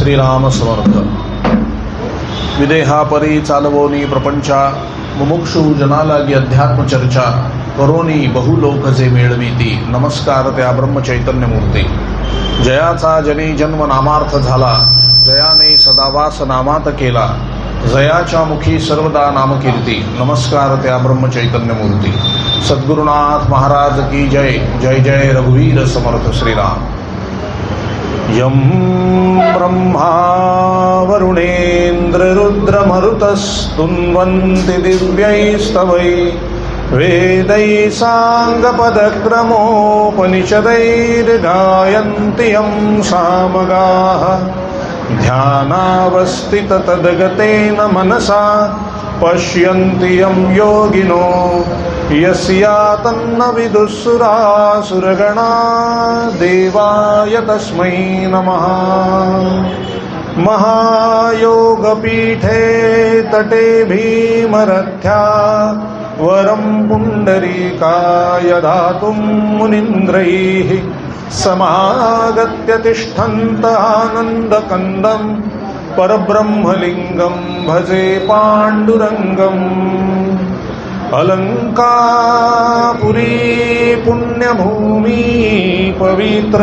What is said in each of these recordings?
श्रीराम समर्थ. विदेहापरी चालवोनी प्रपंचा, मुमुक्षु जनालागी अध्यात्म चर्चा, करोनी बहुलोक जे मेळवीती. नमस्कार त्या ब्रह्मचैतन्य मूर्ती. जयाचा जनी जन्म नामार्थ झाला, जयाने सदावास नामात केला. जयाच्या मुखी सर्वदा नामकीर्ती. नमस्कार त्या ब्रह्मचैतन्य मूर्ती. सद्गुरुनाथ महाराज की जय. जय जय रघुवीर समर्थ श्रीराम. यं ब्रह्मा वरुणेन्द्र रुद्रमरुतस्तुन्वन्ति दिव्यैस्तवै वेदैः साङ्गपदक्रमोपनिषदैर्गायन्ति यं सामगाः. ध्यानावस्थिततद्गतेन मनसा पश्यन्ति यं योगिनो यस्यातन्न विदुःसुरासुरगणा. देवाय तस्मै नमः. महायोगपीठे तटे भीमरथ्या वरं पुण्डरीकाय दातुं मुनीन्द्रैः समागत्य तिष्ठन्त आनन्दकन्दं परब्रह्मलिङ्गं भजे पाण्डुरङ्गम्. अलंकापुरी पुण्यभूमी पवित्र,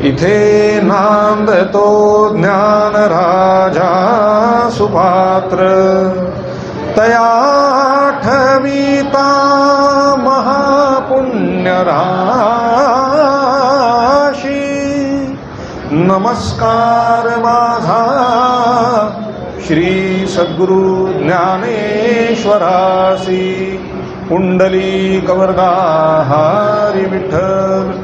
इथे नांदतो ज्ञानराजा सुपात्र. तया ठविता महापुण्यराशी. नमस्कार माझा श्री सद्गुरु ज्ञानेश्वरासी. पुंडलिक वरदा हरी विठ्ठल.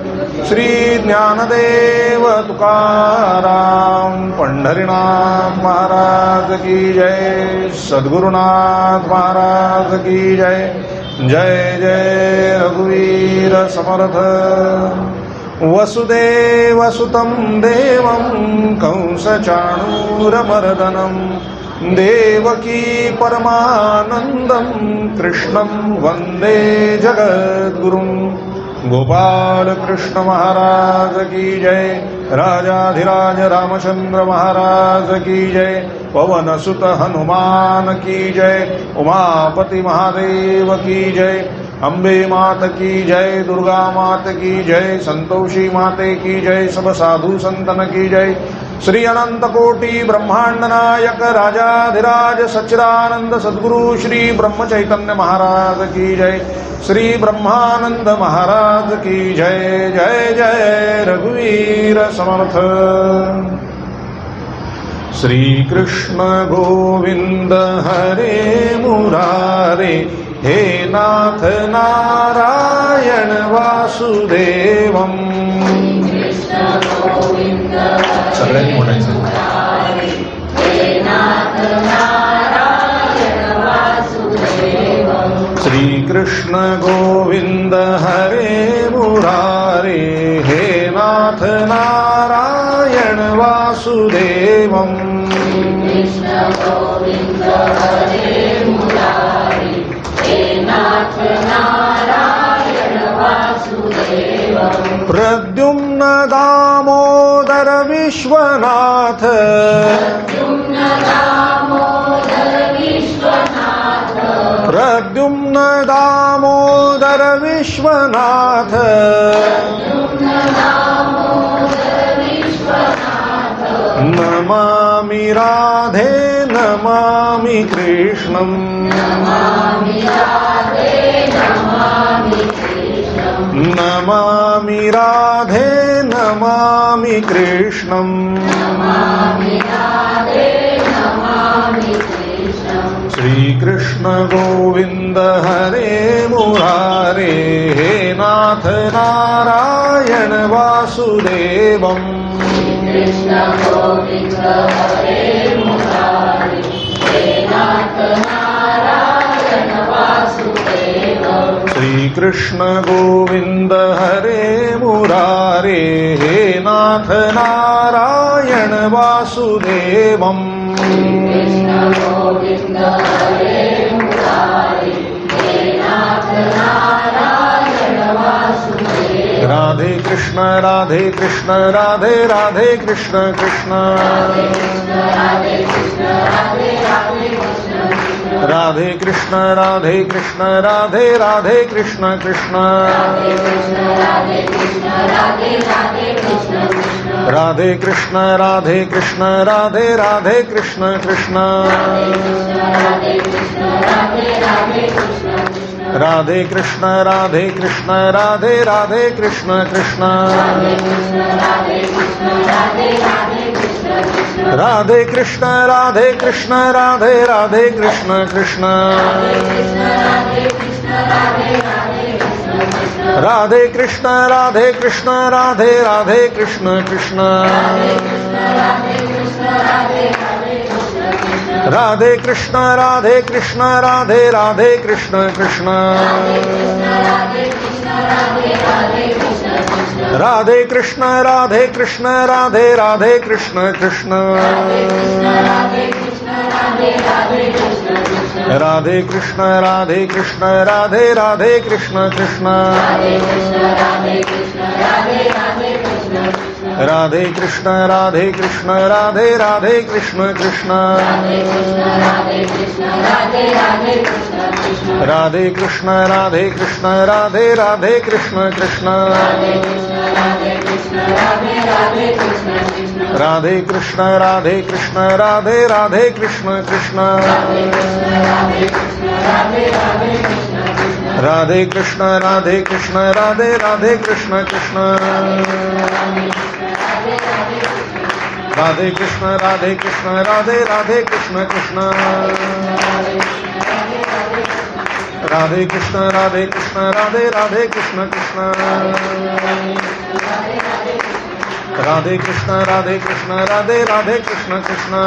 श्री ज्ञानदेव तुकाराम पंढरीनाथ महाराज की जय. सद्गुरुनाथ महाराज की जय. जय जय रघुवीर समर्थ. वसुदेवसुतं देवं कंसचाणूरमर्दनं देवकी परमानन्दं कृष्णं वन्दे जगद्गुरुं. गोपाल कृष्ण महाराज की जय. राजाधिराज रामचंद्र महाराज की जय. पवनसुत हनुमान की जय. उमापति महादेव की जय. अम्बे मात की जय. दुर्गा मात की जय. संतोषी माते की जय. सब साधु संतन की जय. श्री अनंत कोटि ब्रह्मांड नायक राजाधिराज सच्चिदानंद सद्गुरु श्री ब्रह्म चैतन्य महाराज की जय. श्री ब्रह्मानंद महाराज की जय. जय जय रघुवीर समर्थ. श्री कृष्ण गोविंद हरे मुरारे. हे नाथ नारायण वासुदेवम. सगळ्यांनी म्हणायचं. श्री कृष्ण गोविंद हरे मुरारे. हे नाथ नारायण वासुदेवम. प्रद्युम्न दामोदर विश्वनाथ. प्रद्युम्न दामोदर विश्वनाथ. नमामि राधे नमामि कृष्णं. नमामि राधे नमामि कृष्णं. श्री कृष्ण गोविंद हरे मुरारे. हे नाथ नारायण वासुदेवम. श्री कृष्ण गोविंद हरे मुरारे. हे नाथ नारायण वासुदेवम. राधे राधे कृष्ण राधे कृष्ण राधे राधे कृष्ण कृष्ण राधे कृष्ण राधे कृष्ण राधे राधे कृष्ण कृष्ण राधे कृष्ण राधे कृष्ण राधे राधे कृष्ण कृष्ण राधे कृष्ण राधे कृष्ण राधे राधे कृष्ण कृष्ण राधे कृष्ण राधे कृष्ण राधे राधे कृष्ण कृष्ण राधे कृष्ण राधे कृष्ण राधे राधे कृष्ण कृष्ण राधे कृष्ण राधे कृष्ण राधे राधे कृष्ण कृष्ण राधे कृष्ण राधे कृष्ण राधे राधे कृष्ण कृष्ण राधे कृष्ण राधे कृष्ण राधे राधे कृष्ण कृष्ण राधे कृष्ण राधे कृष्ण राधे राधे कृष्ण कृष्ण राधे कृष्ण राधे कृष्ण राधे राधे कृष्ण कृष्ण राधे कृष्ण राधे कृष्ण राधे राधे कृष्ण कृष्ण राधे कृष्ण राधे कृष्ण राधे राधे कृष्ण कृष्ण राधे कृष्ण राधे कृष्ण राधे राधे कृष्ण कृष्ण राधे कृष्ण राधे कृष्ण राधे राधे कृष्ण कृष्ण राधे कृष्ण राधे कृष्ण राधे राधे कृष्ण कृष्ण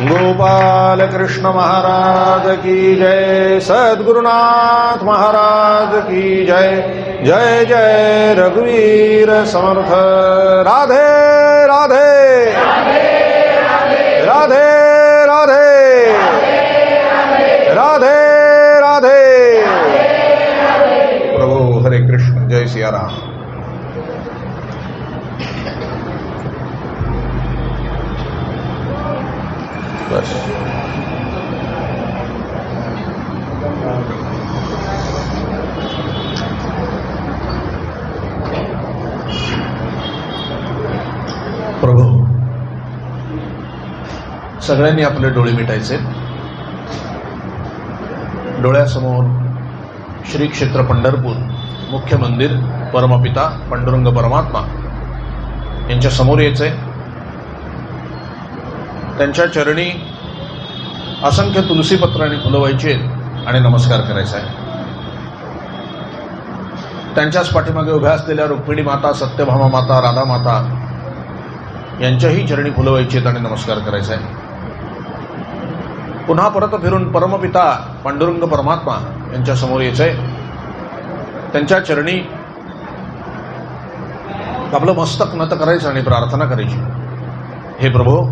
गोपाल कृष्ण महाराज की जय सद्गुरुनाथ महाराज की जय जय जय रघुवीर समर्थ राधे राधे राधे राधे राधे राधे प्रभु हरे कृष्ण जय सिया राम बस प्रभू सगळ्यांनी आपले डोळे मिटायचे डोळ्यासमोर श्री क्षेत्र पंढरपूर मुख्य मंदिर परमपिता पांडुरंग परमात्मा यांच्या समोर यायचे त्यांच्या चरणी असंख्य तुलसीपत्रांनी फुलवायचे आणि नमस्कार करायचा आहे त्यांच्याच पाठीमागे उभ्या असलेल्या रुक्मिणी माता सत्यभामा माता राधा माता यांच्याही चरणी फुलवायचे आणि नमस्कार करायचा आहे पुन्हा परत फिरून परमपिता पांडुरंग परमात्मा यांच्या समोर यायचंय त्यांच्या चरणी आपलं मस्तक नत करायचं आणि प्रार्थना करायची हे प्रभो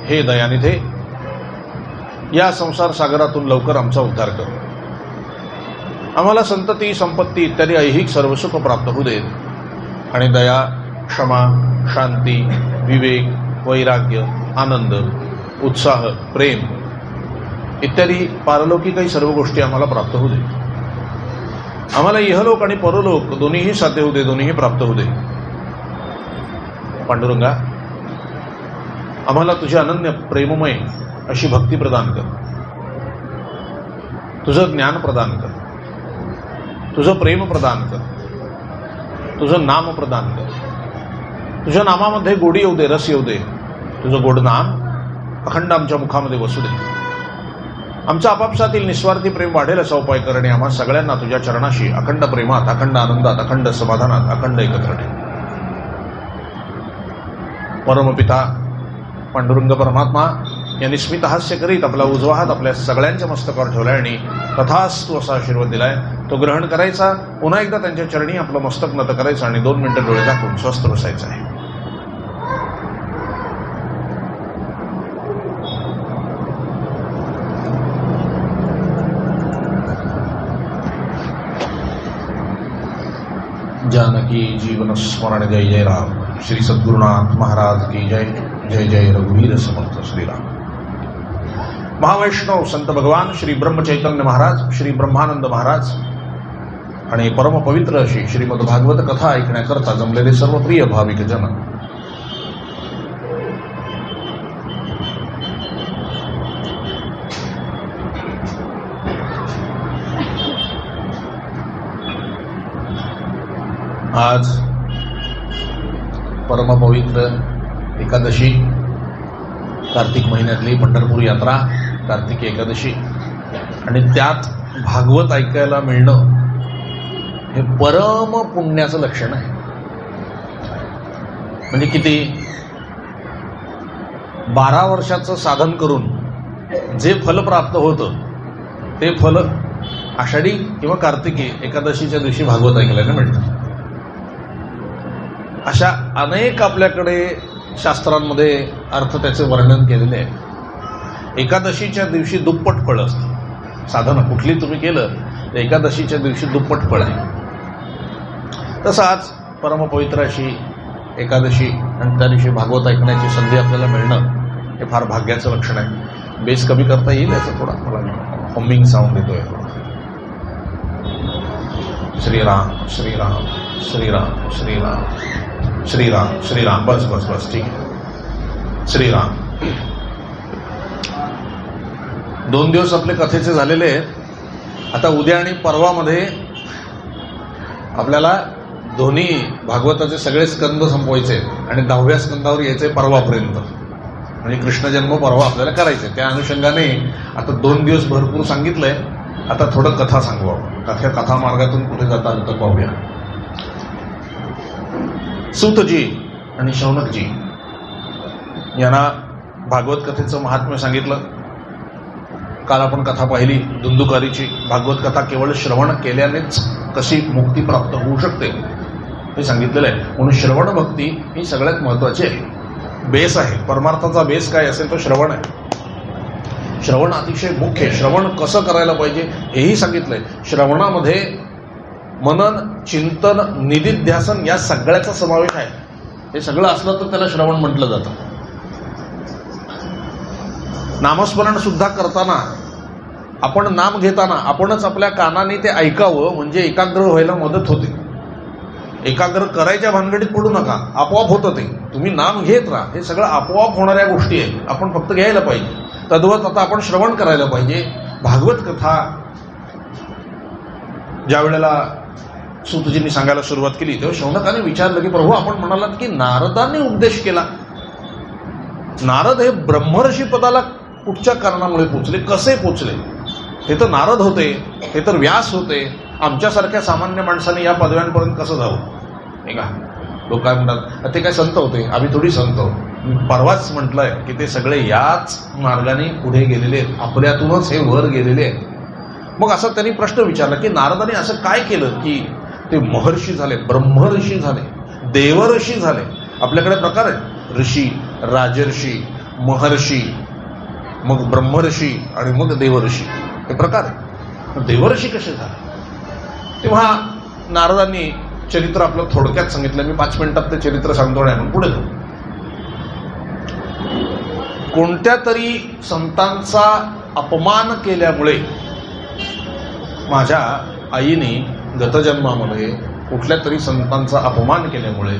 हे दयानिधे या संसार सागरातून लवकर आमचा उद्धार कर आम्हाला संतती संपत्ती इत्यादी ऐहिक सर्वसुख प्राप्त होऊ दे आणि दया क्षमा शांती विवेक वैराग्य आनंद उत्साह प्रेम इत्यादी पारलौकिकही सर्व गोष्टी आम्हाला प्राप्त होऊ दे आम्हाला इहलोक आणि परलोक दोन्हीही साध्य होऊ दे दोन्हीही प्राप्त होऊ दे पांडुरंगा आम्हाला तुझे अनन्य प्रेममय अशी भक्ती प्रदान कर तुझं ज्ञान प्रदान कर तुझं प्रेम प्रदान कर तुझं नाम प्रदान कर तुझ्या नामामध्ये गोडी येऊ दे रस येऊ दे तुझं गोड नाम अखंड आमच्या मुखामध्ये बसू दे आमचं आपापसातील निस्वार्थी प्रेम वाढेल असा उपाय कर आणि आम्हा सगळ्यांना तुझ्या चरणाशी अखंड प्रेमात अखंड आनंदात अखंड समाधानात अखंड एकत्र ठेव परमपिता पांडुरंग परमात्मा यांनी स्मित हास्य करीत आपला उजवा हात आपल्या सगळ्यांच्या मस्तकावर ठेवलाय आणि तथास्तु असा आशीर्वाद दिलाय तो ग्रहण करायचा पुन्हा एकदा त्यांच्या चरणी आपलं मस्तक नत करायचं आणि 2 मिनिटं डोळे झाकून स्वस्थ बसायचं आहे जानकी जीवन स्मरण जय जय राम। श्री सद्गुरुनाथ महाराज की जय। जय जय रघुवीर समर्थ श्रीराम। महावैष्णव संत भगवान श्री ब्रह्मचैतन्य महाराज, श्री ब्रह्मानंद महाराज आणि परम पवित्र अशी श्रीमद भागवत कथा ऐकण्याकरता जमलेले सर्व प्रिय भाविक जन, आज परमपवित्र एकादशी, कार्तिक महिन्यातली पंढरपूर यात्रा, कार्तिकी एकादशी, आणि त्यात भागवत ऐकायला मिळणं हे परम पुण्याचं लक्षण आहे. म्हणजे किती 12 वर्षाचं साधन करून जे फल प्राप्त होतं ते फल आषाढी किंवा कार्तिकी एकादशीच्या दिवशी भागवत ऐकायला मिळतं. अशा अनेक आपल्याकडे शास्त्रांमध्ये अर्थ त्याचे वर्णन केलेले आहे. एकादशीच्या दिवशी दुप्पट फळ असतं. साधना कुठली तुम्ही केलं तर एकादशीच्या दिवशी दुप्पट फळ आहे. तसं आज परमपवित्र अशी एकादशी आणि त्या दिवशी भागवत ऐकण्याची संधी आपल्याला मिळणं हे फार भाग्याचं लक्षण आहे. बेस कमी करता येईल याचा थोडा, मला हमिंग साऊंड देतोय. श्रीराम श्रीराम श्रीराम श्रीराम श्रीराम श्रीराम. बस बस बस, ठीक आहे. श्रीराम. 2 दिवस आपले कथेचे झालेले आहेत. आता उद्या आणि परवामध्ये आपल्याला दोन्ही भागवताचे सगळे स्कंद संपवायचे आणि 10व्या स्कंदावर यायचे परवापर्यंत. म्हणजे कृष्णजन्म परवा आपल्याला करायचे. त्या अनुषंगाने आता 2 दिवस भरपूर सांगितलंय. आता थोडं कथा सांगू. कथा मार्गातून कुठे जाता आलं तर पाहूया. सूतजी आणि शौनकजी यांना भागवत कथेचं महात्म्य सांगितलं. काल आपण कथा पाहिली दुंदुकारीची. भागवत कथा केवळ श्रवण केल्यानेच कशी मुक्ती प्राप्त होऊ शकते हे सांगितलेलं आहे. म्हणून श्रवण भक्ती ही सगळ्यात महत्वाची आहे. बेस आहे. परमार्थाचा बेस काय असेल तो श्रवण आहे. श्रवण अतिशय मुख्य. श्रवण कसं करायला पाहिजे हेही सांगितलंय. श्रवणामध्ये मनन, चिंतन, निदिध्यासन या सगळ्याचा समावेश आहे. हे सगळं असलं तर त्याला श्रवण म्हटलं जातं. नामस्मरण सुद्धा करताना, आपण नाम घेताना आपणच आपल्या कानाने ते ऐकावं, म्हणजे एकाग्र व्हायला मदत होते. एकाग्र करायच्या भानगडीत पडू नका, आपोआप होतं ते. तुम्ही नाम घेत राहा. हे सगळं आपोआप होणाऱ्या गोष्टी आहेत. आपण फक्त घ्यायला पाहिजे. तद्वत आता आपण श्रवण करायला पाहिजे. भागवत कथा ज्या वेळेला सूतजींनी सांगायला सुरुवात केली तेव्हा शौनकाने विचारलं की प्रभू, आपण म्हणालात की नारदाने उपदेश केला. नारद हे ब्रह्मर्षी पदाला कुठच्या कारणामुळे पोचले, कसे पोचले? हे तर नारद होते, हे तर व्यास होते. आमच्यासारख्या सामान्य माणसाने या पदव्यांपर्यंत कसं जावं? नाही का? लोक काय म्हणतात, ते काय संत होते, आम्ही थोडी संत. परवाच म्हटलंय की ते सगळे याच मार्गाने पुढे गेलेले आहेत. आपल्यातूनच हे वर गेलेले आहेत. मग असं त्यांनी प्रश्न विचारला की नारदाने असं काय केलं की ते महर्षी झाले, ब्रह्मर्षी झाले, देवऋषी झाले? आपल्याकडे प्रकार आहेत. ऋषी, राजर्षी, महर्षी, मग ब्रह्मर्षी आणि मग देवऋषी, हे प्रकार आहेत. देवऋषी कसे झाले? तेव्हा नारदांनी चरित्र आपलं थोडक्यात सांगितलं. मी 5 मिनिटात ते चरित्र सांगतो आणि आपण पुढे जाऊ. कोणत्या तरी संतांचा अपमान केल्यामुळे माझ्या आईने गतजन्मामध्ये कुठल्या तरी संतांचा अपमान केल्यामुळे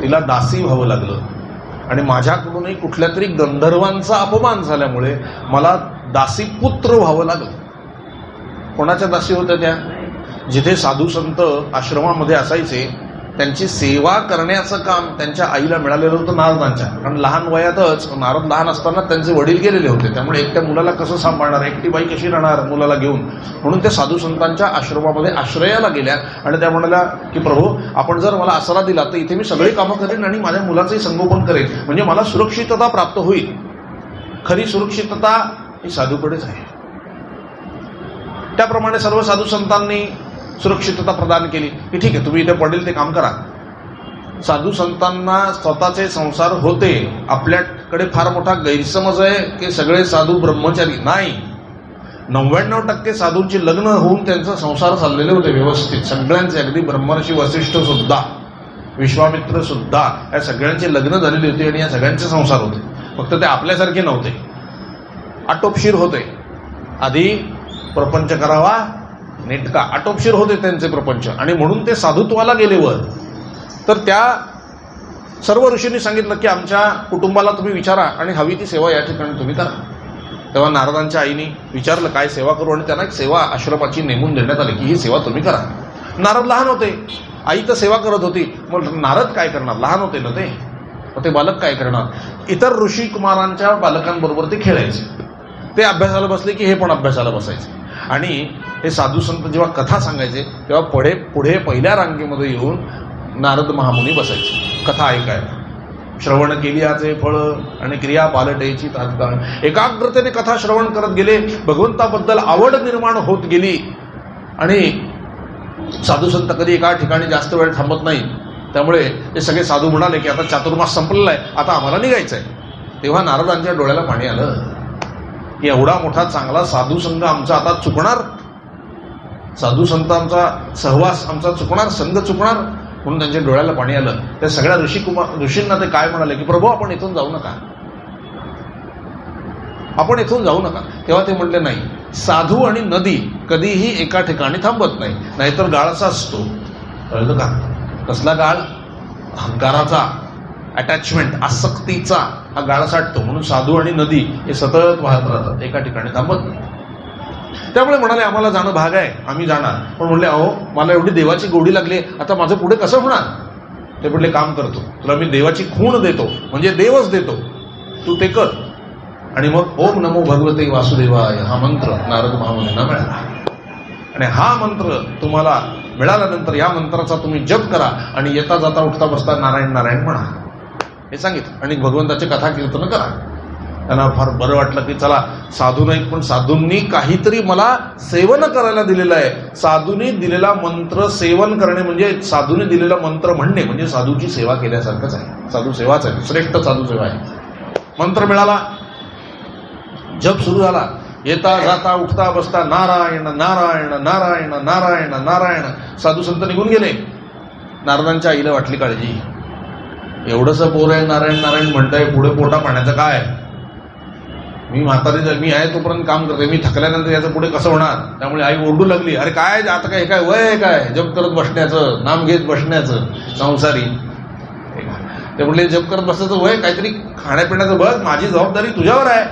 तिला दासी व्हावं लागलं. आणि माझ्याकडूनही कुठल्या तरी गंधर्वांचा अपमान झाल्यामुळे मला दासीपुत्र व्हावं लागलं. कोणाच्या दासी होत्या त्या? जिथे साधू संत आश्रमामध्ये असायचे त्यांची सेवा करण्याचं काम त्यांच्या आईला मिळालेलं होतं नारदांच्या. कारण लहान वयातच, नारद लहान असताना त्यांचे वडील गेलेले होते. त्यामुळे एकट्या मुलाला कसं सांभाळणार, एकटी बाई कशी राहणार मुलाला घेऊन? म्हणून त्या साधू संतांच्या आश्रमामध्ये आश्रयाला गेल्या आणि त्या म्हणाल्या की प्रभू, आपण जर मला आसरा दिला तर इथे मी सगळी कामं करेन आणि माझ्या मुलाचंही संगोपन करेन, म्हणजे मला सुरक्षितता प्राप्त होईल. खरी सुरक्षितता ही साधूकडेच आहे. त्याप्रमाणे सर्व साधू संतांनी सुरक्षितता प्रदान केली की ठीक आहे, तुम्ही इथे पडेल ते काम करा. साधू संतांना स्वतःचे संसार होते. आपल्याकडे फार मोठा गैरसमज आहे की सगळे साधू ब्रह्मचारी. नाही, 99% साधूंची लग्न होऊन त्यांचा संसार चाललेले होते व्यवस्थित, सगळ्यांचे, अगदी ब्रह्मर्षी वसिष्ठ सुद्धा, विश्वामित्र सुद्धा, या सगळ्यांची लग्न झालेली होती आणि या सगळ्यांचे संसार होते. फक्त ते आपल्यासारखे नव्हते, आटोपशीर होते. आधी प्रपंच करावा नेटका, आटोपशीर होते त्यांचे प्रपंच, आणि म्हणून ते साधुत्वाला गेले वर. तर त्या सर्व ऋषींनी सांगितलं की आमच्या कुटुंबाला तुम्ही विचारा आणि हवी ती सेवा या ठिकाणी तुम्ही करा. तेव्हा नारदांच्या आईनी विचारलं काय सेवा करू, आणि त्यांना एक सेवा आश्रमाची नेमून देण्यात आली की ही सेवा तुम्ही करा. नारद लहान होते, आई तर सेवा करत होती, मग नारद काय करणार, लहान होते ना ते, मग ते बालक काय करणार. इतर ऋषी कुमारांच्या बालकांबरोबर ते खेळायचे, ते अभ्यासाला बसले की हे पण अभ्यासाला बसायचे. आणि हे साधू संत जेव्हा कथा सांगायचे तेव्हा पुढे पहिल्या रांगेमध्ये येऊन नारद महामुनी बसायचे कथा ऐकायला. श्रवण केल्याचे फळ आणि क्रिया पालटेची तात्काळ. एकाग्रतेने कथा श्रवण करत गेले, भगवंताबद्दल आवड निर्माण होत गेली. आणि साधू संत कधी एका ठिकाणी जास्त वेळ थांबत नाही, त्यामुळे हे सगळे साधू म्हणाले की आता चातुर्मास संपलेला आहे, आता आम्हाला निघायचं आहे. तेव्हा नारदांच्या डोळ्याला पाणी आलं की एवढा मोठा चांगला साधू संघ आमचा आता चुकणार, साधू संतांचा सहवास आमचा चुकणार, संघ चुकणार, म्हणून त्यांच्या डोळ्याला पाणी आलं. त्या सगळ्या ऋषींना ते काय म्हणाले की प्रभू आपण इथून जाऊ नका, आपण इथून जाऊ नका. तेव्हा ते म्हटले नाही, साधू आणि नदी कधीही एका ठिकाणी थांबत नाही, नाहीतर गाळाचा असतो. कळलं का, कसला गाळ, अहंकाराचा, अटॅचमेंट, आसक्तीचा हा गाळ साठतो. म्हणून साधू आणि नदी हे सतत वाहत राहतात, एका ठिकाणी थांबत नाही. त्यामुळे म्हणाले आम्हाला जाणं भाग आहे, आम्ही जाणार. पण म्हणले अहो मला एवढी देवाची गोडी लागली, आता माझं पुढे कसं होणार. ते म्हटले काम करतो, तुला मी देवाची खूण देतो, म्हणजे देवच देतो, तू ते कर. आणि मग ओम नमो भगवते वासुदेवाय हा मंत्र नारद महामुनींना मिळाला. आणि हा मंत्र तुम्हाला मिळाल्यानंतर या मंत्राचा तुम्ही जप करा आणि येता जाता उठता बसता नारायण नारायण म्हणा, हे सांगितलं. आणि भगवंताची कथा कीर्तन करा. त्यांना फार बरं वाटलं की चला साधू नाहीत पण साधूंनी काहीतरी मला सेवन करायला दिलेलं आहे. साधूंनी दिलेला मंत्र सेवन करणे म्हणजे साधूने दिलेला मंत्र म्हणणे म्हणजे साधूची सेवा केल्यासारखंच आहे. साधू सेवाच आहे, श्रेष्ठ साधू सेवा आहे. मंत्र मिळाला, जप सुरू झाला, येता जाता उठता बसता नारायण नारायण नारायण नारायण नारायण. साधू संत निघून गेले. नारदांच्या आईला वाटली काळजी, एवढंसं पोर आहे नारायण नारायण म्हणताय, पुढे पोटा पाण्याचं काय. मी म्हातारी मी आहे तोपर्यंत काम करते, मी थकल्यानंतर याचं पुढे कसं होणार. त्यामुळे आई ओरडू लागली, अरे काय आता काय, काय वय आहे काय जप करत बसण्याचं, नाम घेत बसण्याचं संसारी. ते म्हटले जप करत बसायचं वय, काहीतरी खाण्यापिण्याचं बघ, माझी जबाबदारी तुझ्यावर आहे.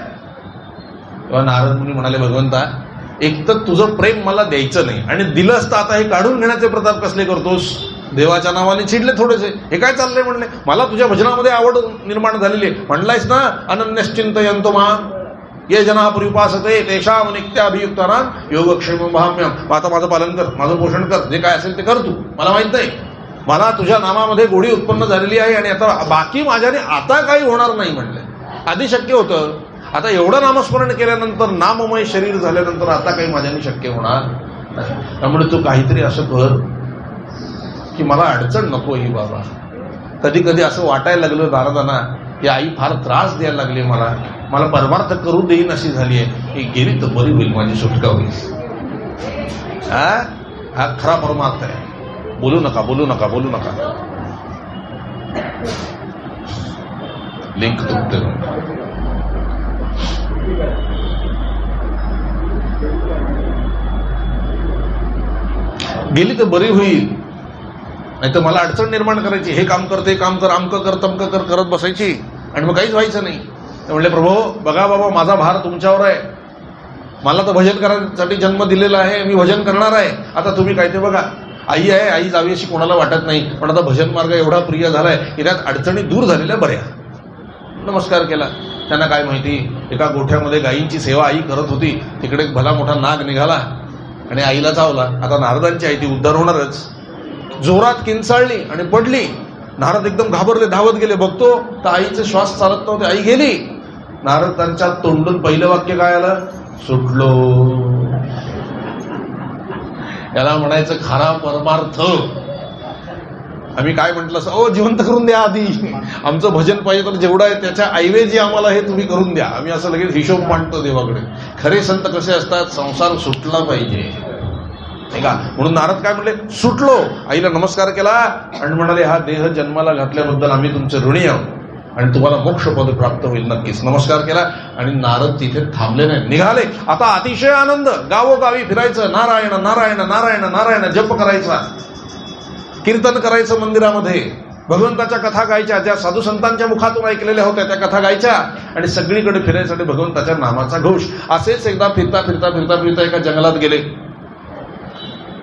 तेव्हा नारद मुनी म्हणाले भगवंता एक तर तुझं प्रेम मला द्यायचं नाही, आणि दिलं असतं आता हे काढून घेण्याचे प्रताप कसले करतोस. देवाच्या नावाने चिडले थोडेसे, हे काय चाललंय म्हणले, मला तुझ्या भजनामध्ये आवड निर्माण झालेली आहे. म्हणलायस ना अनन्यश्चिंतयन्तो मां ये जना परिपासते तेषां नित्याभियुक्तानां योगक्षेमं वहाम्यहम्. आता माझं पालन कर, माझं पोषण कर, जे काय असेल ते कर तू. मला माहित नाही, मला तुझ्या नामामध्ये गोडी उत्पन्न झालेली आहे आणि आता बाकी माझ्याने आता काही होणार नाही म्हणले. आधी शक्य होतं, आता एवढं नामस्मरण केल्यानंतर नाममय शरीर झाल्यानंतर आता काही माझ्याने शक्य होणार नाही. त्यामुळे तू काहीतरी असं कर की मला अडचण नको ही बाबा. कधी कधी असं वाटायला लागलं नारदांना की आई फार त्रास द्यायला लागली, मला परमार्थ करू देईन अशी झाली आहे, की गेली तर बरी होईल, माझी सुटका होईल. हा खरा परमार्थ आहे. बोलू नका बोलू नका बोलू नका. लिंक तुटते. गेली तर बरी होईल, नाही तर मला अडचण निर्माण करायची. हे काम कर ते काम कर, अमकं कर तमकं कर करत बसायची आणि मग काहीच व्हायचं नाही. म्हणले प्रभू बघा बाबा माझा भार तुमच्यावर आहे, मला तर भजन करायसाठी जन्म दिलेला आहे, मी भजन करणार आहे. आता तुम्ही काय ते बघा. आई आहे, आई जावी अशी कोणाला वाटत नाही, पण आता भजन मार्ग एवढा प्रिय झालाय की त्यात अडचणी दूर झालेल्या बऱ्या. नमस्कार केला. त्यांना काय माहिती, एका गोठ्यामध्ये गायींची सेवा आई करत होती, तिकडे भला मोठा नाग निघाला आणि आईला चावला. आता नारदांची आई ती उद्धार होणारच, जोरात किंचाळली आणि पडली. नारद एकदम घाबरले, धावत गेले. बघतो तर आईचे श्वास चालत नव्हते, आई गेली. नारद त्यांच्या तोंडून पहिलं वाक्य काय आलं, सुटलो. याला म्हणायचं खरा परमार्थ. आम्ही काय म्हटलं असं, ओ जिवंत करून द्या आधी, आमचं भजन पाहिजे तर जेवढं आहे त्याच्या ऐवजी आम्हाला हे तुम्ही करून द्या. आम्ही असं लगेच हिशोब मांडतो देवाकडे. खरे संत कसे असतात, संसार सुटला पाहिजे नाही का. म्हणून नारद काय म्हणले, सुटलो, आईला नमस्कार केला आणि म्हणाले हा देह जन्माला घातल्याबद्दल आम्ही तुमचे ऋणी आहोत आणि तुम्हाला मोक्षपद प्राप्त होईल नक्कीच. नमस्कार केला आणि नारद तिथे थांबले नाही, निघाले. आता अतिशय आनंद, गावोगावी फिरायचं, नारायण नारायण नारायण नारायण जप करायचा, कीर्तन करायचं मंदिरामध्ये, भगवंताच्या कथा गायच्या, ज्या साधू संतांच्या मुखातून ऐकलेल्या होत्या त्या कथा गायच्या आणि सगळीकडे फिरायसाठी भगवंताच्या नामाचा घोष. असेच एकदा फिरता फिरता फिरता फिरता एका जंगलात गेले.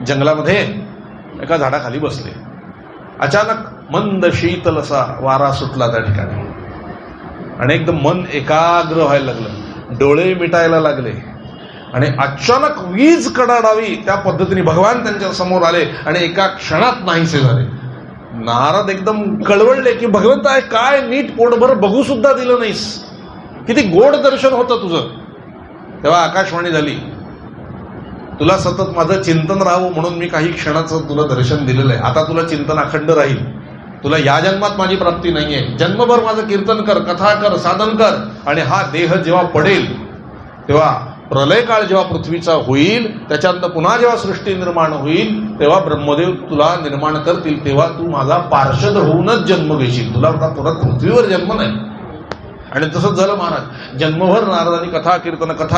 जंगलामध्ये एका झाडाखाली बसले. अचानक मंद शीतल असा वारा सुटला त्या ठिकाणी आणि एकदम मन एकाग्र व्हायला लागलं, डोळे मिटायला लागले आणि अचानक वीज कडाडावी त्या पद्धतीने भगवान त्यांच्या समोर आले आणि एका क्षणात नाहीसे झाले. नारद एकदम कळवळले की भगवंत आहे काय, नीट पोटभर बघू सुद्धा दिलं नाहीस, किती गोड दर्शन होतं तुझं. तेव्हा आकाशवाणी झाली, तुला सतत माझं चिंतन राहावं म्हणून मी काही क्षणाचं तुला दर्शन दिलेलं आहे. आता तुला चिंतन अखंड राहील. तुला या जन्मात माझी प्राप्ती नाहीये, जन्मभर माझं कीर्तन कर, कथा कर, साधन कर आणि हा देह जेव्हा पडेल तेव्हा प्रलय काळ जेव्हा पृथ्वीचा होईल, त्याच्यानंतर पुन्हा जेव्हा सृष्टी निर्माण होईल तेव्हा ब्रह्मदेव तुला निर्माण करतील, तेव्हा तू माझा पार्षद होऊनच जन्म घेशील. तुला परत पृथ्वीवर जन्म नाही. आणि तसंच झालं महाराज. जन्मभर नारदांनी कथा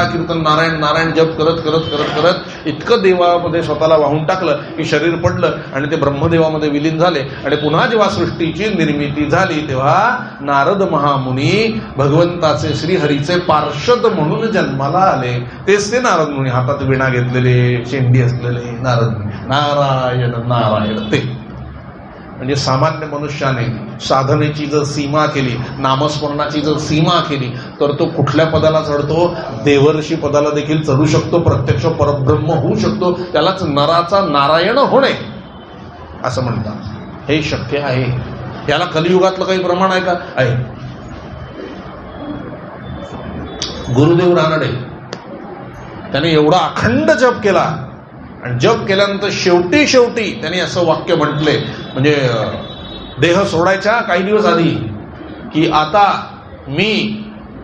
कीर्तन नारायण नारायण जप करत करत करत करत इतकं देवामध्ये स्वतःला वाहून टाकलं की शरीर पडलं आणि ते ब्रह्मदेवामध्ये विलीन झाले. आणि पुन्हा जेव्हा सृष्टीची निर्मिती झाली तेव्हा नारद महामुनी भगवंताचे श्रीहरीचे पार्षद म्हणून जन्माला आले. तेच ते नारद मुनी, हातात विणा घेतलेले, शेंडी असलेले नारद मुनी. नारायण नारायण ते म्हणजे सामान्य मनुष्याने साधनेची जर सीमा केली, नामस्मरणाची जर सीमा केली तर तो कुठल्या पदाला चढतो, देवर्षी पदाला देखील चढू शकतो, प्रत्यक्ष परब्रह्म होऊ शकतो. त्यालाच नराचा नारायण होणे असं म्हणतात. हे शक्य आहे. याला कलियुगातलं काही प्रमाण आहे का? आहे. गुरुदेव रानडे त्याने एवढा अखंड जप केला आणि जप केल्यानंतर शेवटी त्यांनी असं वाक्य म्हटले, म्हणजे देह सोडायच्या काही दिवस आधी, की आता मी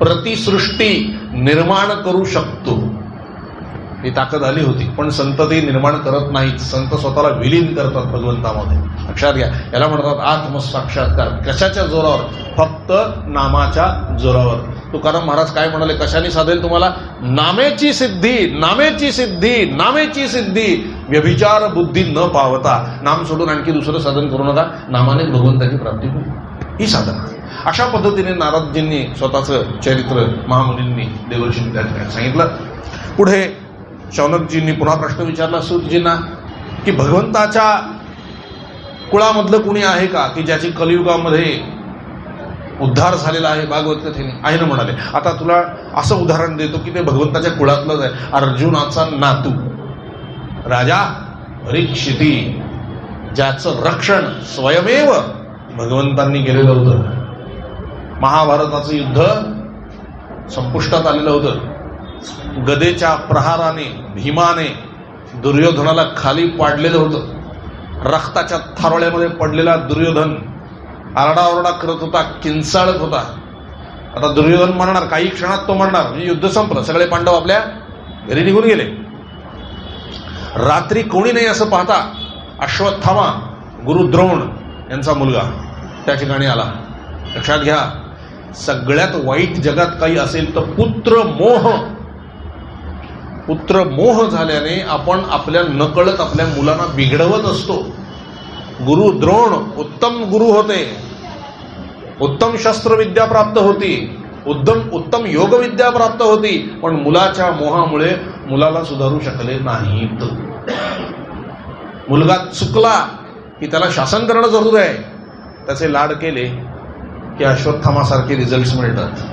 प्रतिसृष्टी निर्माण करू शकतो. ही ताकद आली होती. पण संत ती निर्माण करत नाहीत. संत स्वतःला विलीन करतात भगवंतामध्ये. लक्षात घ्या, याला म्हणतात आत्मसाक्षात्कार. कशाच्या जोरावर? फक्त नामाच्या जोरावर. तुकाराम महाराज काय म्हणाले, कशाने साधेल तुम्हाला? नामेची सिद्धी, नामेची सिद्धी, नामेची सिद्धी, व्यभिचार बुद्धी न पावता. नाम सोडून आणखी दुसरं साधन करू नका, नामाने भगवंताची प्राप्ती होईल. ही साधना. अशा पद्धतीने नारदजींनी स्वतःचं चरित्र महामुनींनी देवर्षींनी त्या ठिकाणी सांगितलं. पुढे शौनकजींनी पुन्हा प्रश्न विचारला सूतजींना की भगवंताच्या कुळामधलं कुणी आहे का की ज्याची कलियुगामध्ये उद्धार झालेला आहे? भागवत कथेने आहे ना म्हणाले. आता तुला असं उदाहरण देतो की ते भगवंताच्या कुळातलंच आहे. अर्जुनाचा नातू राजा परीक्षिती, ज्याचं रक्षण स्वयमेव भगवंतांनी केलेलं होतं. महाभारताचं युद्ध संपुष्टात आलेलं होतं. गदेच्या प्रहाराने भीमाने दुर्योधनाला खाली पाडलेलं होतं. रक्ताच्या थारोळ्यामध्ये पडलेला दुर्योधन आरडाओरडा करत होता, किंचाळत होता. आता दुर्योधन मरणार, काही क्षणात तो मरणार. म्हणजे युद्ध संपलं. सगळे पांडव आपल्या घरी निघून गेले. रात्री कोणी नाही असं पाहता अश्वत्थामा गुरु द्रोण यांचा मुलगा त्या ठिकाणी आला. लक्षात घ्या, सगळ्यात वाईट जगात काही असेल तर पुत्र मोह झाल्याने आपण आपल्या नकळत आपल्या मुलांना बिघडवत असतो. गुरु द्रोण उत्तम गुरु होते, उत्तम शस्त्रविद्या प्राप्त होती, उत्तम योगविद्या प्राप्त होती, पण मुलाच्या मोहामुळे मुलाला सुधारू शकले नाहीत. मुलगा चुकला की त्याला शासन करणं जरूर आहे. त्याचे लाड केले की अश्वत्थामासारखे रिझल्ट मिळतात.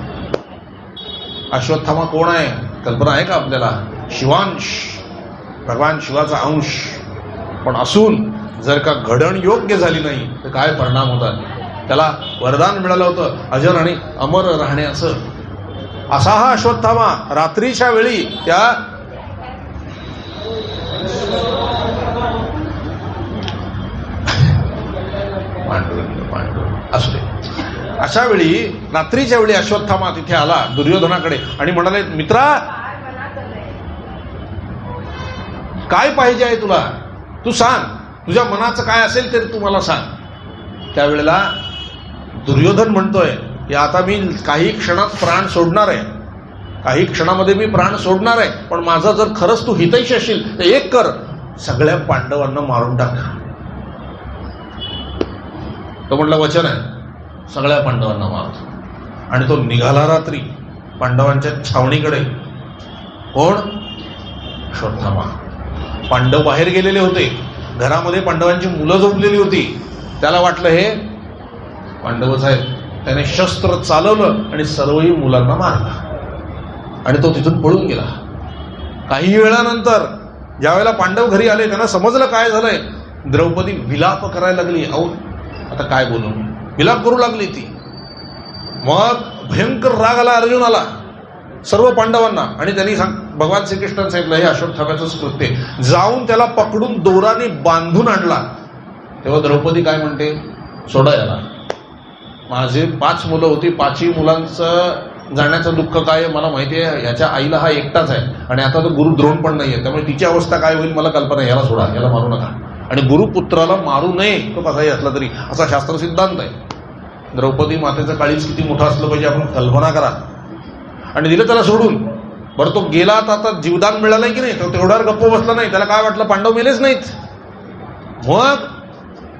अश्वत्थामा कोण आहे? कल्पना आहे का आपल्याला? शिवांश, भगवान शिवाचा अंश. पण असून जर का घडण योग्य झाली नाही तर काय परिणाम होतात? त्याला वरदान मिळालं होतं अजर आणि अमर राहण्याचं. असा हा अश्वत्थामा रात्रीच्या वेळी त्या पांडव असले. अशा वेळी रात्रीच्या वेळी अश्वत्थामा तिथे आला दुर्योधनाकडे आणि म्हणाले, मित्रा काय पाहिजे आहे तुला, तू सांग, तुझ्या मनाचं काय असेल तरी तू मला सांग. त्यावेळेला दुर्योधन म्हणतोय की आता मी काही क्षणात प्राण सोडणार आहे, काही क्षणामध्ये मी प्राण सोडणार आहे, पण माझं जर खरंच तू हितैषी असेल तर एक कर, सगळ्या पांडवांना मारून टाक. तो म्हटलं वचन आहे, सगळ्या पांडवांना मारतो. आणि तो निघाला रात्री पांडवांच्या छावणीकडे. कोण? अश्वत्थामा. पांडव बाहेर गेलेले होते, घरामध्ये पांडवांची मुलं झोपलेली होती. त्याला वाटलं हे पांडवच आहेत. त्याने शस्त्र चालवलं आणि सर्वही मुलांना मारला आणि तो तिथून पळून गेला. काही वेळानंतर ज्यावेळेला पांडव घरी आले त्यांना समजलं काय झालंय. द्रौपदी विलाप करायला लागली. अहो आता काय बोलू, विलाप करू लागली ती. मग भयंकर राग आला अर्जुनाला, सर्व पांडवांना, आणि त्यांनी भगवान श्रीकृष्णांनी सांगितलं हे अश्वत्थाम्याचंच कृत्य. जाऊन त्याला पकडून दोराने बांधून आणला. तेव्हा द्रौपदी काय म्हणते, सोडा याला. माझे 5 मुलं होती, 5ही मुलांचं जाण्याचं दुःख काय आहे मला माहिती आहे. याच्या आईला हा एकटाच आहे आणि आता तो गुरु द्रोण पण नाहीये, त्यामुळे तिची अवस्था काय होईल मला कल्पना आहे. याला सोडा, याला मारू नका. आणि गुरुपुत्राला मारू नये तो कसाही असला तरी, असा शास्त्र सिद्धांत आहे. द्रौपदी मातेचं काळीज किती मोठं असलं पाहिजे आपण कल्पना करा. आणि दिलं त्याला सोडून. बरं तो गेला तर आता जीवदान मिळालंय की नाही, तो तेवढ्यावर गप्प बसला नाही. त्याला काय वाटलं पांडव मेलेच नाहीत. मग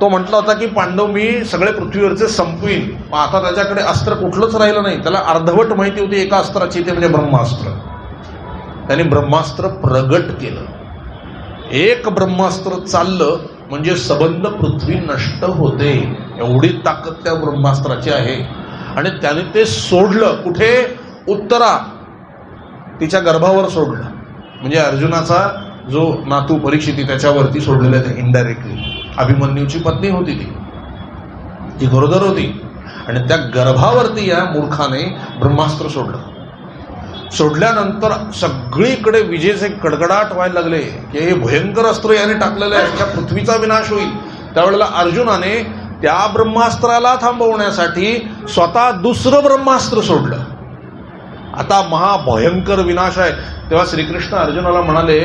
तो म्हटला होता की पांडव मी सगळे पृथ्वीवरचे संपवीन. आता त्याच्याकडे अस्त्र कुठलंच राहिलं नाही. त्याला अर्धवट माहिती होती एका अस्त्राची, ते म्हणजे ब्रह्मास्त्र. त्याने ब्रह्मास्त्र प्रगट केलं. एक ब्रह्मास्त्र चाललं म्हणजे सबंध पृथ्वी नष्ट होते, एवढी ताकद त्या ब्रह्मास्त्राची आहे. आणि त्याने ते सोडलं कुठे, उत्तरा, तिच्या गर्भावर सोडलं. म्हणजे अर्जुनाचा जो नातू परीक्षित त्याच्यावरती सोडलेलं आहे इनडायरेक्टली. अभिमन्यूची पत्नी होती ती गरोदर होती आणि त्या गर्भावरती या मूर्खाने ब्रह्मास्त्र सोडलं. सोडल्यानंतर सगळीकडे विजेचे कडकडाट व्हायला लागले की हे भयंकर अस्त्र याने टाकलेलं आहे, याच्या पृथ्वीचा विनाश होईल. त्यावेळेला अर्जुनाने त्या ब्रह्मास्त्राला थांबवण्यासाठी स्वतः दुसरं ब्रह्मास्त्र सोडलं. आता महाभयंकर विनाश आहे. तेव्हा श्रीकृष्ण अर्जुनाला म्हणाले,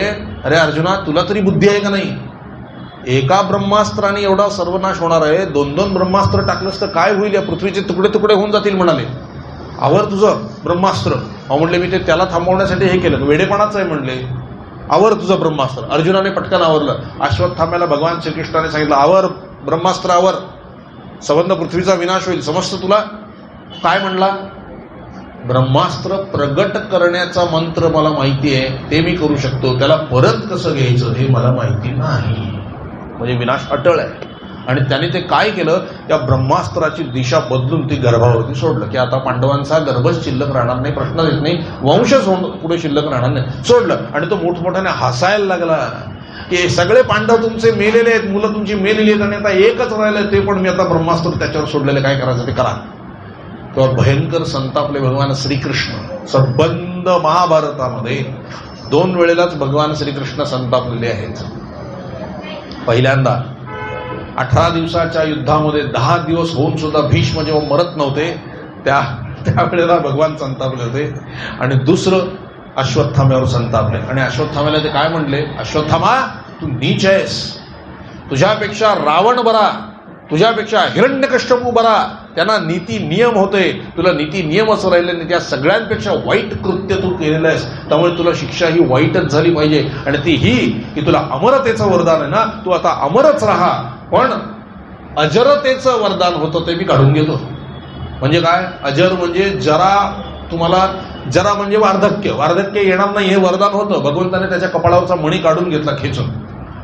अरे अर्जुना तुला तरी बुद्धी आहे का नाही, एका ब्रह्मास्त्राने एवढा सर्वनाश होणार आहे, 2-2 ब्रह्मास्त्र टाकलंस तर काय होईल, या पृथ्वीचे तुकडे तुकडे होऊन जातील. म्हणाले आवर तुझं ब्रह्मास्त्र. अहो म्हणले मी ते त्याला थांबवण्यासाठी हे केलं, वेडेपणाच आहे म्हणले. आवर तुझं ब्रह्मास्त्र. अर्जुनाने पटकन आवरलं. अश्वत्थाम्याला भगवान श्रीकृष्णाने सांगितलं आवर ब्रह्मास्त्र आवर, संबंध पृथ्वीचा विनाश होईल. समजतं तुला काय म्हणला, ब्रह्मास्त्र प्रगट करण्याचा मंत्र मला माहिती आहे, ते मी करू शकतो, त्याला परत कसं घ्यायचं हे मला माहिती नाही. म्हणजे विनाश अटळ आहे. आणि त्याने ते काय केलं, त्या ब्रह्मास्त्राची दिशा बदलून ती गर्भावरती सोडलं की आता पांडवांचा गर्भच शिल्लक राहणार नाही, प्रश्नच येत नाही, वंशच पुढे शिल्लक राहणार नाही. सोडलं आणि तो मोठमोठ्याने हसायला लागला की सगळे पांडव तुमचे मेलेले आहेत, मुलं तुमची मेलेली आहेत आणि आता एकच राहिलं, ते पण मी आता ब्रह्मास्त्र त्याच्यावर सोडलेलं, काय करायचं ते करा. तेव्हा भयंकर संतापले भगवान श्रीकृष्ण. संबंध महाभारतामध्ये 2 वेळेलाच भगवान श्रीकृष्ण संतापलेले आहेत. पहिल्यांदा 18 दिवसाच्या युद्धामध्ये 10 दिवस होऊन सुद्धा भीष्म जेव्हा मरत नव्हते त्यावेळेला भगवान संतापले होते. आणि दुसरं अश्वत्थाम्यावर संतापले. आणि अश्वत्थाम्याला ते काय म्हणले, अश्वत्थामा तू नीच आहेस, तुझ्यापेक्षा रावण बरा, तुझ्यापेक्षा हिरण्यकश्यपू बरा, त्यांना नीती नियम होते, तुला नीती नियम असं राहिले नाही, त्या सगळ्यांपेक्षा वाईट कृत्य तू केलेलं आहेस, त्यामुळे तुला शिक्षा ही वाईटच झाली पाहिजे. आणि ती ही की तुला अमरतेचं वरदान आहे ना, तू आता अमरच राहा, पण अजरतेचं वरदान होतं ते मी काढून घेतो. म्हणजे काय, अजर म्हणजे जरा, तुम्हाला जरा म्हणजे वार्धक्य येणार नाही हे वरदान होतं. भगवंताने त्याच्या कपाळावरचा मणी काढून घेतला खेचून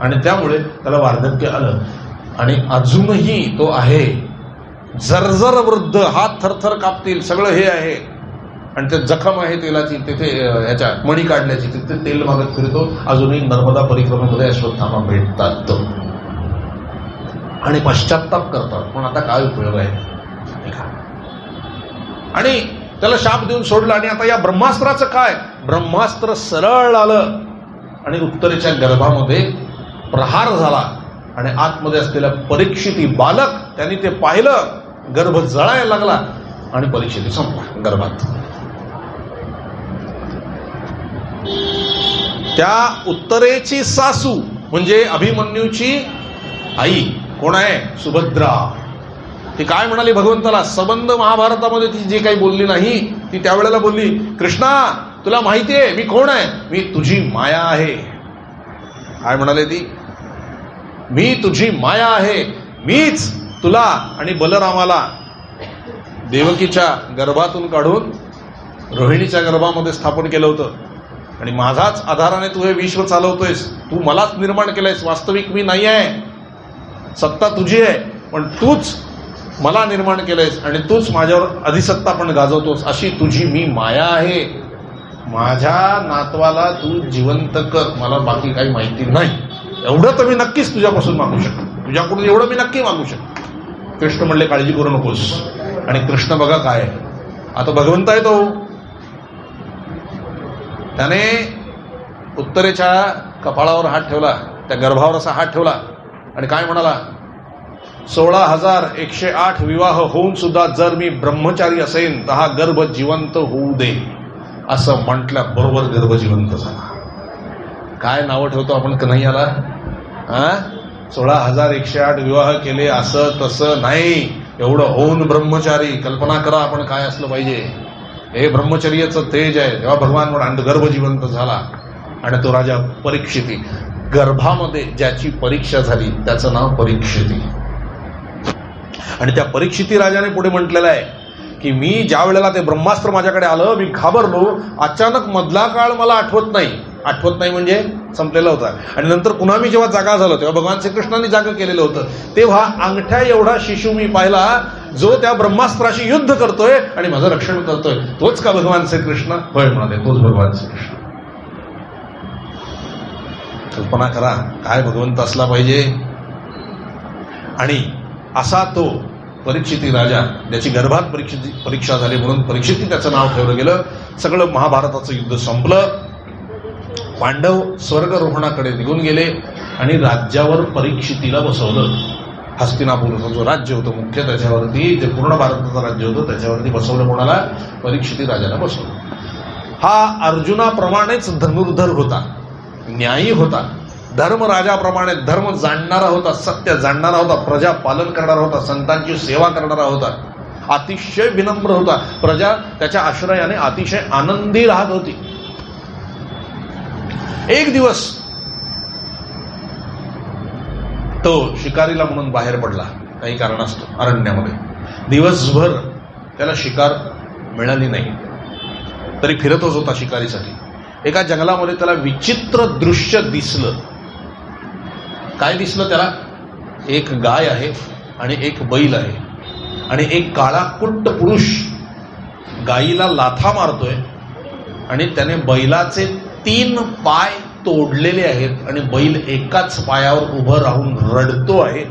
आणि त्यामुळे त्याला वार्धक्य आलं. आणि अजूनही तो आहे जर्जर वृद्ध, हात थरथर कापतील, सगळं हे आहे. आणि ते जखम आहे तेलाची, तिथे याच्या मणी काढल्याची, तिथे तेल मागत फिरतो. अजूनही नर्मदा परिक्रमेमध्ये अश्वत्थामा भेटतात आणि पश्चात्ताप करतात, पण आता काय उपयोग आहे. आणि त्याला शाप देऊन सोडलं. आणि आता या ब्रह्मास्त्राचं काय, ब्रह्मास्त्र सरळ आलं आणि उत्तरेच्या गर्भामध्ये प्रहार झाला आणि आतमध्ये असलेल्या परीक्षिती बालक त्यांनी ते पाहिलं, गर्भ जळायला लागला आणि परीक्षिती संपला गर्भात. त्या उत्तरेची सासू म्हणजे अभिमन्यूची आई कोण आहे? सुभद्रा. ती काय म्हणाली भगवंताला? संबंध महाभारतामध्ये ती जे काही बोलली नाही ती त्यावेळेला बोलली, कृष्णा तुला माहिती आहे मी कोण आहे? मी तुझी माया आहे. काय म्हणाले ती? मी तुझी माया आहे. मीच तुला आणि बलरामाला देवकीच्या गर्भातून काढून रोहिणीच्या गर्भामध्ये स्थापन केलं होतं आणि माझाच आधाराने तू हे विश्व चालवतोयस. तू मलाच निर्माण केलंयस. वास्तविक मी नाही आहे, सत्ता तुझी आहे, पण तूच मला निर्माण केलंयस आणि तूच माझ्यावर अधिसत्ता पण गाजवतोस. अशी तुझी मी माया आहे. माझ्या नातवाला तू जिवंत कर, मला बाकी काही माहिती नाही. एवढं तर मी नक्कीच तुझ्यापासून मागू शकतो, तुझ्याकडून एवढं मी नक्की मागू शकतो. कृष्ण म्हणले काळजी करू नकोस. आणि कृष्ण बघा काय, आता भगवंत आहे तो. त्याने उत्तरेच्या कपाळावर हात ठेवला, त्या गर्भावर असा हात ठेवला आणि काय म्हणाला? 16,108 विवाह होऊन सुद्धा जर मी ब्रह्मचारी असेन तर हा गर्भ जिवंत होऊ दे, असं म्हटल्या बरोबर गर्भ जिवंत झाला. काय नावं ठेवतो आपण कन्हैयाला? 16,108 विवाह केले असं तसं नाही, एवढं होऊन ब्रह्मचारी. कल्पना करा आपण काय असलं पाहिजे. हे ब्रह्मचर्याचं तेज आहे. तेव्हा भगवान म्हणून गर्भ जिवंत झाला आणि तो राजा परीक्षिती. गर्भामध्ये ज्याची परीक्षा झाली त्याचं नाव परीक्षिती. आणि त्या परीक्षिती राजाने पुढे म्हटलेलं आहे की मी ज्या वेळेला ते ब्रह्मास्त्र माझ्याकडे आलं मी घाबरलो. अचानक मधला काळ मला आठवत नाही म्हणजे संपलेला होता. आणि नंतर पुन्हा मी जेव्हा जागा झालो तेव्हा भगवान श्रीकृष्णांनी जागा केलेलं होतं. तेव्हा अंगठ्या एवढा शिशू मी पाहिला जो त्या ब्रह्मास्त्राशी युद्ध करतोय आणि माझं रक्षण करतोय. तोच का भगवान श्रीकृष्ण? होय म्हणाले, तोच भगवान श्रीकृष्ण. कल्पना करा काय भगवंत असला पाहिजे. आणि असा तो परीक्षिती राजा, ज्याची गर्भात परीक्षा झाली म्हणून परीक्षिती त्याचं नाव ठेवलं गेलं. सगळं महाभारताचं युद्ध संपलं. पांडव स्वर्गरोहणाकडे निघून गेले आणि राज्यावर परीक्षितीला बसवलं. हस्तिनापूरचं जो राज्य होतं मुख्य त्याच्यावरती, जे पूर्ण भारताचं राज्य होतं त्याच्यावरती बसवलं. कोणाला? परीक्षिती राजाला बसवलं. हा अर्जुनाप्रमाणेच धनुर्धर होता, न्यायी होता, धर्मराजाप्रमाणे धर्म जाणणारा होता, सत्य जाणणारा होता, प्रजा पालन करणारा होता, संतांची सेवा करणारा होता, अतिशय विनम्र होता. प्रजा त्याच्या आश्रयाने अतिशय आनंदी राहत होती. एक दिवस तो शिकारीला म्हणून बाहेर पडला काही कारणास्तव अरण्यामध्ये. दिवसभर त्याला शिकार मिळाली नाही, तरी फिरतच होता शिकारीसाठी. एका जंगलामध्ये त्याला विचित्र दृश्य दिसलं. काय दिसलं त्याला? एक गाय आहे आणि एक बैल आहे आणि एक काळा कुट्ट पुरुष गायीला लाथा मारतोय आणि त्याने बैलाचे 3 पाय तोडलेले आहेत आणि बैल एकाच पायावर उभं राहून रडतो आहे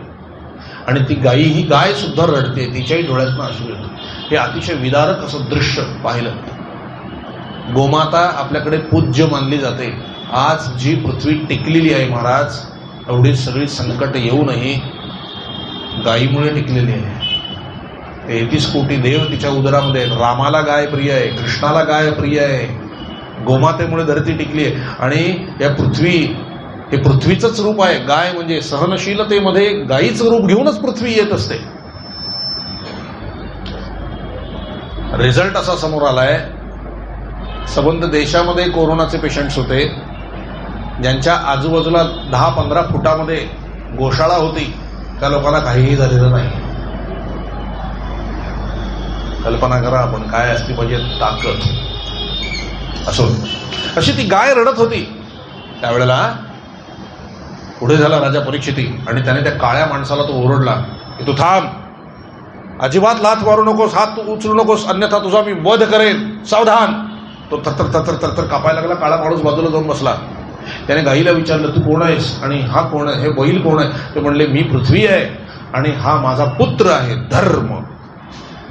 आणि ती ही गाय सुद्धा रडते, तिच्याही डोळ्यातनं अश्रू येतो. हे अतिशय विदारक असं दृश्य पाहिलं. गोमाता आपल्याकडे पूज्य मानली जाते. आज जी पृथ्वी टिकलेली आहे महाराज, एवढी सगळी संकट येऊनही गायीमुळे टिकलेली आहे. 33 कोटी देव तिच्या उदरामध्ये आहेत. रामाला गाय प्रिय आहे, कृष्णाला गाय प्रिय आहे. गोमातेमुळे धरती टिकली आहे. आणि या हे पृथ्वीचंच रूप आहे. गाय म्हणजे सहनशीलतेमध्ये गायीचं रूप घेऊनच पृथ्वी येत असते. रिझल्ट असा समोर आलाय, संबंध देशामध्ये कोरोनाचे पेशंट्स होते, ज्यांच्या आजूबाजूला 10-15 फुटामध्ये गोशाळा होती, त्या लोकांना काहीही झालेलं नाही. कल्पना करा आपण काय असली पाहिजे ताकद. असो अशी ती गाय रडत होती. त्यावेळेला पुढे झाला राजा परीक्षिती आणि त्याने त्या काळ्या माणसाला तो ओरडला की तू थांब, अजिबात लाथ मारू नकोस, हात उचलू नकोस, अन्यथा तुझा मी वध करेन, सावधान. तो थरथर थरथर थरथर कापायला लागला. काळा माणूस बाजूला जाऊन बसला. त्याने गाईला विचारलं तू कोण आहेस आणि हा कोण आहे, हे बैल कोण आहे? ते म्हणले मी पृथ्वी आहे आणि हा माझा पुत्र आहे धर्म.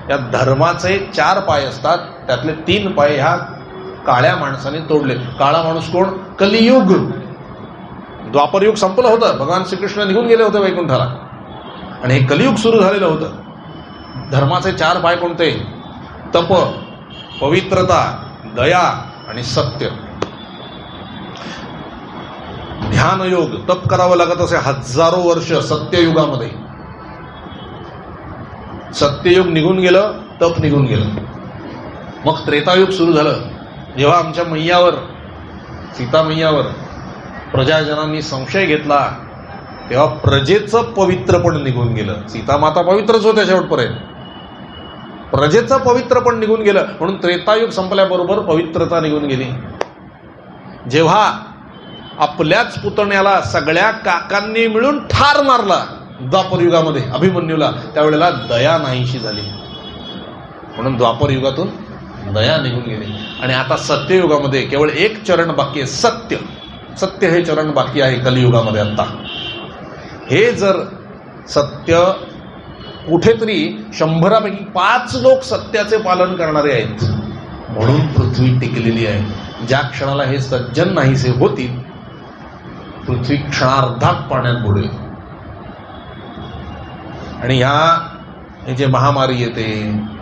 या धर्माचे 4 पाय असतात, त्यातले 3 पाय ह्या काळ्या माणसाने तोडले. काळा माणूस कोण? कलियुग. द्वापरयुग संपलं होतं, भगवान श्रीकृष्ण निघून गेले होते वैकुंठाला, आणि हे कलियुग सुरू झालेलं होतं. धर्माचे 4 पाय कोणते? तप, पवित्रता, दया आणि सत्य. ध्यानयोग, तप करावं लागत असे हजारो वर्ष सत्ययुगामध्ये. सत्ययुग निघून गेलं, तप निघून गेलं. मग त्रेतायुग सुरू झालं, जेव्हा आमच्या मैयावर, सीता मैयावर प्रजाजनांनी संशय घेतला, तेव्हा प्रजेचं पवित्रपण निघून गेलं. सीता माता पवित्रच होत्या शेवटपर्यंत, प्रजेचं पवित्रपण निघून गेलं, म्हणून त्रेतायुग संपल्याबरोबर पवित्रता निघून गेली. जेव्हा आपल्याच पुतण्याला सगळ्या काकांनी मिळून ठार मारला द्वापरयुगामध्ये अभिमन्यूला, त्यावेळेला दया नाहीशी झाली, म्हणून द्वापरयुगातून दया निघून गेली. आणि आता सत्ययुगामध्ये केवळ एक चरण बाकी आहे, सत्य. सत्य हे चरण बाकी आहे कलियुगामध्ये. आता हे जर सत्य कुठेतरी 100पैकी 5 लोक सत्याचे पालन करणारे आहेत, म्हणून पृथ्वी टिकलेली आहे. ज्या क्षणाला हे सज्जन नाहीसे होतील, पृथ्वी क्षणार्धात पाण्यात बुडेल. आणि हे जे महामारी येते,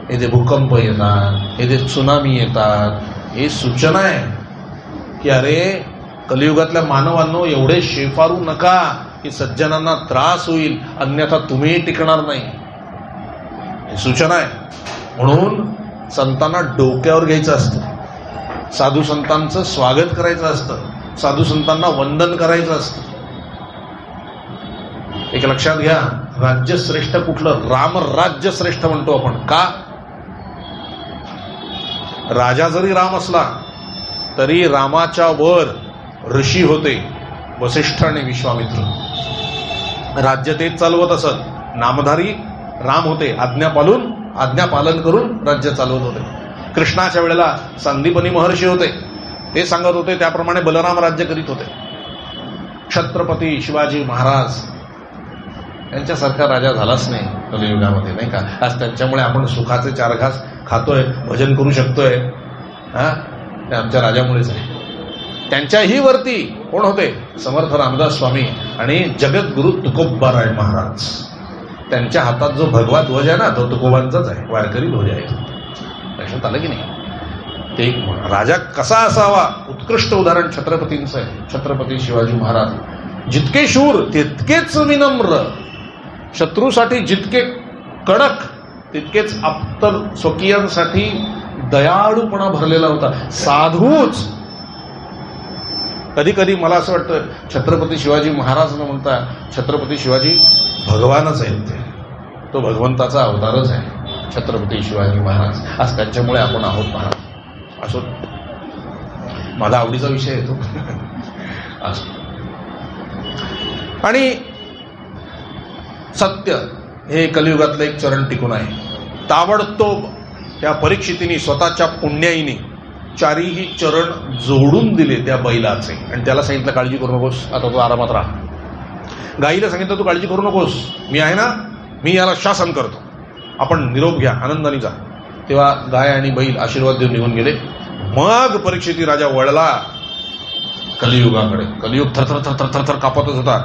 हे जे भूकंप येतात, हे जे त्सुनामी येतात, हे सूचना आहे की अरे कलियुगातल्या मानवांनो एवढे शेफारू नका की सज्जनांना त्रास होईल, अन्यथा तुम्ही टिकणार नाही. ही सूचना आहे. म्हणून संतांना डोक्यावर घ्यायचं असतं, साधू संतांचं स्वागत करायचं असतं, साधू संतांना वंदन करायचं असतं. एक लक्षात घ्या, राज्य श्रेष्ठ कुठलं? राम राज्य श्रेष्ठ म्हणतो आपण. का? राजा जरी राम असला तरी रामाच्या वर ऋषी होते, वसिष्ठ आणि विश्वामित्र. राज्य तेच चालवत असत. नामधारी राम होते, आज्ञा पालन करून राज्य चालवत होते. कृष्णाच्या वेळेला संदीपनी महर्षी होते, ते सांगत होते, त्याप्रमाणे बलराम राज्य करीत होते. छत्रपती शिवाजी महाराज यांच्यासारखा राजा झालाच नाही कलियुगामध्ये, नाही का? आज त्यांच्यामुळे आपण सुखाचे 4 घास खातोय, भजन करू शकतोय, ते आमच्या राजामुळेच आहे. त्यांच्याही वरती कोण होते? समर्थ रामदास स्वामी आणि जगद्गुरु तुकोबाराय महाराज. त्यांच्या हातात जो भगवा ध्वज आहे ना, तो तुकोबांचाच आहे, वारकरी ध्वज आहे. लक्षात आलं की नाही? ते एक राजा कसा असावा, उत्कृष्ट उदाहरण छत्रपतींचं आहे. छत्रपती शिवाजी महाराज जितके शूर तितकेच विनम्र, शत्रूसाठी जितके कडक तितकेच आप्त स्वकीयांसाठी दयाळूपणा भरलेला होता. साधूच. कधी कधी मला असं वाटतं छत्रपती शिवाजी महाराज न म्हणता छत्रपती शिवाजी भगवानच आहेत. तो भगवंताचा अवतारच आहे छत्रपती शिवाजी महाराज. आज त्यांच्यामुळे आपण आहोत महाराज. असो, माझा आवडीचा विषय आहे तो. आणि सत्य हे कलियुगातलं एक चरण टिकून आहे. ताबडतोब त्या परीक्षितीने स्वतःच्या पुण्याईने 4ही चरण जोडून दिले त्या बैलाचे, आणि त्याला सांगितलं काळजी करू नकोस, आता तू आरामात राहा. गाईला सांगितलं तू काळजी करू नकोस, मी आहे ना, मी याला शासन करतो, आपण निरोप घ्या, आनंदाने जा. तेव्हा गाय आणि बैल आशीर्वाद देऊन निघून गेले. मग परीक्षिती राजा वळला कलियुगाकडे. कलियुग थरथर थरथर थरथर कापतच होता.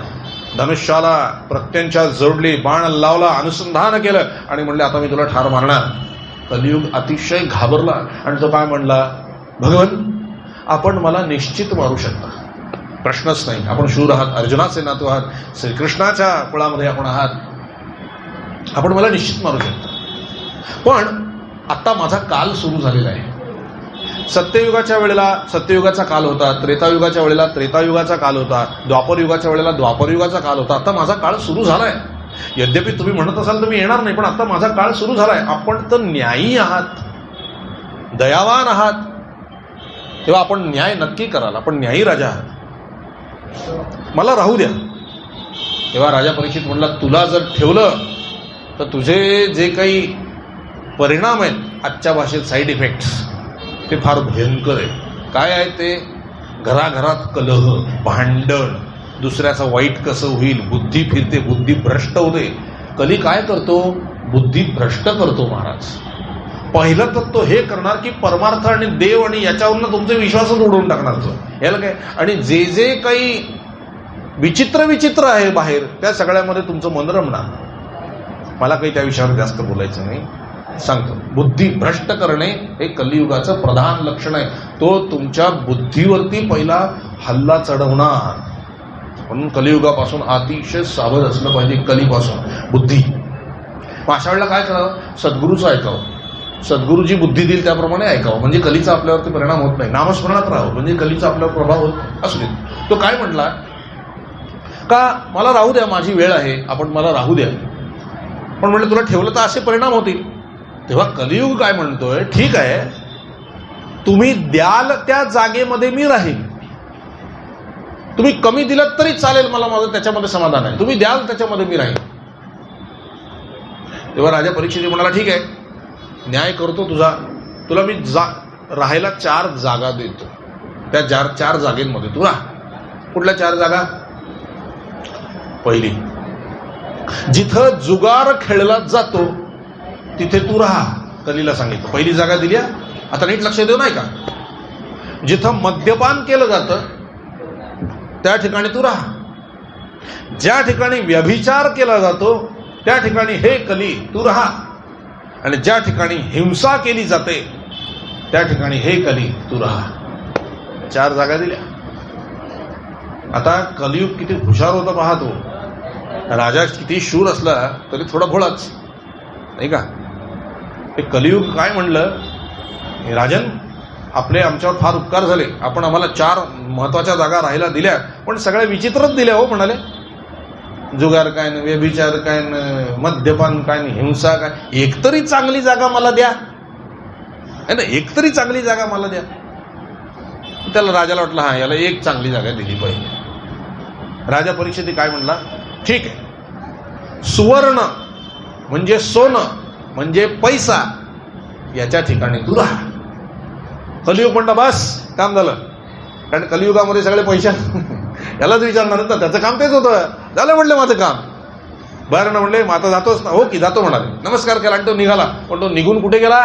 धनुष्याला प्रत्यंच्या जोडली, बाण लावला, अनुसंधान केलं आणि म्हणले आता मी तुला ठार मारणार. कलियुग अतिशय घाबरला आणि तो काय म्हणला, भगवन आपण मला निश्चित मारू शकता, प्रश्नच नाही, आपण शूर आहात, अर्जुनाचे नातू आहात, श्रीकृष्णाच्या कुळामध्ये आपण आहात, आपण मला निश्चित मारू शकता. पण आता माझा काल सुरू झालेला आहे. सत्ययुगाच्या वेळेला सत्ययुगाचा काल होता, त्रेतायुगाच्या वेळेला त्रेतायुगाचा काल होता, द्वापरयुगाच्या वेळेला द्वापरयुगाचा काल होता. आता माझा काळ सुरू झालाय. यद्यपि तुम्ही म्हणत असाल तर मी येणार नाही, पण आता माझा काळ सुरू झालाय. आपण तर न्यायी आहात, दयावान आहात, तेव्हा आपण न्याय नक्की कराल. आपण न्यायी राजा आहात, मला राहू द्या. तेव्हा राजा परीक्षित म्हणला, तुला जर ठेवलं तर तुझे जे काही परिणाम आहेत, आजच्या भाषेत साईड इफेक्ट्स, ते फार भयंकर आहे. काय आहे ते? घराघरात कलह, भांडण, दुसऱ्याचं वाईट कसं होईल, बुद्धी फिरते, बुद्धी भ्रष्ट होते. कली काय करतो? बुद्धी भ्रष्ट करतो महाराज. पहिलं तर तो हे करणार की परमार्थ आणि देव आणि याच्यावरनं तुमचे विश्वासच उडवून टाकणार तो. याला काय? आणि जे जे काही विचित्र विचित्र आहे बाहेर, त्या सगळ्यामध्ये तुमचं मन रमणार. मला काही त्या विषयावर जास्त बोलायचं नाही, सांगतो. बुद्धी भ्रष्ट करणे हे कलियुगाचं प्रधान लक्षण आहे. तो तुमच्या बुद्धीवरती पहिला हल्ला चढवणार. म्हणून कलियुगापासून अतिशय सावध असलं पाहिजे. कलीपासून बुद्धी. मग अशा वेळेला काय करावं? सद्गुरूचं ऐकावं. सद्गुरूजी बुद्धी देईल त्याप्रमाणे ऐकावं, म्हणजे कलीचा आपल्यावरती परिणाम होत नाही. नामस्मरणात राहावं, म्हणजे कलीचा आपल्यावर प्रभाव होत असू दे. तो काय म्हटला का, मला राहू द्या, माझी वेळ आहे, आपण मला राहू द्या. पण म्हणलं तुला ठेवलं तर असे परिणाम होतील. तेव्हा कलियुग काय म्हणतोय, ठीक आहे, तुम्ही द्याल त्या जागेमध्ये मी राहील. तुम्ही कमी दिलं तरी चालेल, मला माझं त्याच्यामध्ये समाधान आहे. तुम्ही द्याल त्याच्यामध्ये मी राहील. तेव्हा राजा परीक्षित म्हणाला, ठीक आहे, न्याय करतो तुझा. तुला मी राहायला 4 जागा देतो. त्या 4 जागेमध्ये तू राहा. कुठल्या 4 जागा? पहिली, जिथं जुगार खेळला जातो तिथे तू राहा. कलीला सांगितलं. पहिली जागा दिली. आता नीट लक्ष देऊ नाही का? जिथं मद्यपान केलं जातं त्या ठिकाणी तू राहा. ज्या ठिकाणी व्यभिचार केला जातो त्या ठिकाणी हे कली तू राहा. आणि ज्या ठिकाणी हिंसा केली जाते त्या ठिकाणी हे कली तू राहा. 4 जागा दिल्या. आता कलियुग किती हुशार होता पाहतो. राजा किती शूर असला तरी थोडा भोळाच, नाही का? हे कलियुग काय म्हणलं, राजन, आपले आमच्यावर फार उपकार झाले, आपण आम्हाला 4 महत्वाच्या जागा राहायला दिल्या, पण सगळ्या विचित्रच दिल्या हो. म्हणाले, जुगार काय न, व्यभिचार काय न, मद्यपान काय न, हिंसा काय, एकतरी चांगली जागा मला द्या. एकतरी चांगली जागा मला द्या. त्याला राजाला वाटलं, हा, याला एक चांगली जागा दिली पाहिजे. राजा परीक्षित काय म्हणला, ठीक आहे, सुवर्ण म्हणजे सोनं म्हणजे पैसा याच्या ठिकाणी तू राहा. कलियुग म्हणता बस काम झालं. कारण कलियुगामध्ये सगळे पैसा यालाच विचारणार ना, त्याचं काम तेच होतं. झालं म्हणलं माझं काम. बरं ना म्हणले, मग आता जातोच ना? हो की जातो म्हणाले. नमस्कार केला आणि तो निघाला. पण तो निघून कुठे गेला?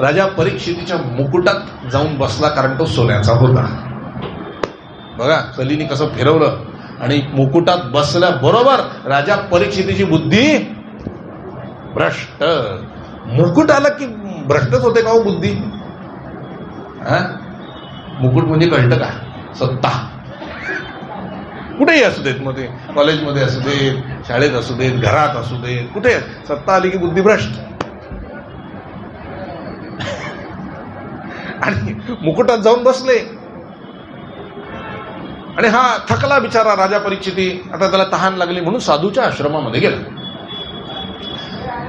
राजा परीक्षितीच्या मुकुटात जाऊन बसला, कारण तो सोन्याचा होता. बघा कलीने कसं फिरवलं. आणि मुकुटात बसल्याबरोबर राजा परीक्षितीची बुद्धी भ्रष्ट. मुकुट आलं की भ्रष्टच होते का हो बुद्धी? मुकुट म्हणजे कळतं का? सत्ता. कुठेही असू देत, मग ते कॉलेजमध्ये असू देत, शाळेत असू देत, घरात असू देत, कुठे सत्ता आली की बुद्धी भ्रष्ट. आणि मुकुटात जाऊन बसले. आणि हा थकला बिचारा राजा परीक्षिती. आता त्याला तहान लागली म्हणून साधूच्या आश्रमामध्ये गेला.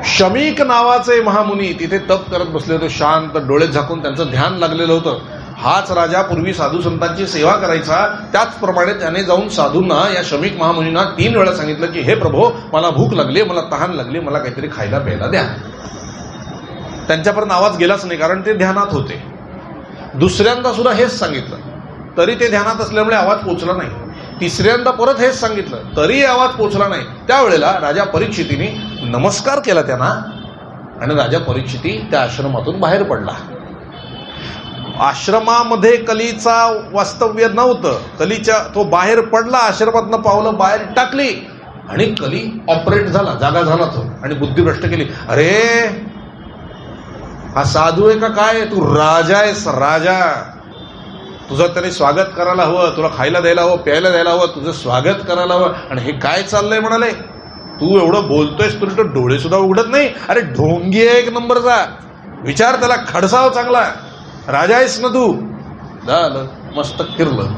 शमीक नावाचे महामुनी तिथे तप करत बसले होते, शांत डोळे झाकून त्यांचं ध्यान लागलेलं होतं. हाच राजा पूर्वी साधू संतांची सेवा करायचा. त्याचप्रमाणे त्याने जाऊन साधूंना, या शमीक महामुनींना 3 वेळा सांगितलं की हे प्रभो, मला भूक लागली, मला तहान लागली, मला काहीतरी खायला प्यायला द्या. त्यांच्यापर्यंत आवाज गेलाच नाही, कारण ते ध्यानात होते. दुसऱ्यांदा सुद्धा हेच सांगितलं, तरी ते ध्यानात असल्यामुळे आवाज पोचला नाही. तिसऱ्यांदा परत हेच सांगितलं, तरी आवाज पोचला नाही. त्यावेळेला राजा परीक्षितीने नमस्कार केला त्यांना, आणि राजा परीक्षिती त्या आश्रमातून बाहेर पडला. आश्रमामध्ये कलीचा वास्तव्य नव्हतं. कलीच्या तो बाहेर पडला, आश्रमातनं पावलं बाहेर टाकली, आणि कली ऑपरेट झाला, जागा झाला तो, आणि बुद्धिभ्रष्ट केली. अरे हा साधू आहे का काय? तू राजा आहेस, राजा. तुझं त्याने स्वागत करायला हवं, तुला खायला द्यायला हवं, प्यायला द्यायला हवं, तुझं स्वागत करायला हवं. आणि हे काय चाललंय म्हणाले, तू एवढं बोलतोयस, तुला तर डोळे सुद्धा उघडत नाही. अरे ढोंगी आहे 1 नंबरचा. विचार त्याला, खडसाव चांगला. राजा आहेस ना तू. झालं, मस्त फिरलं.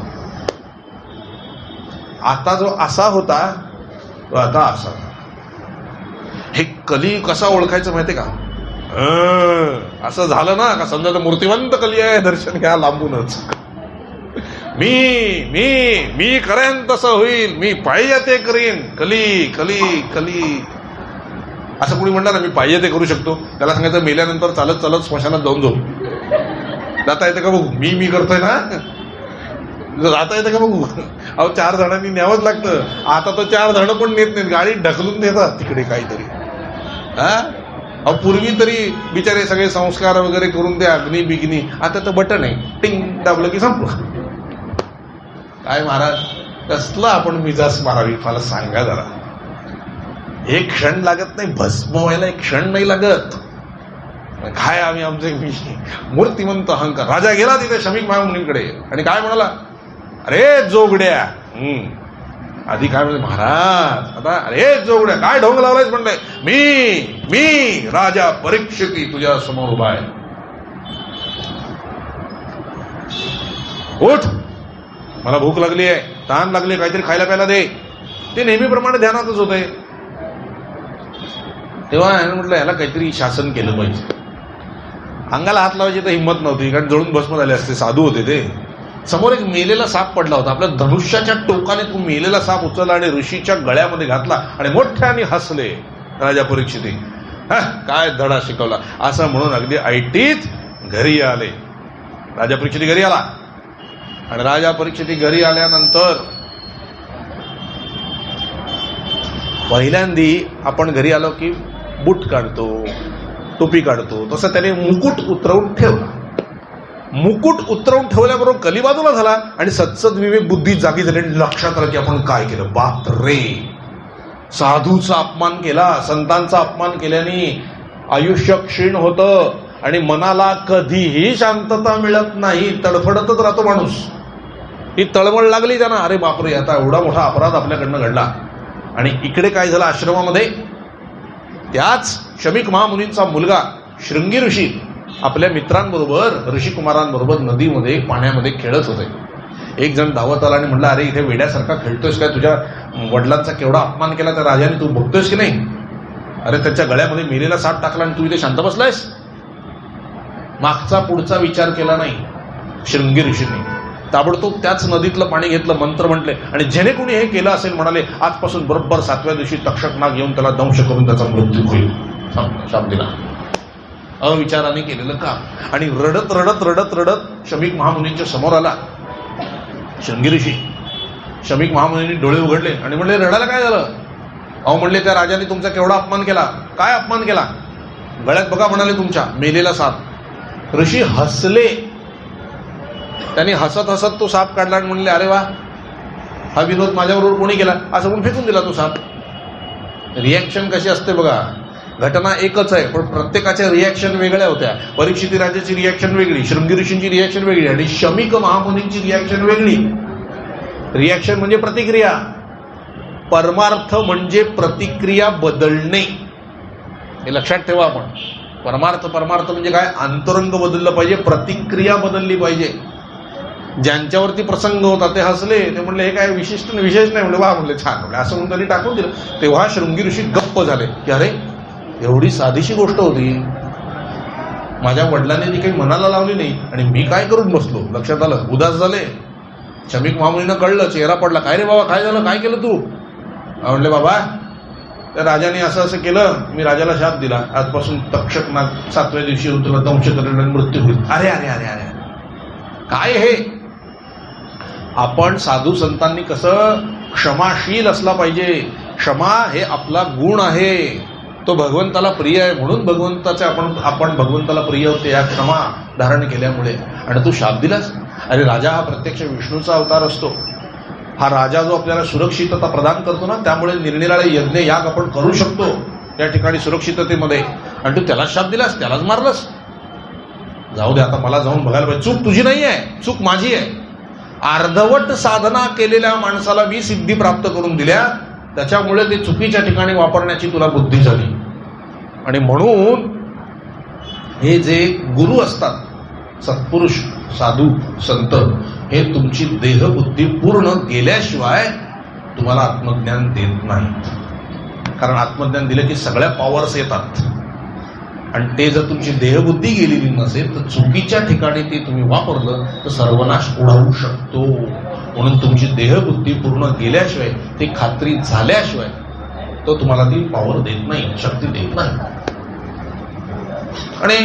आता जो असा होता तो आता असा. हे कली कसा ओळखायचं माहितीये का? असं झालं ना का समजा मूर्तिवंत कली आहे, दर्शन घ्या लांबूनच. मी मी मी करेन तसं होईल, मी पाहिजे ते करीन. कली कली कली असं कुणी म्हणणार ना, मी पाहिजे ते करू शकतो. त्याला सांगायचं मेल्यानंतर चालत चालत स्मशानात जाऊन जाऊ. जाता येतं का बघू? मी करतोय ना, जाता येतं का बघू? अहो 4 जणांनी न्यावंच लागतं. आता तो 4 जण पण नेत नाहीत, गाडी ढकलून नेतात तिकडे काहीतरी. अहो पूर्वी तरी बिचारे सगळे संस्कार वगैरे करून ते अग्नी बिग्नी. आता तर बटन आहे, टिंग दाबलं की संपलं. काय महाराज, कसला आपण मिजास मारावी, मला सांगा जरा. एक क्षण लागत नाही, भस्म व्हायला एक क्षण नाही लागत. काय आम्ही आमचे मूर्तिमंत अहंकार. राजा गेला तिथे शमीक महामुनींकडे आणि काय म्हणाला, अरे जोगड्या. आधी काय म्हणले, महाराज आता अरे जोगड्या काय ढोंग लावलायच म्हणले, मी राजा परीक्षिती तुझ्या समोर उभा आहे. उठ, मला भूक लागली आहे, तहान लागली, काहीतरी खायला प्यायला दे. ते नेहमीप्रमाणे ध्यानातच होते. तेव्हा यानं म्हटलं याला काहीतरी शासन केलं पाहिजे. अंगाला हात लावायची तर हिंमत नव्हती, कारण जळून भस्म झाले असते. साधू होते ते. समोर एक मेलेला साप पडला होता. आपल्या धनुष्याच्या टोकाने तो मेलेला साप उचलला आणि ऋषीच्या गळ्यामध्ये घातला आणि मोठ्याने हसले राजा परीक्षिती. काय धडा शिकवला असं म्हणून अगदी ऐटीत घरी आले. राजा परीक्षिती घरी आला आणि राजा परीक्षिती घरी आल्यानंतर पहिल्यांदी आपण घरी आलो की बूट काढतो, टोपी काढतो, तसं त्याने मुकुट उतरवून ठेवला. मुकुट उतरवून ठेवल्याबरोबर कली बाजूला झाला आणि सत्सद विवेक बुद्धी जागी झाली. लक्षात आलं की आपण काय केलं. बाप रे, साधूचा अपमान केला, संतांचा अपमान केल्याने आयुष्य क्षीण होतं आणि मनाला कधीही शांतता मिळत नाही. तडफडतच राहतो माणूस. ही तळमळ लागली त्यांना, अरे बापरे आता एवढा मोठा अपराध आपल्याकडनं घडला. आणि इकडे काय झालं, आश्रमामध्ये त्याच शमीक महामुनींचा मुलगा शृंगी ऋषी आपल्या मित्रांबरोबर, ऋषिकुमारांबरोबर नदीमध्ये पाण्यामध्ये खेळत होते. एक जण धावत आला आणि म्हटलं, अरे इथे वेड्यासारखा खेळतोयस काय, तुझ्या वडिलांचा केवढा अपमान केला त्या राजाने, तू बघतोयस की नाही. अरे त्याच्या गळ्यामध्ये मेलेला साप टाकला आणि तू इथे शांत बसलायस. मागचा पुढचा विचार केला नाही शृंगी ऋषींनी. ताबडतोब त्याच नदीतलं पाणी घेतलं, मंत्र म्हटले आणि जेणे कोणी हे केलं असेल म्हणाले, आजपासून बरोबर 7व्या दिवशी तक्षक नाग येऊन त्याला दंश करून त्याचा मृत्यू होईल. शाप दिला. अविचाराने केलेलं काम. आणि रडत रडत रडत रडत शमीक महामुनींच्या समोर आला शृंगी ऋषी. शमीक महामुनींनी डोळे उघडले आणि म्हणले, रडायला काय झालं. अहो म्हणले, त्या राजाने तुमचा केवढा अपमान केला. काय अपमान केला. गळ्यात बघा म्हणाले तुमच्या मेलेला साप. ऋषी हसले. त्यांनी हसत हसत तो साप काढला आणि म्हणले, अरे वा, हा विनोद माझ्याबरोबर कोणी केला, असं म्हणून फेकून दिला तो साप. रिॲक्शन कशी असते बघा. घटना एकच आहे पण प्रत्येकाच्या रिॲक्शन वेगळ्या होत्या. परीक्षिती राजाची रिॲक्शन वेगळी, शृंगी ऋषींची रिॲक्शन वेगळी आणि शमीक महामुनींची रिॲक्शन वेगळी. रिॲक्शन म्हणजे प्रतिक्रिया, परमार्थ म्हणजे प्रतिक्रिया बदलणे. हे लक्षात ठेवा आपण. परमार्थ म्हणजे काय, अंतरंग बदललं पाहिजे, प्रतिक्रिया बदलली पाहिजे. ज्यांच्यावरती प्रसंग होता ते हसले, ते म्हणले हे काय विशेष नाही, म्हणले वा, म्हणले छान, म्हणले असं म्हणून त्यांनी टाकून दिलं. तेव्हा शृंगी ऋषी गप्प झाले की अरे एवढी साधीशी गोष्ट होती, माझ्या वडिलांनी ती काही मनाला लावली नाही आणि मी काय करून बसलो. लक्षात आलं. उदास झाले. शमीक महामुनींना कळलं, चेहरा पडला. काय रे बाबा, काय झालं, काय केलं तू. म्हणले, बाबा त्या राजाने असं केलं, मी राजाला शाप दिला, आजपासून तक्षक नाग 7व्या दिवशी येऊन तुला दंश करेल आणि मृत्यू होईल. अरे अरे अरे अरे काय हे. आपण साधू संतांनी कसं क्षमाशील असला पाहिजे. क्षमा हे आपला गुण आहे, तो भगवंताला प्रिय आहे, म्हणून भगवंताचे आपण भगवंताला प्रिय होते या क्षमा धारण केल्यामुळे. आणि तू शाप दिलास. अरे राजा हा प्रत्यक्ष विष्णूचा अवतार असतो. हा राजा जो आपल्याला सुरक्षितता प्रदान करतो ना, त्यामुळे निरनिराळे यज्ञ याग आपण करू शकतो या ठिकाणी सुरक्षिततेमध्ये. आणि तू त्याला शाप दिलास, त्यालाच मारलंस. जाऊ दे, आता मला जाऊन बघायला पाहिजे. चूक तुझी नाही आहे, चूक माझी आहे. अर्धवट साधना केलेल्या माणसाला मी सिद्धी प्राप्त करून दिल्या, त्याच्यामुळे ते चुकीच्या ठिकाणी वापरण्याची तुला बुद्धी झाली. आणि म्हणून हे जे गुरु असतात, सत्पुरुष, साधू, संत, हे तुमची देहबुद्धी पूर्ण गेल्याशिवाय तुम्हाला आत्मज्ञान देत नाहीत. कारण आत्मज्ञान दिलं की सगळ्या पॉवर्स येतात. आणि ते जर तुमची देहबुद्धी गेलेली नसेल तर चुकीच्या ठिकाणी ते तुम्ही वापरलं तर सर्वनाश ओढावू शकतो. म्हणून तुमची देहबुद्धी पूर्ण गेल्याशिवाय, ती खात्री झाल्याशिवाय तो तुम्हाला ती पॉवर देत नाही, शक्ती देत नाही. आणि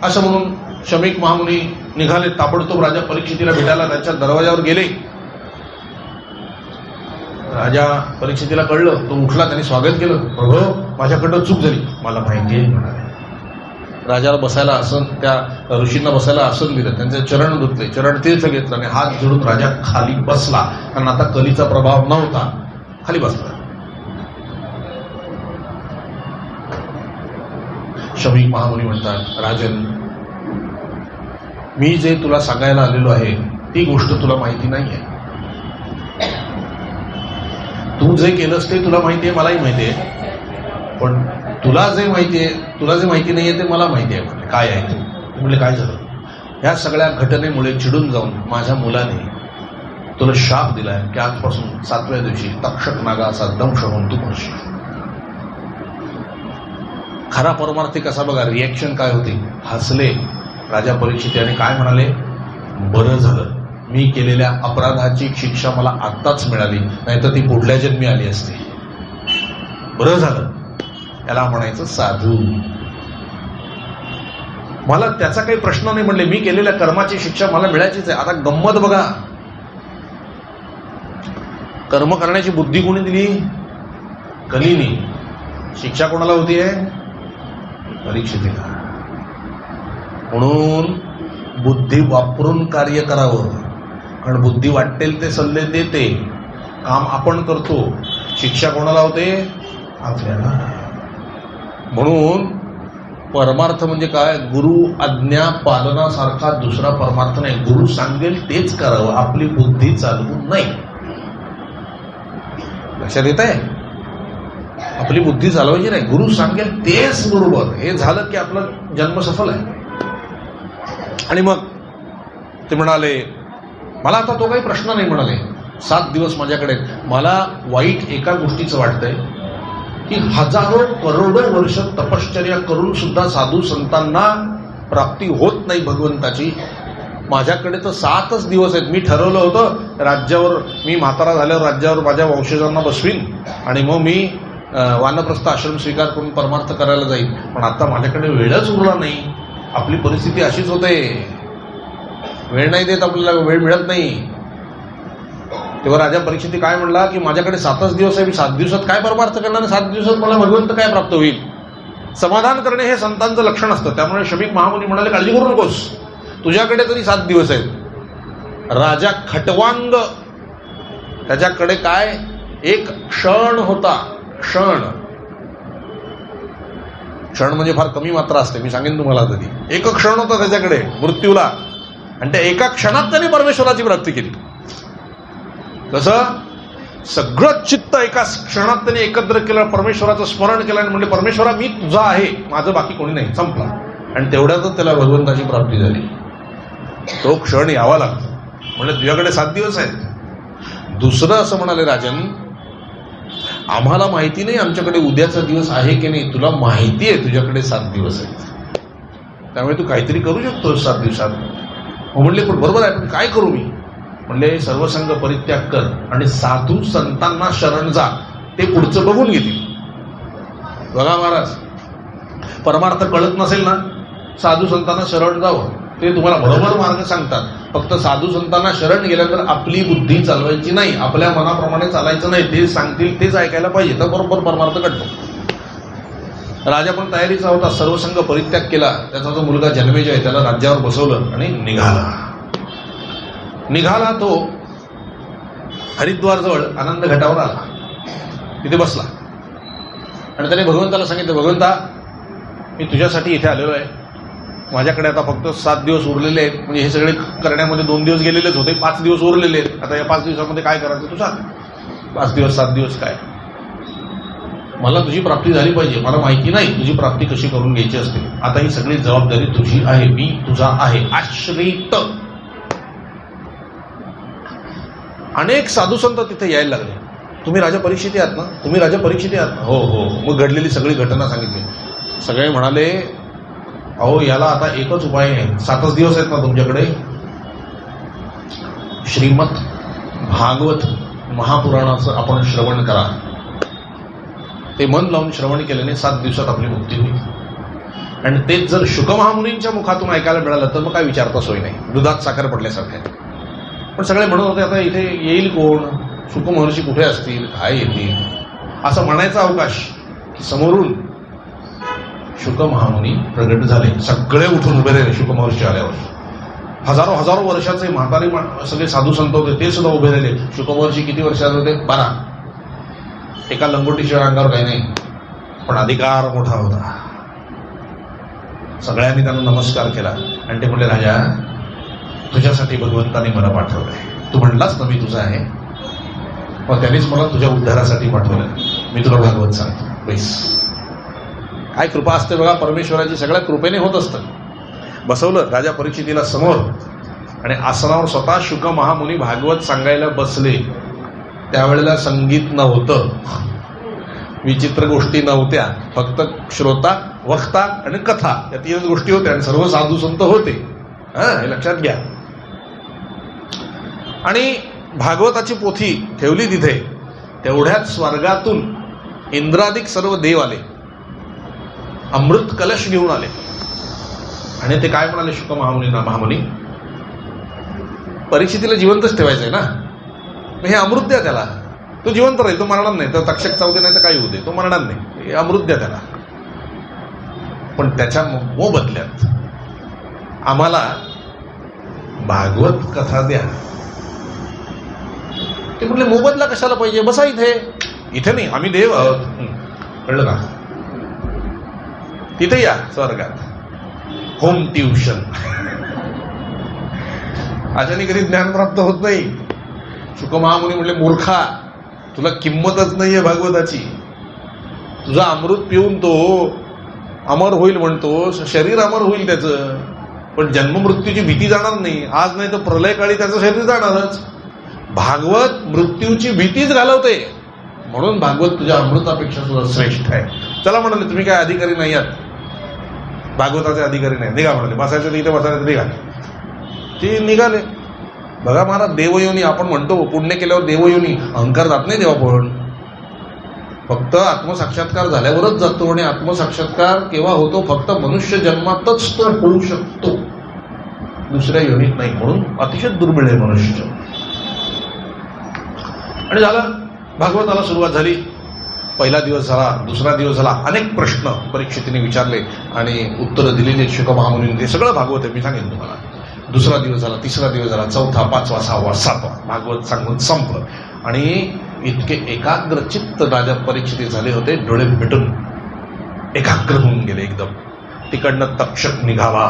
असं म्हणून शमीक महामुनी निघाले. ताबडतोब राजा परीक्षितीला भेटायला त्यांच्या दरवाजावर गेले. राजा परीक्षितीला कळलं, तो उठला, त्यांनी स्वागत केलं. प्रभू, माझ्याकडनं चूक झाली. मला माहिती आहे म्हणाले. राजाला बसायला आसन, त्या ऋषींना बसायला आसन दिलं, त्यांचे चरण धुतले, चरण तीर्थ घेतलं आणि हात जोडून राजा खाली बसला. कारण आता कलीचा प्रभाव नव्हता, खाली बसला. शमीक महामुनी म्हणतात, राजन, मी जे तुला सांगायला आलेलो आहे ती गोष्ट तुला माहिती नाहीये. तू जे केलंस ते तुला माहिती आहे, मलाही माहिती आहे, पण तुला जे माहिती नाहीये ते मला माहिती आहे. म्हणजे काय आहे ते? म्हणजे काय झालं? ह्या सगळ्या घटनेमुळे चिडून जाऊन माझ्या मुलाने तुला शाप दिलाय की आजपासून 7व्या दिवशी तक्षक नागाचा दंश होऊन तू पडशील. खरा परमार्थी कसा बघा, रिएक्शन काय होती? हसले राजा परीक्षित आणि काय म्हणाले, बरं झालं मी केलेल्या अपराधाची शिक्षा मला आत्ताच मिळाली, नाहीतर ती पुढल्या जन्मी आली असती. बरं झालं. याला म्हणायचं साधू. मला त्याचा काही प्रश्न नाही, म्हणले मी केलेल्या कर्माची शिक्षा मला मिळायचीच आहे. आता गंमत बघा, कर्म करण्याची बुद्धी कोणी दिली? कलीनी. शिक्षा कोणाला होती आहे? परीक्षितीला. म्हणून बुद्धी वापरून कार्य करावं, कारण बुद्धी वाटेल ते सल्ले देते, काम आपण करतो, शिक्षा कोणाला होते? आपल्याला. म्हणून परमार्थ म्हणजे काय? गुरु आज्ञा पालनासारखा दुसरा परमार्थ नाही. गुरु सांगेल तेच करावं, आपली बुद्धी चालवू नाही. लक्षात येत आहे? आपली बुद्धी चालवायची नाही, गुरु सांगेल तेच बरोबर. हे झालं की आपला जन्म सफल आहे. आणि मग ते म्हणाले, मला आता तो काही प्रश्न नाही. म्हणाले 7 दिवस माझ्याकडे. मला वाईट एका गोष्टीचं वाटतंय की हजारो करोडो वर्ष तपश्चर्या करून सुद्धा साधू संतांना प्राप्ती होत नाही भगवंताची. माझ्याकडे तर 7च दिवस आहेत. मी ठरवलं होतं राज्यावर, मी म्हातारा झाल्यावर राज्यावर माझ्या वंशजांना बसवीन आणि मग मी वानप्रस्थ आश्रम स्वीकार करून परमार्थ करायला जाईल. पण आता माझ्याकडे वेळच उरला नाही. आपली परिस्थिती अशीच होते, वेळ नाही देत आपल्याला, वेळ मिळत नाही. तेव्हा राजा परीक्षिती काय म्हणला की माझ्याकडे 7च दिवस आहे, मी 7 दिवसात काय परमार्थ करणार? 7 दिवसात मला भगवंत काय प्राप्त होईल? समाधान करणे हे संतांचं लक्षण असतं. त्यामुळे शमीक महामुनी म्हणाले, काळजी करू नकोस, तुझ्याकडे तरी 7 दिवस आहेत. राजा खटवांग, त्याच्याकडे काय? एक क्षण होता. क्षण म्हणजे फार कमी मात्रा असते, मी सांगेन तुम्हाला. तरी एक क्षण होता त्याच्याकडे मृत्यूला, आणि त्या एका क्षणात त्याने परमेश्वराची प्राप्ती केली. कसं? सगळं चित्त एका क्षणात त्याने एकत्र केलं, परमेश्वराचं स्मरण केलं आणि म्हणजे परमेश्वरा मी तुझा आहे, माझं बाकी कोणी नाही, संपला. आणि तेवढ्यातच त्याला भगवंताची प्राप्ती झाली. तो क्षण यावा लागतो. म्हणजे तुझ्याकडे 7 दिवस आहेत. दुसरं असं म्हणाले राजन, आम्हाला माहिती नाही आमच्याकडे उद्याचा दिवस आहे की नाही, तुला माहिती आहे तुझ्याकडे 7 दिवस आहेत, त्यामुळे तू काहीतरी करू शकतो 7 दिवसात. म्हणले पण बरोबर आहे, पण काय करू मी? म्हणले सर्वसंग परित्याग कर आणि साधू संतांना शरण जा, ते पुढचं बघून घेतील. बघा महाराज, परमार्थ कळत नसेल ना, साधू संतांना शरण जावं, ते तुम्हाला बरोबर मार्ग सांगतात. फक्त साधू संतांना शरण गेल्यानंतर आपली बुद्धी चालवायची नाही, आपल्या मनाप्रमाणे चालायचं नाही, ते सांगतील तेच ऐकायला पाहिजे, तर बरोबर परमार्थ घडतो. राजा पण तयारीचा होता, सर्वसंग परित्याग केला. त्याचा जो मुलगा जन्मेजय आहे त्याला राज्यावर बसवलं आणि निघाला तो हरिद्वार जवळ आनंद घाटावर आला, तिथे बसला आणि त्याने भगवंताला सांगितलं, भगवंता मी तुझ्यासाठी इथे आलेलो आहे, माझ्याकडे आता फक्त 7 दिवस उरलेले आहेत. म्हणजे हे सगळे करण्यामध्ये 2 दिवस गेलेलेच होते, 5 दिवस उरलेले आहेत. आता या 5 दिवसामध्ये काय करायचं तू सांग. 5 दिवस 7 दिवस काय, मला तुझी प्राप्ती झाली पाहिजे. मला माहिती नाही तुझी प्राप्ती कशी करून घ्यायची असते. आता ही सगळी जबाबदारी तुझी आहे, मी तुझा आहे, आश्रित. अनेक साधू संत तिथे यायला लागले. तुम्ही राजा परीक्षिती आहात ना? तुम्ही राजा परीक्षिती आहात? हो हो. मग घडलेली सगळी घटना सांगितली. सगळे म्हणाले, अहो याला आता एकच उपाय आहे, 7च दिवस आहेत ना तुमच्याकडे, श्रीमद भागवत महापुराणाचं आपण श्रवण करा. ते मन लावून श्रवण केल्याने 7 दिवसात आपली मुक्ती होईल. आणि तेच जर शुक महामुनींच्या मुखातून ऐकायला मिळालं तर मग काय विचारता सोय नाही, दुधात साखर पडल्यासारखं आहे. पण सगळे म्हणत होते आता इथे येईल कोण, शुक महर्षी कुठे असतील, काय येतील, असं म्हणायचा अवकाश. समोरून शुक महामुनी प्रगट झाले. सगळे उठून उभे राहिले शुक महर्षी आल्यावर. हजारो हजारो वर्षाचे म्हातारे सगळे साधू संत होते, ते सुद्धा उभे राहिले. शुक महर्षी किती वर्षाचे होते? 12. एका लंगोटीशिवाय अंगावर काही नाही, पण अधिकार मोठा होता. सगळ्यांनी त्यांना नमस्कार केला आणि ते म्हणले, राजा, तुझ्यासाठी भगवंताने मला पाठवलंय. तू म्हणलास ना मी तुझा आहे, मग त्यांनीच मला तुझ्या उद्धारासाठी पाठवलंय. मी तुला भागवत सांगतो, बैस. काय कृपा असते बघा परमेश्वराची, सगळ्या कृपेने होत असतं. बसवलं राजा परीक्षितीला समोर आणि आसनावर स्वतः शुक महामुनी भागवत सांगायला बसले. त्यावेळेला संगीत नव्हतं, विचित्र गोष्टी नव्हत्या, फक्त श्रोता, वक्ता आणि कथा या 3 गोष्टी होत्या आणि सर्व साधू संत होते. हे लक्षात घ्या. आणि भागवताची पोथी ठेवली तिथे. तेवढ्यात स्वर्गातून इंद्रादिक सर्व देव आले, अमृत कलश घेऊन आले आणि ते काय म्हणाले शुक महामुनींना, महामुनी, परीक्षितीला जिवंतच ठेवायचंय ना, मग हे अमृत द्या त्याला. तो जिवंत राहील, तो मरणार नाही. तर तक्षक चावते नाही तर काही होऊ दे, तो मरणार नाही. हे अमृत द्या त्याला. पण त्याच्या मोबदल्यात आम्हाला भागवत कथा द्या. ते म्हटले, मोबदला कशाला पाहिजे, बसा इथे. इथे नाही, आम्ही देव आहोत, कळलं का? तिथे या स्वर्गात, होम ट्युशन. अशाने कधी ज्ञान प्राप्त होत नाही. शुक महामुनी म्हणले, मूर्खा, तुला किंमतच नाहीये भागवताची. तुझा अमृत पिऊन तो अमर होईल म्हणतो, शरीर अमर होईल त्याचं, पण जन्ममृत्यूची भीती जाणार नाही. आज नाही तर प्रलय काळी त्याचं शरीर जाणारच. भागवत मृत्यूची भीतीच घालवते, म्हणून भागवत तुझ्या अमृतापेक्षा सुद्धा श्रेष्ठ आहे. चला म्हणाले, तुम्ही काय अधिकारी नाही आहात, भागवताचे अधिकारी नाही, निघा म्हणाले. बसायचं तर इथे बसायचं, निघा. ते निघाले. बघा महाराज, देवयोनी आपण म्हणतो, पुण्य केल्यावर देवयोनी, अहंकार जात नाही देवा. पण फक्त आत्मसाक्षात्कार झाल्यावरच जातो आणि आत्मसाक्षात्कार केव्हा होतो? फक्त मनुष्य जन्मातच तो होऊ शकतो, दुसऱ्या योनीत नाही. म्हणून अतिशय दुर्मिळ आहे मनुष्य. आणि झालं, भागवताला सुरुवात झाली. पहिला दिवस झाला, दुसरा दिवस झाला. अनेक प्रश्न परीक्षितीने विचारले आणि उत्तरं दिलेली शुक महामुनीने. ते सगळं भागवत आहे, मी सांगेन तुम्हाला. दुसरा दिवस झाला, तिसरा दिवस झाला, चौथा, 5वा, 6वा, 7वा भागवत सांगून संपलं. आणि इतके एकाग्र चित्त राजा परीक्षिती झाले होते, डोळे मिटून एकाग्र होऊन गेले एकदम. तिकडनं तक्षक निघाला.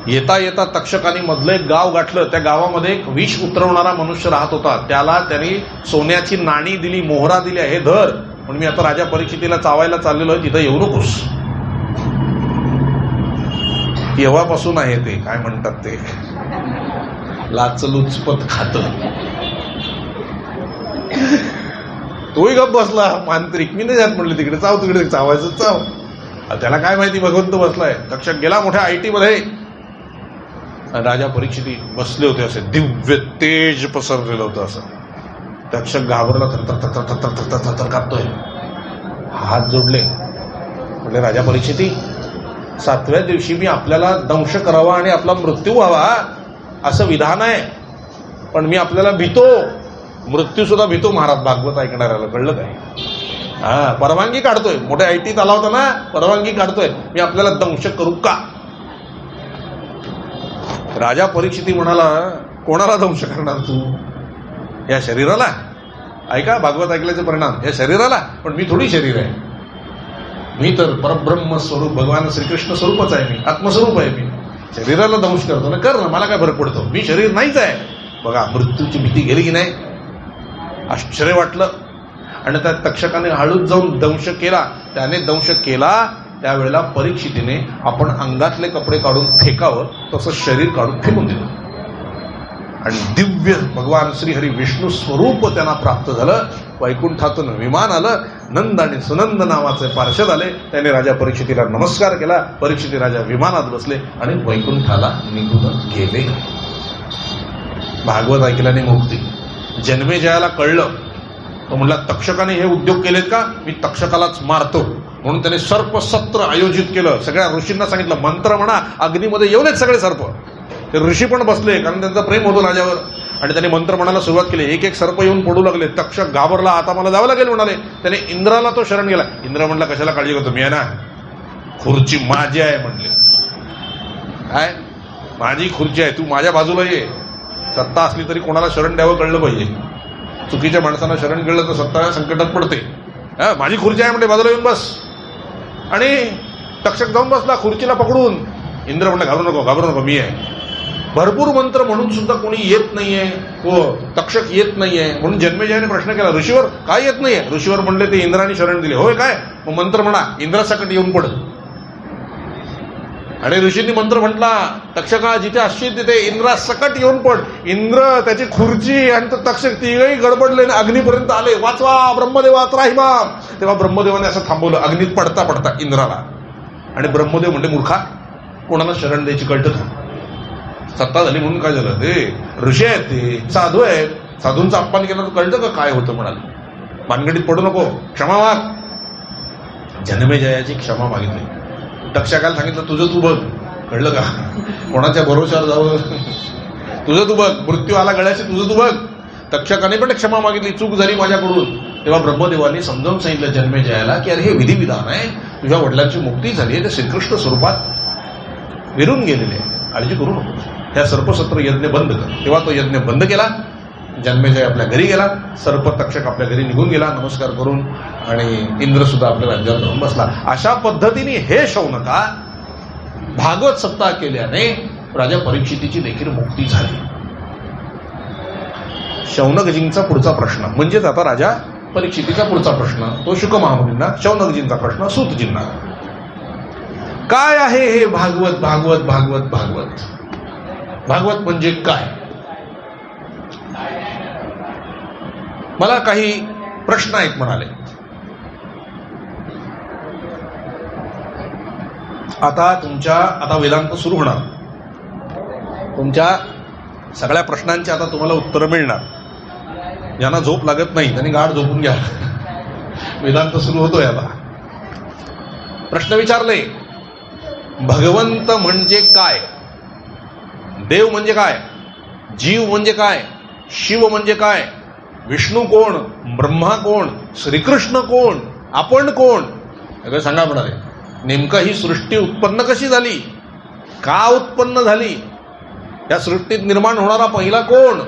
येता येता तक्षकाने मधलं एक गाव गाठलं. त्या गावामध्ये एक विष उतरवणारा मनुष्य राहत होता. त्याला त्यांनी सोन्याची नाणी दिली, मोहरा दिल्या, हे धर, पण मी आता राजा परीक्षितीला चावायला चाललेलो आहे, तिथं येऊ नकोस. केव्हापासून आहे ते, काय म्हणतात ते, लाचलुचपत खात. तोही गप बसला. मांत्रिक, मी नाही जात म्हणले तिकडे, चाव तिकडे, चावायचं चाव. त्याला काय माहिती भगवंत बसलाय. तक्षक गेला मोठ्या आयटी मध्ये. राजा परीक्षिती बसले होते, असे दिव्य तेज पसरलेलं होतं. असं तक्षक घाबरला, थरथर कापतोय. हात जोडले, म्हणजे राजा परीक्षिती, 7व्या दिवशी मी आपल्याला दंश करावा आणि आपला मृत्यू व्हावा असं विधान आहे, पण मी आपल्याला भीतो, मृत्यू सुद्धा भीतो. महाराज भागवत ऐकणाऱ्याला कळलं काय? परवानगी काढतोय, मोठ्या आयटीत आला होता ना, परवानगी काढतोय, मी आपल्याला दंश करू का? राजा परीक्षिती म्हणाला, कोणाला दंश करणार तू? या शरीराला? ऐका भागवत ऐकल्याचे परिणाम, या शरीराला. पण मी थोडी शरीर आहे, मी तर परब्रह्म स्वरूप भगवान श्रीकृष्ण स्वरूपच आहे, मी आत्मस्वरूप आहे. मी शरीराला दंश करतो ना, कर ना, मला काय फरक पडतो, मी शरीर नाहीच आहे. बघा मृत्यूची भीती गेली की नाही, आश्चर्य वाटलं. आणि त्या तक्षकाने हळूच जाऊन दंश केला. त्याने दंश केला त्यावेळेला परीक्षितीने आपण अंगातले कपडे काढून फेकावं तसं शरीर काढून फेकून दिलं आणि दिव्य भगवान श्रीहरी विष्णू स्वरूप त्यांना प्राप्त झालं. वैकुंठातून विमान आलं, नंद आणि सुनंद नावाचे पार्षद आले, त्याने राजा परीक्षितीला नमस्कार केला. परीक्षिती राजा विमानात बसले आणि वैकुंठाला निघून गेले. भागवत ऐकल्याने मुक्ती. जन्मेजयाला कळलं, तो म्हणला तक्षकाने हे उद्योग केलेत का, मी तक्षकालाच मारतो. म्हणून त्याने सर्प सत्र आयोजित केलं. सगळ्या ऋषींना सांगितलं, मंत्र म्हणा, अग्नीमध्ये येऊनच सगळे सर्प. ते ऋषी पण बसले, कारण त्यांचं प्रेम होतं राजावर. आणि त्याने मंत्र म्हणायला सुरुवात केली. एक एक सर्प येऊन पडू लागले. तक्षक घाबरला. आता मला जावं लागेल म्हणाले. त्याने इंद्राला तो शरण गेला. इंद्र म्हणला, कशाला काळजी करतो, मी आहे ना, खुर्ची माझी आहे म्हणले. काय, माझी खुर्ची आहे, तू माझ्या बाजूला ये. सत्ता असली तरी कोणाला शरण द्यावं कळलं पाहिजे. चुकीच्या माणसांना शरण कळलं तर सत्ता संकटात पडते. माझी खुर्ची आहे म्हणजे बाजूला येऊन बस. आणि तक्षक जाऊन बसला खुर्चीला पकडून. इंद्र म्हणलं, घाबरू नको, मी आहे. भरपूर मंत्र म्हणून सुद्धा कोणी येत नाहीये, तो तक्षक येत नाहीये. म्हणून जन्मेजयाने प्रश्न केला, ऋषीवर काय येत नाहीये? ऋषीवर म्हणले, ते इंद्राने शरण दिले. होय काय? मग मंत्र म्हणा, इंद्रासकट येऊन पड. आणि ऋषींनी मंत्र म्हटला, तक्षका जिथे असशील तिथे इंद्रासकट येऊन पड. इंद्र, त्याची खुर्ची आणि तो तक्षक तिघही गडबडले, अग्नीपर्यंत आले. वाचवा ब्रह्मदेवा त्राहिमाम. तेव्हा ब्रह्मदेवाने असं थांबवलं अग्नीत पडता पडता इंद्राला. आणि ब्रह्मदेव म्हणते, मूर्खा, कोणाला शरण द्यायची कळतं का? सत्ता झाली म्हणून काय झालं? ते ऋषी आहेत, ते साधू आहेत, साधूंचा अपमान केला तर कळतं का काय होतं? म्हणाले, भानगडीत पडू नको, क्षमा माग. जन्मेजयाची क्षमा मागितली. तक्षकाला सांगितलं, तुझं तू बघ. कळलं का? कोणाच्या भरोश्यावर जावं? तुझं तू बघ, मृत्यू आला गळ्याशी, तुझं तू बघ. तक्षकाने पण क्षमा मागितली, चूक झाली माझ्याकडून. तेव्हा ब्रह्मदेवांनी समजावून सांगितलं जन्मेजयाला की अरे हे विधिविधान आहे, तुझ्या वडिलांची मुक्ती झाली आहे, ते श्रीकृष्ण स्वरूपात विरून गेलेले आहे, काळजी करू नको. ह्या सर्पसत्र यज्ञ बंद कर. तेव्हा तो यज्ञ बंद केला. जन्मेजय आपल्या घरी गेला. सर्प तक्षक आपल्या घरी निघून गेला नमस्कार करून. आणि इंद्र सुद्धा आपल्या राज्यात जाऊन बसला. अशा पद्धतीने हे शौनका भागवत सप्ताह केल्याने राजा परीक्षितीची देखील मुक्ती झाली. शौनकजींचा पुढचा प्रश्न म्हणजेच आता राजा परीक्षितीचा पुढचा प्रश्न, तो शुक महामुनींना, शौनकजींचा प्रश्न सूतजींना. काय आहे हे भागवत? भागवत भागवत भागवत भागवत म्हणजे काय? मला काही प्रश्न आहेत म्हणाले. आता वेदांत सुरू होणार. तुमच्या सगळ्या प्रश्नांची आता तुम्हाला उत्तरं मिळणार. ज्यांना झोप लागत नाही त्यांनी गाढ झोपून घ्या. वेदांत सुरू होतोय आता. प्रश्न विचारले, भगवंत म्हणजे काय? देव म्हणजे काय? जीव म्हणजे काय? शिव म्हणजे काय? विष्णू कोण? ब्रह्मा कोण? श्रीकृष्ण कोण? आपण कोण? सगळं सांगा म्हणाले. नेमकं ही सृष्टी उत्पन्न कशी झाली? का उत्पन्न झाली? या सृष्टीत निर्माण होणारा पहिला कोण?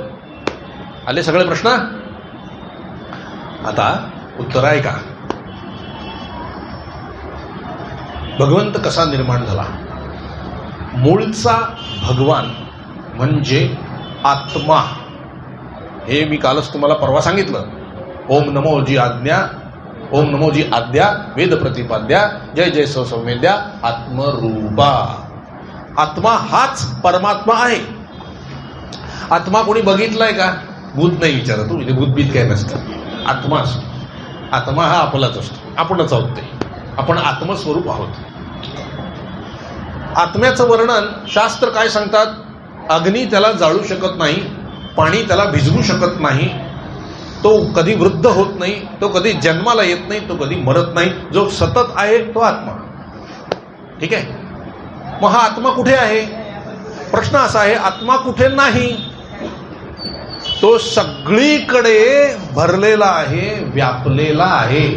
आले सगळे प्रश्न. आता उत्तर आहे का? भगवंत कसा निर्माण झाला? मूळचा भगवान म्हणजे आत्मा. हे मी कालच तुम्हाला परवा सांगितलं. ओम नमो जी आज्ञा, ओम नमो जी आद्या वेद प्रतिपाद्या, जय जय सौम्यद्या आत्मरूपा. आत्मा हाच परमात्मा आहे. आत्मा कोणी बघितलाय का? भूत नाही विचारत तू, इथे भूतबीत काय नसतं. आत्मा असतो. आत्मा हा आपलाच असतो. आपणच आहोत ते. आपण आत्मस्वरूप आहोत. आत्म्याचं वर्णन शास्त्र काय सांगतात? अग्नी त्याला जाळू शकत नाही, पाणी त्याला भिजवू शकत नाही, तो कधी वृद्ध होत नाही, तो कधी जन्माला येत नाही, तो कधी मरत नाही, जो सतत आहे तो आत्मा. ठीक आहे. मग हा आत्मा कुठे आहे? प्रश्न असा आहे, आत्मा कुठे नाही? तो सगळीकडे भरलेला आहे, व्यापलेला आहे.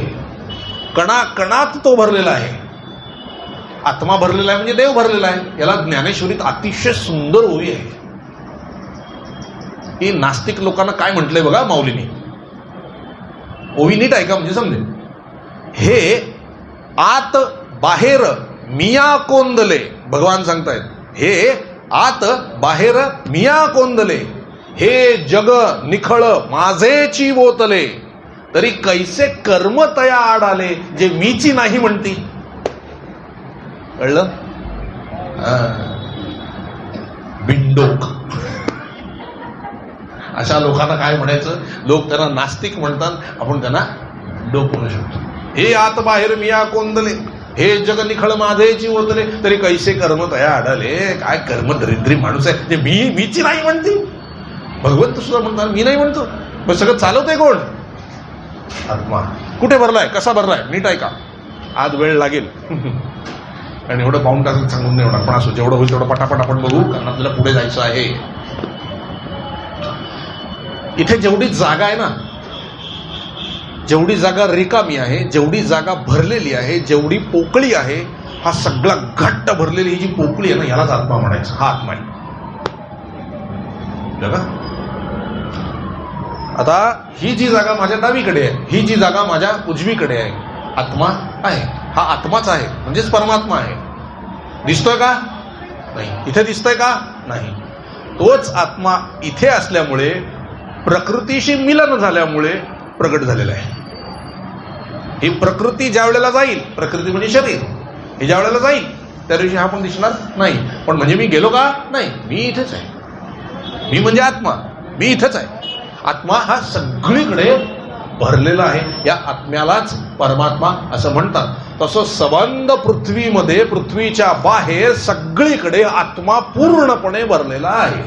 कणाकणात तो भरलेला आहे. आत्मा भरलेला आहे म्हणजे देव भरलेला आहे. याला ज्ञानेश्वरीत अतिशय सुंदर ओवी आहे. ही नास्तिक लोकांना काय म्हटलंय बघा माऊलीने. ओवी नीट ऐका म्हणजे समजेल. हे आत बाहेर मिया कोंदले, भगवान सांगतायत. हे आत बाहेर मिया कोंदले, हे जग निखळ माझेची बोतले, तरी कैसे कर्म तया आडाले, जे मीची नाही म्हणती. कळलं? बिंडोक. अशा लोकांना काय म्हणायचं? लोक त्यांना नास्तिक म्हणतात, आपण त्यांना डोक म्हणू शकतो. हे आत बाहेर मिया कोंदले, हे जग निखळ माझेची ओतले, तरी कैसे कर्म तया आडाले. काय कर्म दरिद्री माणूस आहे, जे मीची नाही म्हणते. भगवंत सुद्धा म्हणतात मी नाही म्हणतो. मग सगळं चालवतंय कोण? आत्मा. कुठे भरलाय? कसा भरलाय? नीट आहे का? आज वेळ लागेल आणि एवढं पाहून टाकून सांगून नाही होणार, पण असं जेवढं होईल तेवढं पटापट आपण बघू, कारण आपल्याला पुढे जायचं आहे. इथे जेवढी जागा आहे ना, जेवढी जागा रिकामी आहे, जेवढी जागा भरलेली आहे, जेवढी पोकळी आहे, हा सगळा घट्ट भरलेली ही जी पोकळी आहे ना, यालाच आत्मा म्हणायचं. हा आत्मा आहे बघा. आता ही जी जागा माझ्या डावीकडे आहे, ही जी जागा माझ्या उजवीकडे आहे, आत्मा आहे. हा आत्माच आहे, म्हणजेच परमात्मा आहे. दिसतोय का? नाही. इथे दिसतोय का? नाही. तोच आत्मा इथे असल्यामुळे, प्रकृतीशी मिलन झाल्यामुळे प्रगट झालेला आहे. ही प्रकृती ज्या वेळेला जाईल, प्रकृती म्हणजे शरीर, हे ज्या वेळेला जाईल त्या दिवशी हा पण दिसणार नाही. पण म्हणजे मी गेलो का? नाही, मी इथेच आहे. मी म्हणजे आत्मा, मी इथेच आहे. आत्मा हा सगळीकडे भरलेला आहे. या आत्म्यालाच परमात्मा असं म्हणतात. तसं सबंध पृथ्वीमध्ये, पृथ्वीच्या बाहेर सगळीकडे आत्मा पूर्णपणे भरलेला आहे.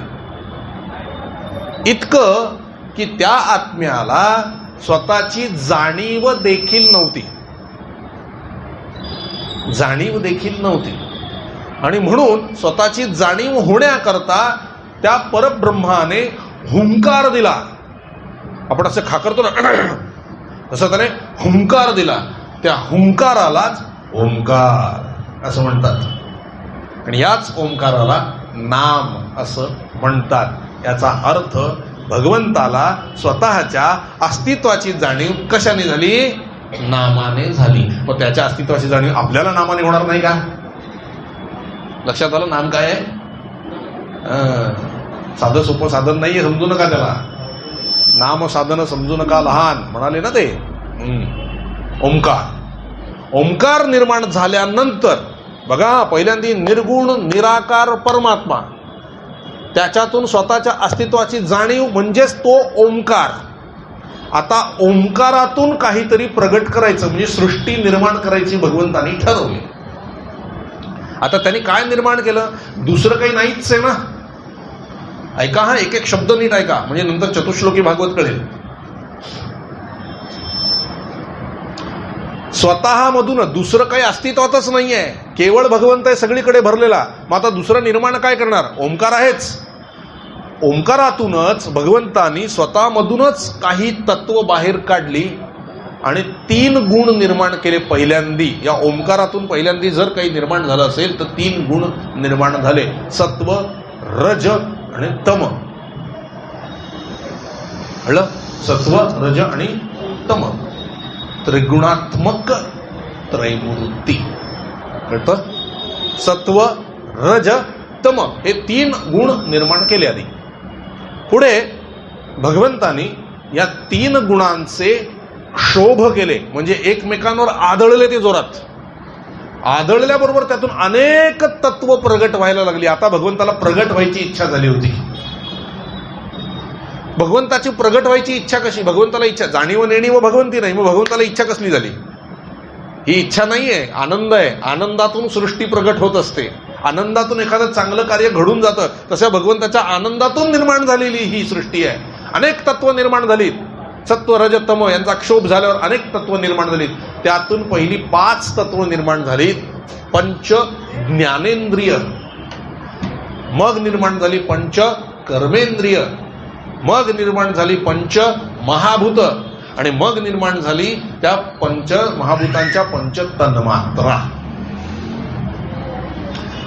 इतकं की त्या आत्म्याला स्वतःची जाणीव देखील नव्हती. जाणीव देखील नव्हती. आणि म्हणून स्वतःची जाणीव होण्याकरता त्या परब्रह्माने हुंकार दिला. आपण असं खाकरतो ना, तसं त्याने हुंकार दिला. त्या हुंकारालाच ओंकार असं म्हणतात. आणि याच ओंकाराला नाम असं म्हणतात. याचा अर्थ भगवंताला स्वतःच्या अस्तित्वाची जाणीव कशाने झाली? नामाने झाली. मग त्याच्या अस्तित्वाची जाणीव आपल्याला नामाने होणार नाही का? लक्षात आलं? नाम काय आहे? साधं सोपं साधन नाहीये, समजू नका त्याला. नाम साधन समजू नका लहान म्हणाले ना ते. ओंकार. ओंकार निर्माण झाल्यानंतर बघा, पहिल्यांदा निर्गुण निराकार परमात्मा, त्याच्यातून स्वतःच्या अस्तित्वाची जाणीव म्हणजेच तो ओंकार. आता ओंकारातून काहीतरी प्रगट करायचं म्हणजे सृष्टी निर्माण करायची भगवंतानी ठरवली. आता त्यांनी काय निर्माण केलं? दुसरं काही नाहीच आहे ना. ऐका, हा एक एक शब्द नीट ऐका, म्हणजे नंतर चतुश्लोकी भागवत कळेल. स्वतःमधून दुसरं काही अस्तित्वातच नाहीये, केवळ भगवंत आहे सगळीकडे भरलेला. मग आता दुसरं निर्माण काय करणार? ओंकार आहेच. ओंकारातूनच भगवंतानी स्वतःमधूनच काही तत्व बाहेर काढली आणि 3 गुण निर्माण केले पहिल्यांदी. या ओंकारातून पहिल्यांदी जर काही निर्माण झालं असेल तर 3 गुण निर्माण झाले: सत्व, रज आणि तम. कळलं? सत्व, रज आणि तम, त्रिगुणात्मक त्रैमूर्ती. कळतं? सत्व, रज, तम हे 3 गुण निर्माण केले आधी. पुढे भगवंतानी या 3 गुणांचे शोभ केले, म्हणजे एकमेकांवर आदळले. ते जोरात आदळल्याबरोबर त्यातून अनेक तत्व प्रगट व्हायला लागली. आता भगवंताला प्रगट व्हायची इच्छा झाली होती. भगवंताची प्रगट व्हायची इच्छा कशी? भगवंताला इच्छा, जाणीव नेणीव भगवंती नाही, मग भगवंताला इच्छा कसली झाली? ही इच्छा नाहीये, आनंद आहे. आनंदातून सृष्टी प्रगट होत असते. आनंदातून एखादं चांगलं कार्य घडून जातं. तशा भगवंताच्या आनंदातून निर्माण झालेली ही सृष्टी आहे. अनेक तत्व निर्माण झालीत. सत्व, रज, तम यांचा क्षोभ झाल्यावर अनेक तत्व निर्माण झालीत. त्यातून पहिली 5 तत्व निर्माण झालीत. पंच ज्ञानेंद्रिय, मग निर्माण झाली 5 कर्मेंद्रिय, मग निर्माण झाली 5 महाभूत, आणि मग निर्माण झाली त्या 5 महाभूतांच्या 5 तन्मात्रा.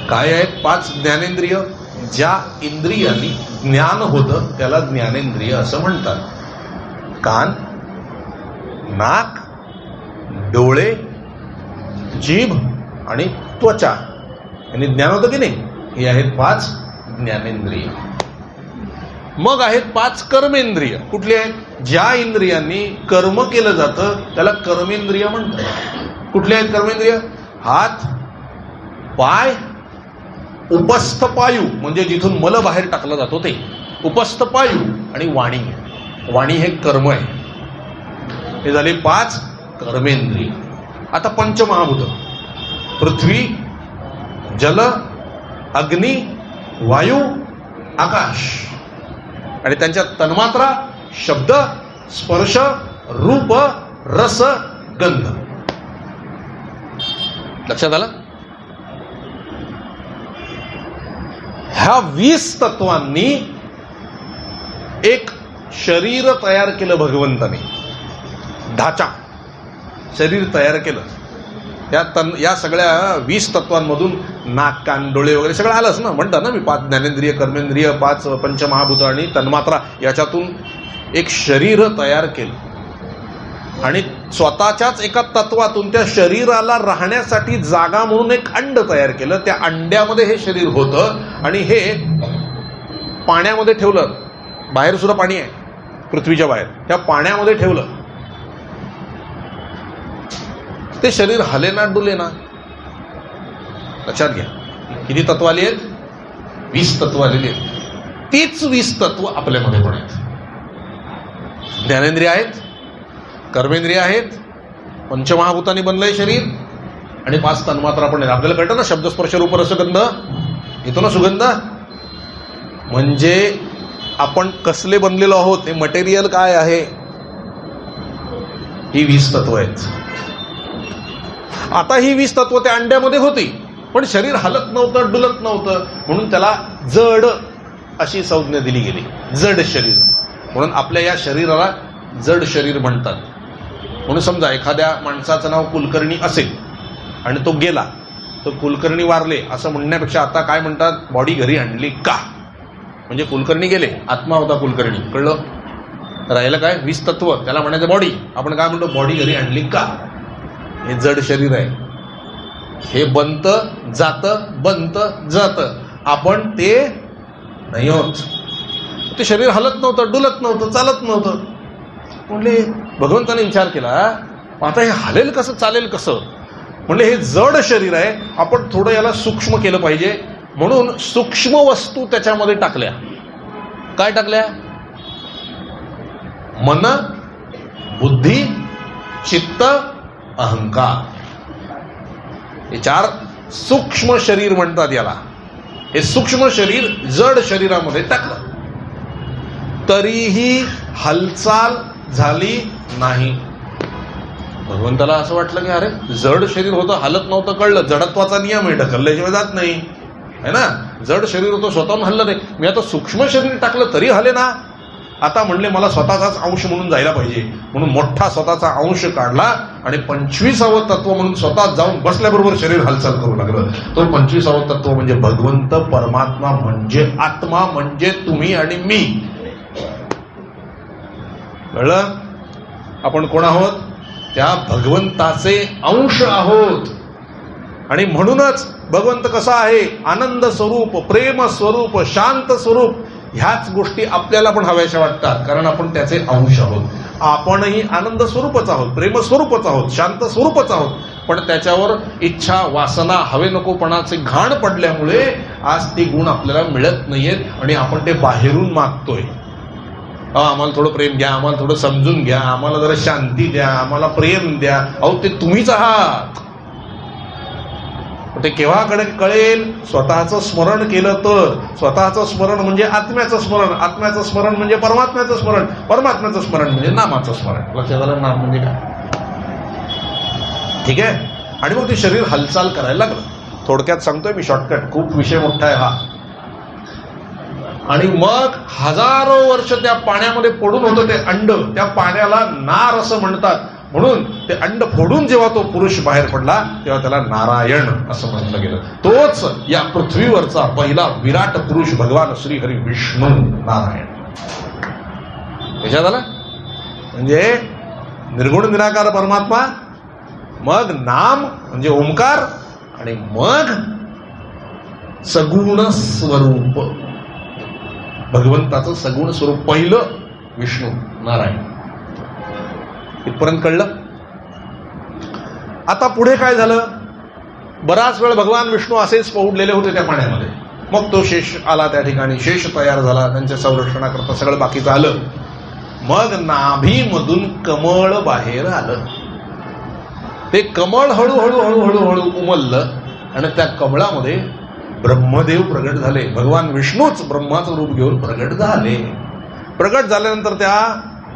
काय आहेत 5 ज्ञानेंद्रिय? ज्या इंद्रियांनी ज्ञान होतं त्याला ज्ञानेंद्रिय असं म्हणतात. कान, नाक, डोळे, जीभ आणि त्वचा यांनी ज्ञान होतं की नाही? हे आहेत 5 ज्ञानेंद्रिय. मग आहेत 5 कर्मेंद्रिय. कुठली आहेत? ज्या इंद्रियांनी कर्म केलं जातं त्याला कर्मेंद्रिय म्हणतात. कुठले आहेत कर्मेंद्रिय? हात, पाय, उपस्थ पायू म्हणजे जिथून मल बाहेर टाकला जातो ते उपस्थ पायू, आणि वाणी. वाणी हे कर्म आहे. हे झाले 5 कर्मेंद्रिय. आता पंचमहाभूत: पृथ्वी, जल, अग्नी, वायू, आकाश, आणि त्यांच्या तन्मात्रा: शब्द, स्पर्श, रूप, रस, गंध. लक्षात आलं? ह्या 20 तत्वांनी एक शरीर तयार केलं भगवंताने, ढाचा शरीर तयार केलं. या सगळ्या 20 तत्वांमधून नाक कान डोळे वगैरे सगळं आलंच ना. म्हणतात ना मी 5 ज्ञानेंद्रिय कर्मेंद्रिय 5 पंचमहाभूत आणि तन्मात्रा याच्यातून एक शरीर तयार केलं आणि स्वतःच्याच एका तत्वातून त्या शरीराला राहण्यासाठी जागा म्हणून एक अंड तयार केलं. त्या अंड्यामध्ये हे शरीर होतं आणि हे पाण्यामध्ये ठेवलं. बाहेर सुद्धा पाणी आहे पृथ्वीच्या बाहेर, त्या पाण्यामध्ये ठेवलं. ते शरीर हलेना डुलेना. लक्षात घ्या किती तत्व आली आहेत? 20 तत्व आलेली आहेत. तीच 20 तत्व आपल्यामध्ये पण आहेत. ज्ञानेंद्रिय आहेत, कर्मेंद्रिय आहेत, पंचमहाभूतांनी बनलंय शरीर आणि 5 तन्मात्रा पण आहेत. आपल्याला कळतं ना शब्द स्पर्श रूप रसगंध येतो ना सुगंध. म्हणजे आपण कसले बनलेलो आहोत, हे मटेरियल काय आहे, ही 20 तत्व आहेत. आता ही 20 तत्व त्या अंड्यामध्ये होती पण शरीर हलत नव्हतं, डुलत नव्हतं, म्हणून त्याला जड अशी संज्ञा दिली गेली, जड शरीर. म्हणून आपल्या या शरीराला जड शरीर म्हणतात. म्हणून समजा एखाद्या माणसाचं नाव कुलकर्णी असेल आणि तो गेला, तर कुलकर्णी वारले असं म्हणण्यापेक्षा आता काय म्हणतात, बॉडी घरी आणली का. म्हणजे कुलकर्णी गेले, आत्मा होता कुलकर्णी, कळलं. राहिलं काय 20 तत्व, त्याला म्हणायचं बॉडी. आपण काय म्हणतो, बॉडी घरी आणली का. हे जड शरीर आहे. हे बनतं जातं, बनतं जातं, आपण ते नाही होत. ते शरीर हलत नव्हतं, डुलत नव्हतं, चालत नव्हतं. म्हणले भगवंताने विचार केला, आता हे हलेल कसं, चालेल कसं. म्हणले हे जड शरीर आहे, आपण थोडं याला सूक्ष्म केलं पाहिजे. म्हणून सूक्ष्म वस्तू त्याच्यामध्ये टाकल्या. काय टाकल्या? मन, बुद्धी, चित्त, अहंकार. हे 4 सूक्ष्म शरीर म्हणतात याला. हे सूक्ष्म शरीर जड शरीरामध्ये टाकलं, तरीही हालचाल झाली नाही. भगवंताला असं वाटलं की अरे जड शरीर होतं, हालत नव्हतं, कळलं. जडत्वाचा नियम आहे, ढकलल्याशिवाय जात नाही, है ना. जड शरीर होतं, स्वतःहून हल्लं नाही. मी आता सूक्ष्म शरीर टाकलं तरी हले ना. आता म्हणले मला स्वतःचाच अंश म्हणून जायला पाहिजे, म्हणून मोठा स्वतःचा अंश काढला आणि 25वे तत्व म्हणून स्वतः जाऊन बसल्याबरोबर शरीर हालचाल करू लागलं. तो 25वे तत्व म्हणजे भगवंत, परमात्मा म्हणजे आत्मा, म्हणजे तुम्ही आणि मी. कळलं. आपण कोण आहोत? त्या भगवंताचे अंश आहोत. आणि म्हणूनच भगवंत कसा आहे, आनंद स्वरूप, प्रेम स्वरूप, शांत स्वरूप. ह्याच गोष्टी आपल्याला पण हव्याशा वाटतात, कारण आपण त्याचे अंश आहोत. आपणही आनंद स्वरूपच आहोत, प्रेम स्वरूपच आहोत, शांत स्वरूपच आहोत. पण त्याच्यावर इच्छा, वासना, हवे नकोपणाचे घाण पडल्यामुळे आज ते गुण आपल्याला मिळत नाहीयेत आणि आपण ते बाहेरून मागतोय. आम्हाला थोडं प्रेम द्या, आम्हाला थोडं समजून घ्या, आम्हाला जरा शांती द्या, आम्हाला प्रेम द्या. अहो ते तुम्हीच आहात. ते केव्हा कळेल? स्वतःचं स्मरण केलं तर. स्वतःचं स्मरण म्हणजे आत्म्याचं स्मरण, आत्म्याचं स्मरण म्हणजे परमात्म्याचं स्मरण, परमात्म्याचं स्मरण म्हणजे नामाचं स्मरण. लक्षात आलं? नाम म्हणजे काय? ठीक आहे. आणि मग ते शरीर हालचाल करायला लागलं. थोडक्यात सांगतोय मी, शॉर्टकट, खूप विषय मोठा आहे हा. आणि मग हजारो वर्ष त्या पाण्यामध्ये पडून होतं ते अंड. त्या पाण्याला नार असं म्हणतात. म्हणून ते अंड फोडून जेव्हा तो पुरुष बाहेर पडला तेव्हा त्याला नारायण असं म्हटलं गेलं. तोच या पृथ्वीवरचा पहिला विराट पुरुष भगवान श्रीहरी विष्णू नारायण. लक्षात आलं? म्हणजे निर्गुण निराकार परमात्मा, मग नाम म्हणजे ओंकार, आणि मग सगुण स्वरूप भगवंताचं सगुण स्वरूप पहिलं विष्णू नारायण. इथपर्यंत कळलं? आता पुढे काय झालं? बराच वेळ भगवान विष्णू असेच पौडलेले होते त्या पाण्यामध्ये. मग तो शेष आला, त्या ठिकाणी शेष तयार झाला, त्यांच्या संरक्षणाकरता सगळं बाकीचं आलं. मग नाभीमधून कमळ बाहेर आलं. ते कमळ हळूहळू हळूहळू हळू उमललं आणि त्या कमळामध्ये ब्रह्मदेव प्रगट झाले. भगवान विष्णूच ब्रह्माचं रूप घेऊन प्रगट झाले. प्रगट झाल्यानंतर त्या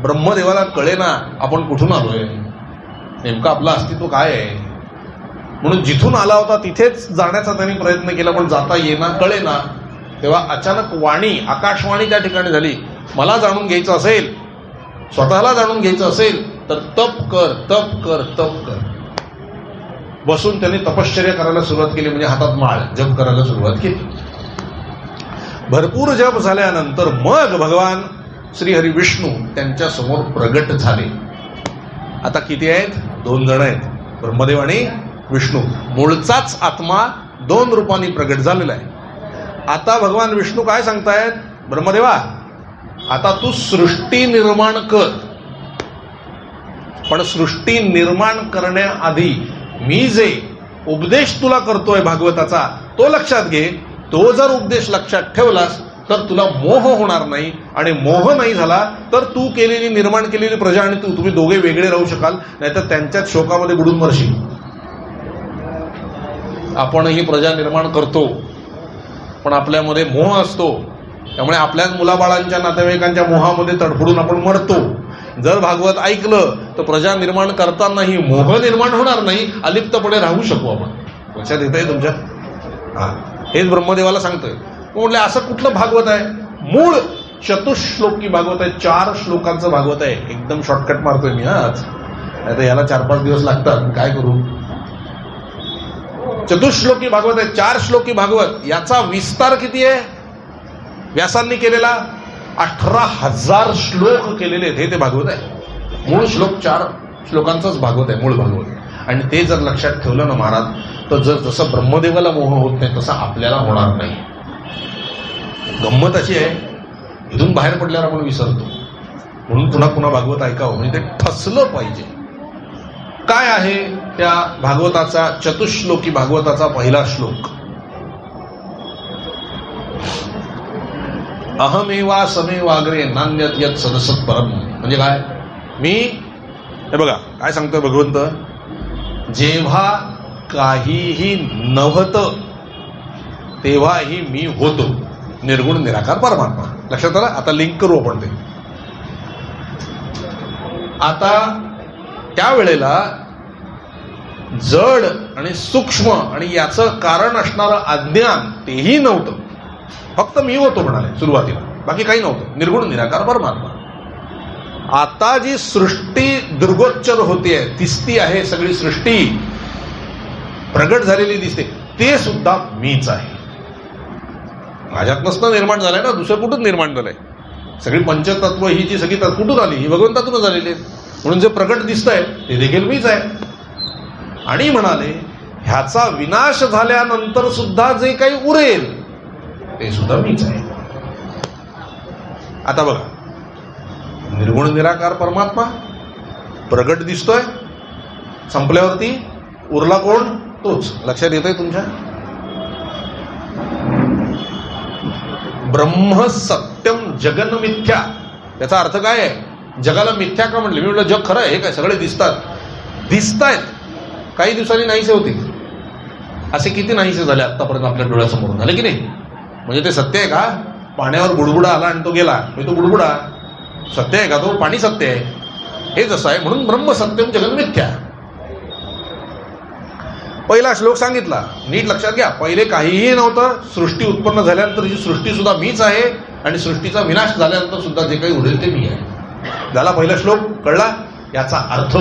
ब्रह्मदेवाला कळेना आपण कुठून आलोय, नेमकं आपलं अस्तित्व काय आहे. म्हणून जिथून आला होता तिथेच जाण्याचा त्यांनी प्रयत्न केला, पण जाता येईना, कळेना. तेव्हा अचानक वाणी, आकाशवाणी त्या ठिकाणी झाली मला जाणून घ्यायचं असेल, स्वतःला जाणून घ्यायचं असेल तर तप कर, तप कर, तप कर. बसून त्यांनी तपश्चर्या करायला सुरुवात केली, म्हणजे हातात माळ जप करायला सुरुवात केली. भरपूर जप झाल्यानंतर मग भगवान श्रीहरी विष्णू त्यांच्या समोर प्रगट झाले. आता किती आहेत? 2 जण आहेत, ब्रह्मदेव आणि विष्णू. मूळचाच आत्मा 2 रूपांनी प्रगट झालेला आहे. आता भगवान विष्णू काय सांगतायत? ब्रह्मदेवा, आता तू सृष्टी निर्माण कर, पण सृष्टी निर्माण करण्याआधी मी जे उपदेश तुला करतोय भागवताचा तो लक्षात घे. तो जर उपदेश लक्षात ठेवलास तर तुला मोह होणार नाही, आणि मोह नाही झाला तर तू केलेली निर्माण केलेली प्रजा आणि तुम्ही दोघे वेगळे राहू शकाल, नाहीतर त्यांच्याच शोकामध्ये बुडून मरशील. आपणही प्रजा निर्माण करतो, पण आपल्यामध्ये मोह असतो, त्यामुळे आपल्याच मुलाबाळांच्या नातेवाईकांच्या मोहामध्ये तडफडून आपण मरतो. जर भागवत ऐकलं तर प्रजा निर्माण करतानाही मोह निर्माण होणार नाही, अलिप्तपणे राहू शकू आपण. लक्षात येत आहे तुमच्या? हा, हेच ब्रह्मदेवाला सांगतोय. म्हटलं असं कुठलं भागवत आहे? मूळ चतुश्लोकी भागवत आहे, 4 श्लोकांचं भागवत आहे. एकदम शॉर्टकट मारतोय मी आज, नाही तर याला 4-5 दिवस लागतात, काय करू. चतुश्लोकी भागवत आहे, 4 श्लोकी भागवत. याचा विस्तार किती आहे? व्यासांनी केलेला 18,000 श्लोक केलेले आहेत. हे ते भागवत आहे. मूळ श्लोक 4 श्लोकांचाच भागवत आहे, मूळ भागवत. आणि ते जर लक्षात ठेवलं ना महाराज, तर जसं ब्रह्मदेवाला मोह होत नाही तसं आपल्याला होणार नाही. गंमत अशी आहे, इथून बाहेर पडल्यावर आपण विसरतो. म्हणून पुन्हा पुन्हा भागवत ऐकावं, म्हणजे ते ठसलं पाहिजे. काय आहे त्या भागवताचा, चतुश्लोकी भागवताचा पहिला श्लोक? अहमेवा समेवाग्रे नान्यत यत् सदसत् परम. म्हणजे काय? मी, हे बघा काय सांगतोय भगवंत, जेव्हा काहीही नव्हतं तेव्हाही मी होतो, निर्गुण निराकार परमात्मा. लक्षात आलं? आता लिंक करू आपण ते. आता त्यावेळेला जड आणि सूक्ष्म आणि याचं कारण असणारं अज्ञान तेही नव्हतं, फक्त मी होतो म्हणाले सुरुवातीला, बाकी काही नव्हतं, निर्गुण निराकार परमात्मा. आता जी सृष्टी दुर्गोच्चर होतीये, दिसती आहे, सगळी सृष्टी प्रगट झालेली दिसते, ते सुद्धा मीच आहे. माझ्यातनंच निर्माण झालंय ना, दुसरं कुठून निर्माण झालंय? सगळी पंचतत्व ही जी सगळी कुठून आली? ही भगवंतातूनच झालेली आहे. म्हणून जे प्रगट दिसतंय ते देखील मीच आहे. आणि म्हणाले ह्याचा विनाश झाल्यानंतर सुद्धा जे काही उरेल ते सुद्धा मीच आहे. आता बघा, निर्गुण निराकार परमात्मा प्रगट दिसतोय, संपल्यावरती उरला कोण? तोच. लक्षात येतोय तुमच्या? ब्रह्म सत्यम जगन मिथ्या. याचा अर्थ काय आहे? जगाला मिथ्या का म्हटले? मी म्हटलं जग खरं आहे, हे काय सगळे दिसतायत, काही दिवसांनी नाहीसे होतील. असे किती नाहीसे झाले आतापर्यंत आपल्या डोळ्यासमोर, झाले की नाही? म्हणजे ते सत्य आहे का? पाण्यावर बुडबुडा आला आणि तो गेला, तो बुडबुडा सत्य आहे का? तो पाणी सत्य आहे, हे जसं आहे. म्हणून ब्रह्म सत्यम जगन मिथ्या. पहिला श्लोक सांगितला, नीट लक्षात घ्या. पहिले काहीही नव्हतं, सृष्टी उत्पन्न झाल्यानंतर ही सृष्टी सुद्धा मीच आहे, आणि सृष्टीचा विनाश झाल्यानंतर सुद्धा जे काही उरेल ते मी आहे. झाला पहिला श्लोक, कळला? याचा अर्थ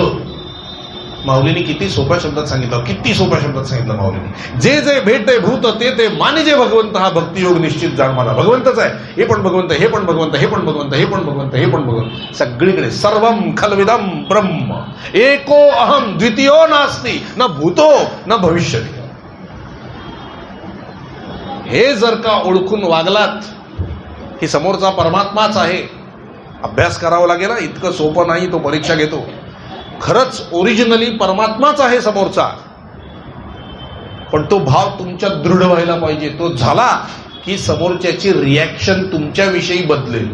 माऊलीने किती सोप्या शब्दात सांगितलं, किती सोप्या शब्दात सांगितलं माऊलीने. जे जे भेटे भूत ते मानिजे भगवंत, हा भक्तियोग निश्चित जाण मला. भगवंतच आहे, हे पण भगवंत, हे पण भगवंत, हे पण भगवंत, हे पण भगवंत, हे पण भगवंत, सगळीकडे. सर्वम खलविदम ब्रह्म एको अहम द्वितीयो नास्ति न भूतो न भविष्यति. हे जर का ओळखून वागलात की समोरचा परमात्माच आहे, अभ्यास करावा लागेल, इतकं सोपं नाही, तो परीक्षा घेतो. खरंच ओरिजिनली परमात्माच आहे समोरचा, पण तो भाव तुमच्यात दृढ व्हायला पाहिजे. तो झाला की समोरच्याची रिॲक्शन तुमच्याविषयी बदलेल,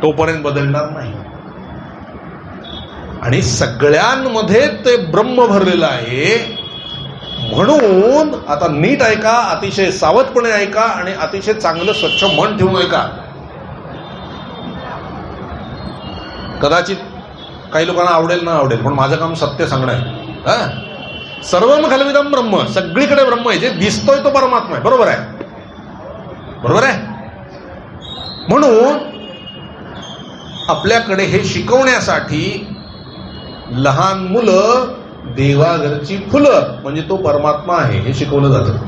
तोपर्यंत बदलणार नाही. आणि सगळ्यांमध्ये ते ब्रह्म भरलेलं आहे. म्हणून आता नीट ऐका, अतिशय सावधपणे ऐका, आणि अतिशय चांगलं स्वच्छ मन ठेवून ऐका. कदाचित काही लोकांना आवडेल ना आवडेल, पण माझं काम सत्य सांगणं आहे. सर्वम खलविदम ब्रह्म, सगळीकडे ब्रह्म आहे. जे दिसतोय तो परमात्मा आहे. बरोबर आहे? बरोबर आहे? म्हणून आपल्याकडे हे शिकवण्यासाठी लहान मुलं देवाघरची फुलं म्हणजे तो परमात्मा आहे हे शिकवलं जातं.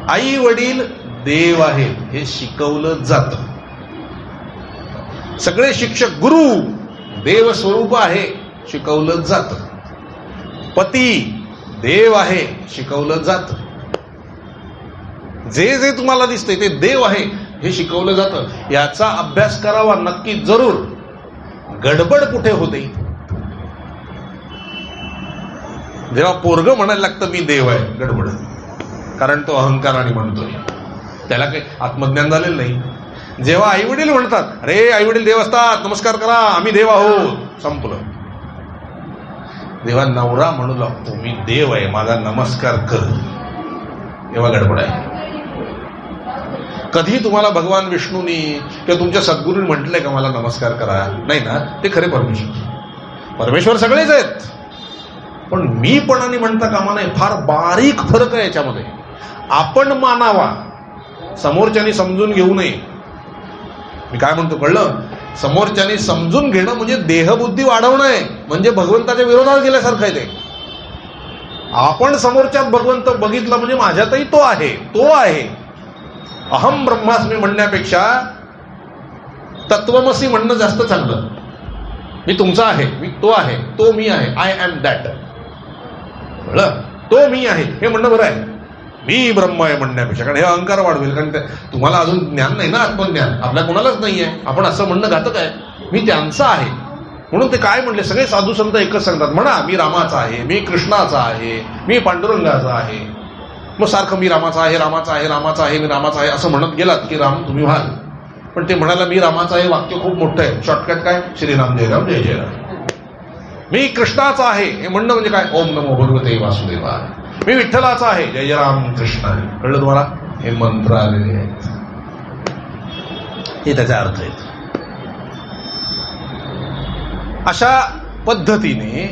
आई वडील देव आहे हे शिकवलं जातं. सगळे शिक्षक गुरु देव स्वरूप आहे शिकवलं जातं. पती देव आहे शिकवलं जातं. जे जे तुम्हाला दिसतंय ते देव आहे हे शिकवलं जातं. याचा अभ्यास करावा नक्की जरूर. गडबड कुठे होते? जेव्हा पोरग म्हणायला लागतं मी देव आहे, गडबड. कारण तो अहंकाराने म्हणतोय, त्याला काही आत्मज्ञान झालेलं नाही. जेव्हा आई वडील म्हणतात अरे आई वडील देव असतात, नमस्कार करा, आम्ही देव आहोत, संपलं. जेव्हा नवरा म्हणू लागतो मी देव आहे माझा नमस्कार कर, तेव्हा गडबड आहे. कधी तुम्हाला भगवान विष्णूंनी किंवा तुमच्या सद्गुरूंनी म्हटलंय का मला नमस्कार करा? नाही ना. ते खरे परमेश्वर. परमेश्वर सगळेच आहेत, पण मीपणाने म्हणता कामा नाही. फार बारीक फरक आहे याच्यामध्ये. आपण मानावा, समोरच्यानी समजून घेऊ नये. मी काय म्हणतो कळलं? समोरच्यानी समजून घेणं म्हणजे देहबुद्धी वाढवणं आहे, म्हणजे भगवंताच्या विरोधात गेल्यासारखं आहे ते. आपण समोरच्यात भगवंत बघितलं म्हणजे माझ्यातही तो आहे, तो आहे. अहम ब्रह्मास्मी म्हणण्यापेक्षा तत्वमसी म्हणणं जास्त चांगलं. मी तुमचा आहे, मी तो आहे, तो मी आहे, आय एम दॅट. कळलं? तो मी आहे हे म्हणणं बरं आहे, मी ब्रह्म आहे म्हणण्यापेक्षा. कारण हे अहंकार वाढवेल. कारण तुम्हाला अजून ज्ञान नाही ना, आत्मज्ञान आपल्या कोणालाच नाही आहे. आपण असं म्हणणं घातक आहे, मी त्यांचा आहे. म्हणून ते काय म्हणले, सगळे साधू संत एकच सांगतात, म्हणा मी रामाचा आहे, मी कृष्णाचा आहे, मी पांडुरंगाचा आहे. मग सारखं मी रामाचा आहे, रामाचा आहे, रामाचा आहे, मी रामाचा आहे असं म्हणत गेलात की राम तुम्ही व्हाल. पण ते म्हणाला मी रामाचा आहे वाक्य खूप मोठं आहे. शॉर्टकट काय? श्रीराम जय राम जय जय राम. मी कृष्णाचा आहे हे म्हणणं म्हणजे काय? ओम नमो भगवते वासुदेवाय. मी विठ्ठलाचा आहे, जय जय राम कृष्ण. कळलं तुम्हाला? हे मंत्र आलेले आहेत, हे त्याचा अर्थ आहेत. अशा पद्धतीने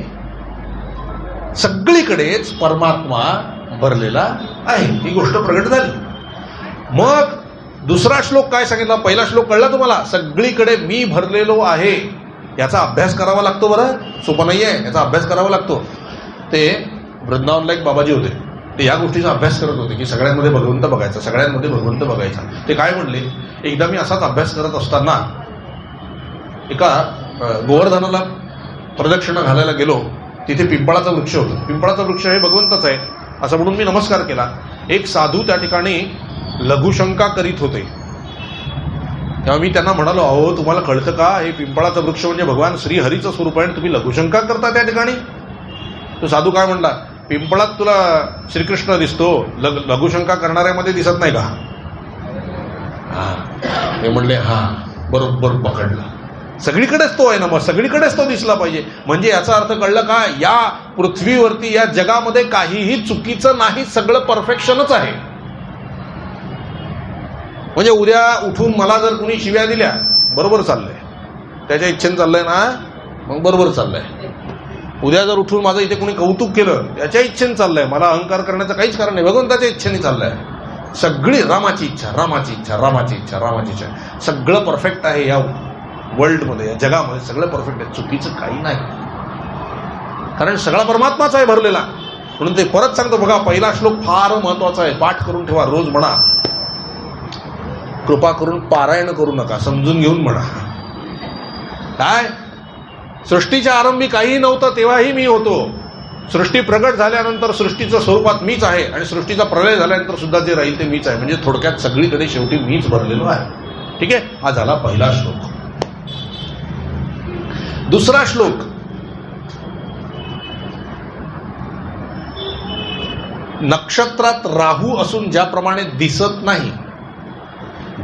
सगळीकडेच परमात्मा भरलेला आहे, ही गोष्ट प्रगट झाली. मग दुसरा श्लोक काय सांगितला? पहिला श्लोक कळला तुम्हाला? सगळीकडे मी भरलेलो आहे. याचा अभ्यास करावा लागतो. बरं सोपं नाहीये, याचा अभ्यास करावा लागतो. ते वृंदावनला एक बाबाजी होते, ते या गोष्टीचा अभ्यास करत होते की सगळ्यांमध्ये भगवंत बघायचा, सगळ्यांमध्ये भगवंत बघायचा. ते काय म्हणले, एकदा मी असाच अभ्यास करत असताना एका गोवर्धनाला प्रदक्षिणा घालायला गेलो. तिथे पिंपळाचा वृक्ष होता. पिंपळाचा वृक्ष हे भगवंतच आहे असं म्हणून मी नमस्कार केला. एक साधू त्या ठिकाणी लघुशंका करीत होते. तेव्हा मी त्यांना म्हणालो, अहो तुम्हाला कळतं का, हे पिंपळाचं वृक्ष म्हणजे भगवान श्रीहरीचं स्वरूप आहे, तुम्ही लघुशंका करता त्या ठिकाणी. तो साधू काय म्हणला, पिंपळात तुला श्रीकृष्ण दिसतो, लघुशंका करणाऱ्यामध्ये दिसत नाही का? हा, ते म्हणले हा बरोबर पकडला. सगळीकडेच तो आहे ना, मग सगळीकडेच तो दिसला पाहिजे. म्हणजे याचा अर्थ कळलं का, या पृथ्वीवरती या जगामध्ये काहीही चुकीचं नाही, सगळं परफेक्शनच आहे. म्हणजे उद्या उठून मला जर कुणी शिव्या दिल्या, बरोबर चाललंय, त्याच्या इच्छेने चाललंय ना, मग बरोबर चाललंय. उद्या जर उठून माझं इथे कुणी कौतुक केलं, त्याच्या इच्छेने चाललंय, मला अहंकार करण्याचं काहीच कारण नाही, भगवंताच्या इच्छेने चाललंय. सगळी रामाची इच्छा, रामाची इच्छा, रामाची इच्छा, रामाची इच्छा. सगळं परफेक्ट आहे या वर्ल्डमध्ये, या जगामध्ये सगळं परफेक्ट आहे, चुकीचं काही नाही. कारण सगळा परमात्माच आहे भरलेला. म्हणून ते परत सांगतो बघा, पहिला श्लोक फार महत्वाचा आहे, पाठ करून ठेवा, रोज म्हणा. कृपा करून पारायण करू नका, समजून घेऊन म्हणा. काय? सृष्टीच्या आरंभी काहीही नव्हतं, तेव्हाही मी होतो. सृष्टी प्रगट झाल्यानंतर सृष्टीच्या स्वरूपात मीच आहे, आणि सृष्टीचा प्रलय झाल्यानंतर सुद्धा जे राहील ते मीच आहे. म्हणजे थोडक्यात सगळीकडे शेवटी मीच भरलेलो आहे. ठीक आहे, हा झाला पहिला श्लोक. दुसरा श्लोक, नक्षत्रात राहू असून ज्याप्रमाणे दिसत नाही,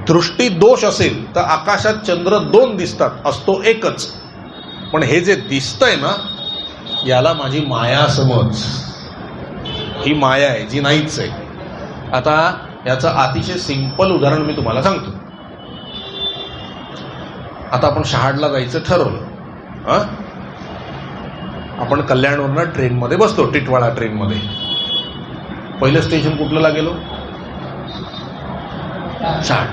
दृष्टी दोष असेल तर आकाशात चंद्र दोन दिसतात, असतो एकच. पण हे जे दिसतंय ना, याला माझी माया समज. ही माया आहे जी नाहीच आहे. आता याचं अतिशय सिंपल उदाहरण मी तुम्हाला सांगतो. आता आपण शहाडला जायचं ठरवलं. आपण कल्याणवरनं ट्रेनमध्ये बसतो, टिटवाळा ट्रेनमध्ये. पहिलं स्टेशन कुठलं लागेलो? शहाड.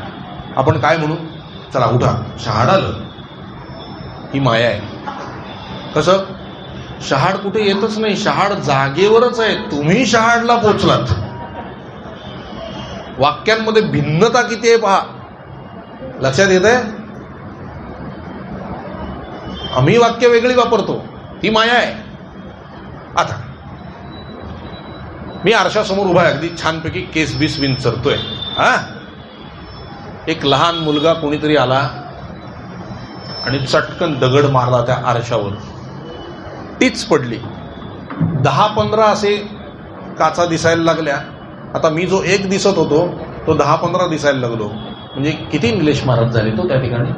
आपण काय म्हणू? चला उठा, शहाड आलं, ही माया आहे. कसं? शहाड कुठे येतच नाही, शहाड जागेवरच आहे. तुम्ही शहाडला पोचलात. वाक्यांमध्ये भिन्नता किती आहे पहा, लक्षात येत आहे? आम्ही वाक्य वेगळी वापरतो, ती माया आहे. आता मी आरशासमोर उभा आहे, अगदी छानपैकी केस बीस विंचरतोय. हा, एक लहान मुलगा कोणीतरी आला आणि चटकन दगड मारला त्या आरशावर, टीच पडली. 10-15 असे काचा दिसायला लागल्या. आता मी जो एक दिसत होतो तो 10-15 दिसायला लागलो. म्हणजे किती निलेश महाराज झाले तो त्या ठिकाणी?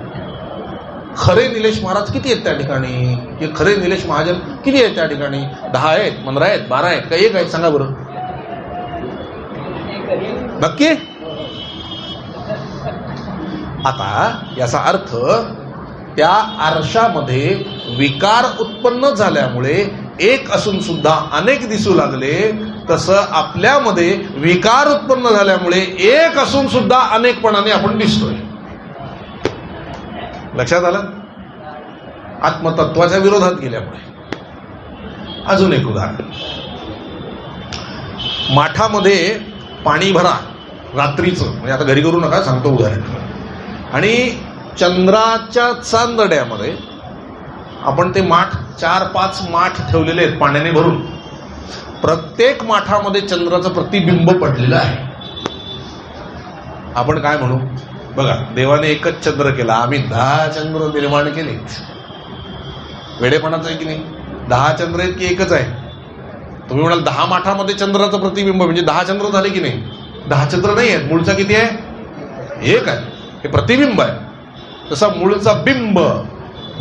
खरे निलेश महाराज किती आहेत त्या ठिकाणी? की खरे निलेश महाजन किती आहेत त्या ठिकाणी? 10 आहेत, 15 आहेत, 12 आहेत का 1 आहेत? सांगा बरं. नक्की? आता याचा अर्थ त्या आरशामध्ये विकार उत्पन्न झाल्यामुळे एक असून सुद्धा अनेक दिसू लागले, तसं आपल्यामध्ये विकार उत्पन्न झाल्यामुळे एक असून सुद्धा अनेकपणाने आपण दिसतोय. लक्षात आलं? आत्मतत्वाच्या विरोधात गेल्यामुळे. अजून एक उदाहरण, माठामध्ये पाणी भरा रात्रीचं, म्हणजे आता घरी करू नका, सांगतो उदाहरण. आणि चंद्राच्या चांदड्यामध्ये आपण ते माठ 4-5 माठ ठेवलेले आहेत पाण्याने भरून. प्रत्येक माठामध्ये चंद्राचं प्रतिबिंब पडलेलं आहे. आपण काय म्हणू? बघा, देवाने एकच चंद्र केला, आम्ही 10 चंद्र निर्माण केले. वेडेपणाचं आहे की नाही? 10 चंद्र आहेत की एकच आहे? तुम्ही म्हणाल 10 माठामध्ये चंद्राचं प्रतिबिंब म्हणजे 10 चंद्र झाले की नाही? 10 चंद्र नाही आहेत. मूळचा किती आहे? 1 आहे. हे प्रतिबिंब आहे. तसा मूळचा बिंब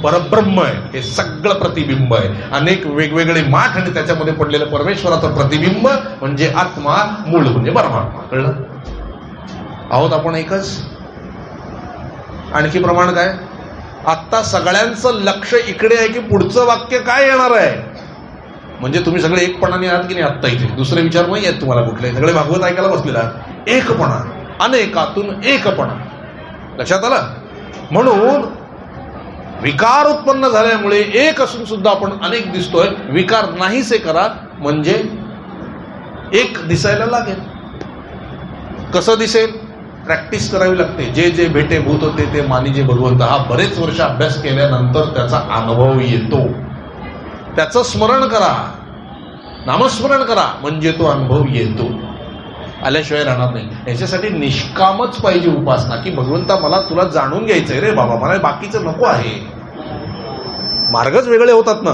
परब्रह्म आहे. हे सगळं प्रतिबिंब आहे. अनेक वेगवेगळे माठ आणि त्याच्यामध्ये पडलेलं परमेश्वराचं प्रतिबिंब म्हणजे आत्मा, मूळ म्हणजे परमात्मा. कळलं? आहोत आपण एकच. आणखी प्रमाण काय? आत्ता सगळ्यांचं लक्ष इकडे आहे की पुढचं वाक्य काय येणार आहे. म्हणजे तुम्ही सगळे एकपणाने आहात की नाही आत्ता इथे? दुसरे विचार नाही आहेत तुम्हाला कुठले. सगळे भागवत ऐकायला बसलेला. एकपणा, अनेकातून एकपणा. लक्षात आलं? म्हणून विकार उत्पन्न झाल्यामुळे एक असून सुद्धा आपण अनेक दिसतोय. विकार नाहीसे करा म्हणजे एक दिसायला लागेल. कसं दिसेल? प्रॅक्टिस करावी लागते. जे जे भेटे भूत होते ते मानिजे भगवंत. हा बरेच वर्ष अभ्यास केल्यानंतर त्याचा अनुभव येतो. त्याचं स्मरण करा, नामस्मरण करा, म्हणजे तो अनुभव येतो. आल्याशिवाय राहणार नाही. याच्यासाठी निष्कामच पाहिजे उपासना, की भगवंता मला तुला जाणून घ्यायचंय रे बाबा, मला बाकीचं नको आहे. मार्गच वेगळे होतात ना.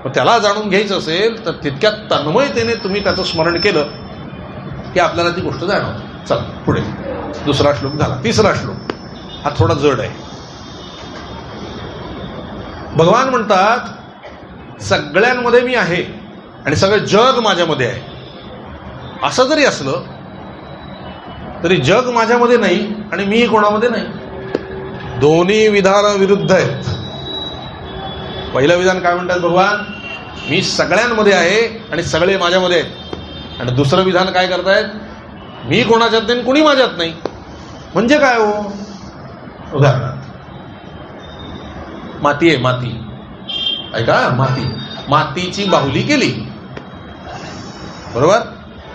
मग त्याला जाणून घ्यायचं असेल तर तितक्या तन्मयतेने तुम्ही त्याचं स्मरण केलं की आपल्याला ती गोष्ट जाणवते. चला पुढे. 2रा श्लोक झाला. 3रा श्लोक हा थोडा जड आहे. भगवान म्हणतात सगळ्यांमध्ये मी आहे आणि सगळं जग माझ्यामध्ये आहे. असं जरी असलं तरी जग माझ्यामध्ये नाही आणि मी कोणामध्ये नाही. दोन्ही विधान विरुद्ध आहेत. पहिलं विधान काय म्हणतात भगवान? मी सगळ्यांमध्ये आहे आणि सगळे माझ्यामध्ये आहेत. आणि दुसरं विधान काय करतायत? मी कोणाच्यात नाही, कोणी माझ्यात नाही. म्हणजे काय हो? उदाहरणार्थ माती आहे, माती ऐका, माती, मातीची बाहुली केली, बरोबर?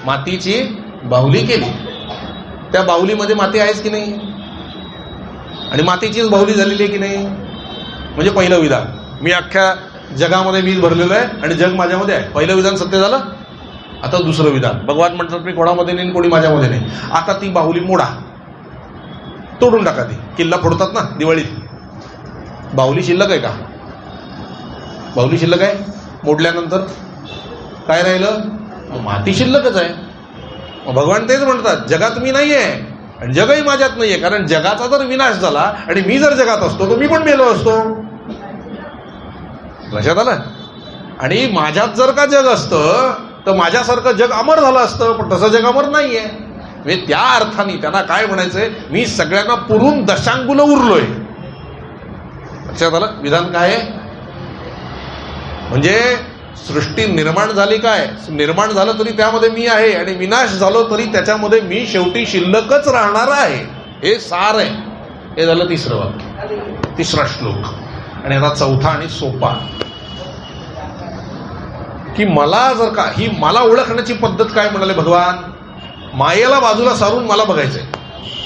मातीची बाहुली केली, त्या बाहुलीमध्ये माती आहेच की नाही? आणि मातीचीच बाहुली झालेली आहे की नाही? म्हणजे पहिलं विधान, मी अख्ख्या जगामध्ये वीज भरलेलं आहे आणि जग माझ्यामध्ये आहे. पहिलं विधान सत्य झालं. आता दुसरं विधान, भगवान म्हणतात मी कोणामध्ये नाही, कोणी माझ्यामध्ये नाही. आता ती बाहुली मोडा, तोडून टाका. ती किल्ला फोडतात ना दिवाळीत, बाहुली शिल्लक आहे का? बाहुली शिल्लक आहे. मोडल्यानंतर काय राहिलं? माती शिल्लकच आहे. भगवान तेच म्हणतात जगात मी नाहीये आणि जगही माझ्यात नाहीये. कारण जगाचा जर विनाश झाला आणि मी जर जगात असतो तर मी पण मेलो असतो. लक्षात आलं? आणि माझ्यात जर का जग असतं तर माझ्यासारखं जग अमर झालं असतं, पण तसं जग अमर नाहीये. म्हणजे त्या अर्थाने त्यांना काय म्हणायचंय, मी सगळ्यांना पुरून दशांगुल उरलोय. लक्षात आलं? विधान काय आहे? म्हणजे सृष्टी निर्माण झाली, काय निर्माण झालं तरी त्यामध्ये मी आहे आणि विनाश झालो तरी त्याच्यामध्ये मी शेवटी शिल्लकच राहणार आहे. हे सार आहे. हे झालं तिसरं वाक्य, तिसरा श्लोक. आणि आता चौथा आणि सोपा, की मला जर का ही मला ओळखण्याची पद्धत काय म्हणाले भगवान, मायेला बाजूला सारून मला बघायचंय.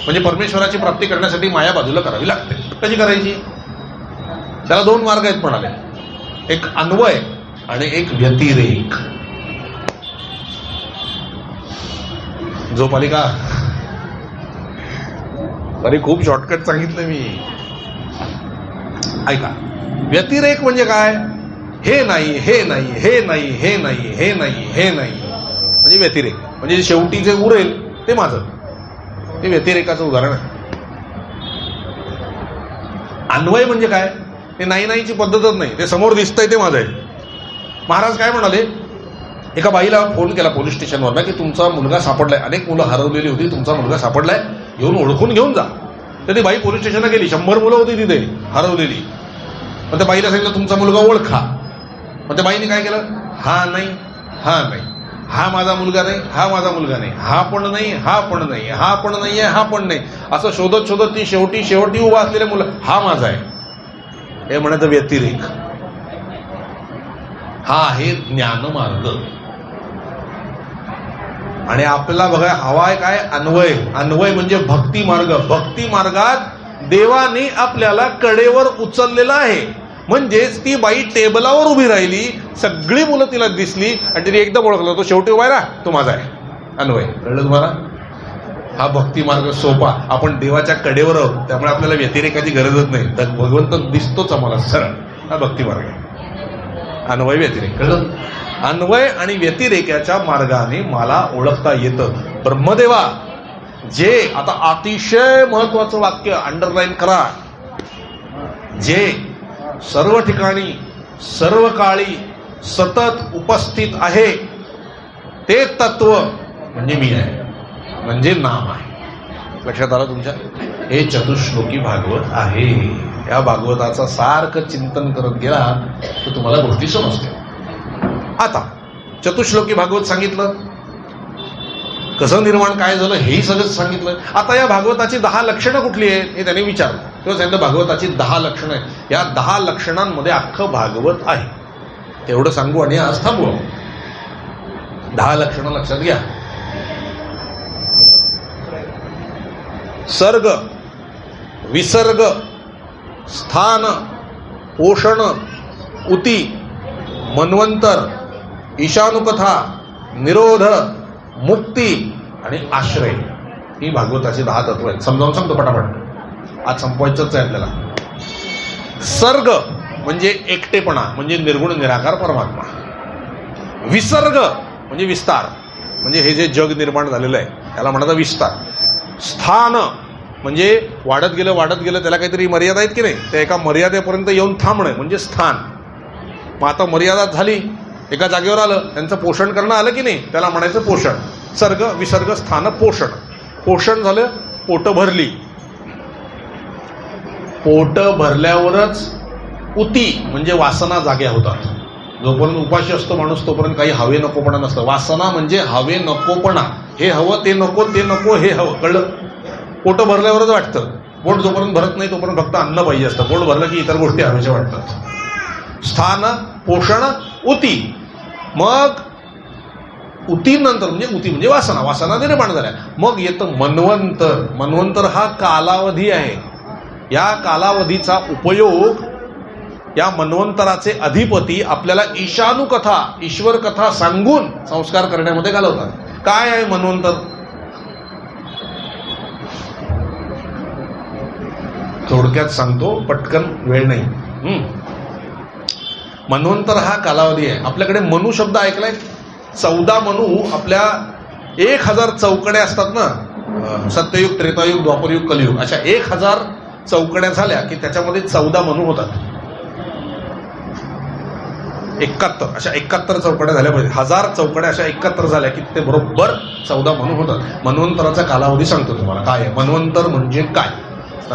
म्हणजे परमेश्वराची प्राप्ती करण्यासाठी माया बाजूला करावी लागते. कशी करायची? त्याला दोन मार्ग आहेत म्हणाले, एक अन्वय आणि एक व्यतिरेक. झोप आली का? अरे खूप शॉर्टकट सांगितलं मी. ऐका, व्यतिरेक म्हणजे काय? हे नाही, हे नाही, हे नाही, हे नाही, हे नाही, हे नाही, म्हणजे व्यतिरेक. म्हणजे शेवटी जे उरेल ते माझं, ते व्यतिरेकाचं उदाहरण आहे. अन्वय म्हणजे काय? ते नाही नाहीची पद्धतच नाही, ते समोर दिसतंय ते माझं आहे. महाराज काय म्हणाले, एका बाईला फोन केला पोलीस स्टेशनवर ना, की तुमचा मुलगा सापडलाय, अनेक मुलं हरवलेली होती, तुमचा मुलगा सापडलाय, येऊन ओळखून घेऊन जा. तर ती बाई पोलीस स्टेशनला गेली, 100 मुलं होती तिथे हरवलेली. मग त्या बाईला सांगितलं तुमचा मुलगा ओळखा. मग त्या बाईने काय केलं, हा नाही, हा नाही, हा माझा मुलगा नाही, हा माझा मुलगा नाही, हा पण नाही, हा पण नाही, हा पण नाहीये, हा पण नाही, असं शोधत शोधत ती शेवटी उभा असलेल्या मुलं, हा माझा आहे, हे म्हणायचं व्यतिरेक. हा आहे ज्ञानमार्ग. आणि आपल्याला बघा हवाय काय? अन्वय. अन्वय म्हणजे भक्ती मार्ग. भक्ती मार्गात देवाने आपल्याला कडेवर उचललेलं आहे. म्हणजेच ती बाई टेबलावर उभी राहिली, सगळी मुलं तिला दिसली आणि तिने एकदम ओळखलं, तो शेवटी उभा आहे ना, तो माझा आहे. अन्वय. कळलं तुम्हाला? हा भक्ती मार्ग सोपा. आपण देवाच्या कडेवर आहोत, त्यामुळे आपल्याला व्यतिरेकाची गरजच नाही. तर भगवंत दिसतोच आम्हाला सरळ. हा भक्ती मार्ग आहे. अन्वय व्यतिरेक. कळलं? अन्वय आणि व्यतिरेकाच्या मार्गाने मला ओळखता येतं. ब्रह्मदेवा, जे आता अतिशय महत्वाचं वाक्य अंडरलाईन करा, जे सर्व ठिकाणी सर्व काळी सतत उपस्थित आहे, ते तत्व म्हणजे मी आहे, म्हणजे नाम आहे. लक्षात आलं तुमच्या? हे चतुश्लोकी भागवत आहे. या भागवताचं सारखं चिंतन करत गेला तर तुम्हाला गोष्टी समजते. आता चतुश्लोकी भागवत सांगितलं, कसं निर्माण काय झालं हेही सगळं सांगितलं. आता या भागवताची 10 लक्षणं कुठली आहेत हे त्याने विचारलं. तेव्हा सांगितलं भागवताची 10 लक्षणं आहेत. या 10 लक्षणांमध्ये अख्खं भागवत आहे. तेवढं सांगू आणि आज थांबू. 10 लक्षणं लक्षात घ्या. सर्ग, विसर्ग, स्थान, पोषण, उती, मन्वंतर, ईशानुकथा, निरोध, मुक्ती आणि आश्रय. ही भागवताची 10 तत्व आहेत. समजावून सांगतो पटापट, आज संपवायचंच आहे आपल्याला. सर्ग म्हणजे एकटेपणा, म्हणजे निर्गुण निराकार परमात्मा. विसर्ग म्हणजे विस्तार, म्हणजे हे जे जग निर्माण झालेलं आहे त्याला म्हणतात विस्तार. स्थान म्हणजे वाढत गेलं त्याला काहीतरी मर्यादा आहेत की नाही, त्या एका मर्यादेपर्यंत येऊन थांबणं म्हणजे स्थान. मग आता मर्यादा झाली, एका जागेवर आलं, त्यांचं पोषण करणं आलं की नाही, त्याला म्हणायचं पोषण. सर्ग, विसर्ग, स्थान, पोषण. पोषण झालं, पोट भरली. पोट भरल्यावरच उती म्हणजे वासना जाग्या होतात. जोपर्यंत उपाशी असतो माणूस तोपर्यंत काही हवे नकोपणा नसतं. वासना म्हणजे हवे नकोपणा. हे हवं, ते नको, ते नको, हे हवं. कळलं? पोट भरल्यावरच वाटतं. पोट जोपर्यंत भरत नाही तोपर्यंत फक्त अन्न पाहिजे असतं. पोट भरलं की इतर गोष्टी हव्याच्या वाटतात. स्थान, पोषण, उती. मग उतीनंतर म्हणजे उती म्हणजे वासना, वासना निर्माण झाल्या. मग येतं मन्वंतर. मन्वंतर हा कालावधी आहे. या कालावधीचा उपयोग या मन्वंतराचे अधिपती आपल्याला ईशानुकथा, ईश्वर कथा सांगून संस्कार करण्यामध्ये घालवतात. काय आहे मन्वंतर? थोडक्यात सांगतो, पटकन, वेळ नाही. मन्वंतर हा कालावधी आहे. आपल्याकडे मनु शब्द ऐकलाय? 14 मनु. आपल्या 1000 चौकड्या असतात ना, सत्ययुग, त्रेतायुग, द्वापरयुग, कलियुग, अशा 1000 चौकड्या झाल्या की त्याच्यामध्ये 14 मनु होतात. 71 अशा 71 चौकड्या झाल्या पाहिजे. 1000 चौकड्या अशा 71 झाल्या की ते बरोबर 14 मनु होतात. मन्वंतराचा कालावधी सांगतो तुम्हाला काय आहे. मन्वंतर म्हणजे काय,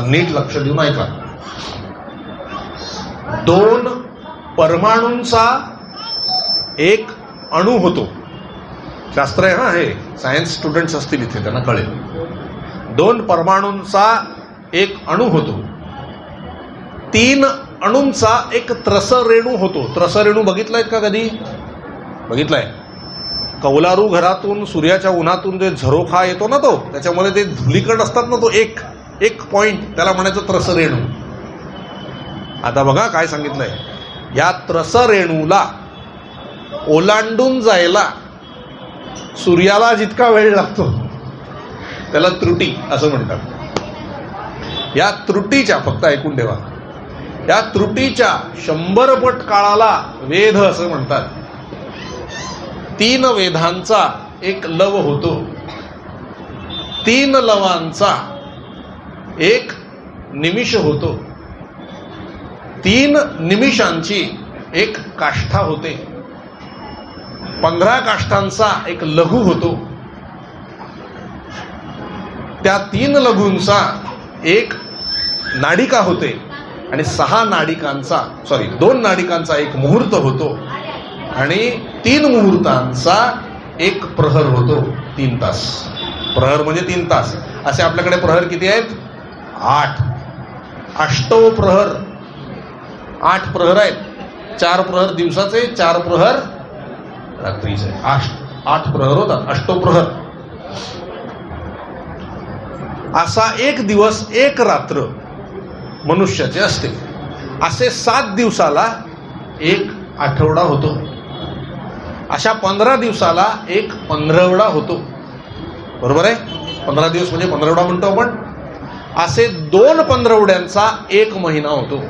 नीट लक्ष देऊन ऐका. 2 परमाणूंचा एक अणू होतो. शास्त्र आहे हा, हे सायन्स स्टुडंट्स असतील इथे त्यांना कळेल. 2 परमाणूंचा एक अणू होतो. 3 अणूंचा एक त्रस रेणू होतो. त्रस रेणू बघितलायत का कधी? बघितलाय. कौलारू घरातून सूर्याच्या उन्हातून जे झरोखा येतो ना, तो त्याच्यामध्ये ते धुलीकण असतात ना, तो एक पॉइंट, त्याला म्हणायचं त्रस रेणू. आता बघा काय सांगितलंय, या त्रस रेणूला ओलांडून जायला सूर्याला जितका वेळ लागतो त्याला त्रुटी असं म्हणतात. या त्रुटीच्या, फक्त ऐकून ठेवा, या त्रुटीच्या 100 पट काळाला वेध असं म्हणतात. 3 वेधांचा एक लव होतो. 3 लवांचा एक निमिष होतो. 3 निमिषांची एक काष्ठा होते. 15 काष्ठांचा एक लघु होतो. त्या 3 लघूंचा एक नाडिका होते आणि 2 नाडिकांचा एक मुहूर्त होतो आणि 3 मुहूर्तांचा एक प्रहर होतो. 3 तास. प्रहर म्हणजे 3 तास. असे आपल्याकडे प्रहर किती आहेत? 8. अष्टो प्रहर. 8 प्रहर आहेत. 4 प्रहर दिवसाचे, 4 प्रहर रात्रीचे. 8 प्रहर होतात. अष्टो प्रहर. असा एक दिवस, एक रात्र मनुष्याचे असते. असे 7 दिवसाला एक आठवडा होतो. अशा 15 दिवसाला एक 15वडा होतो. बरोबर आहे? 15 दिवस म्हणजे 15वडा म्हणतो आपण. असे 2 15वड्यांचा एक महिना होतो.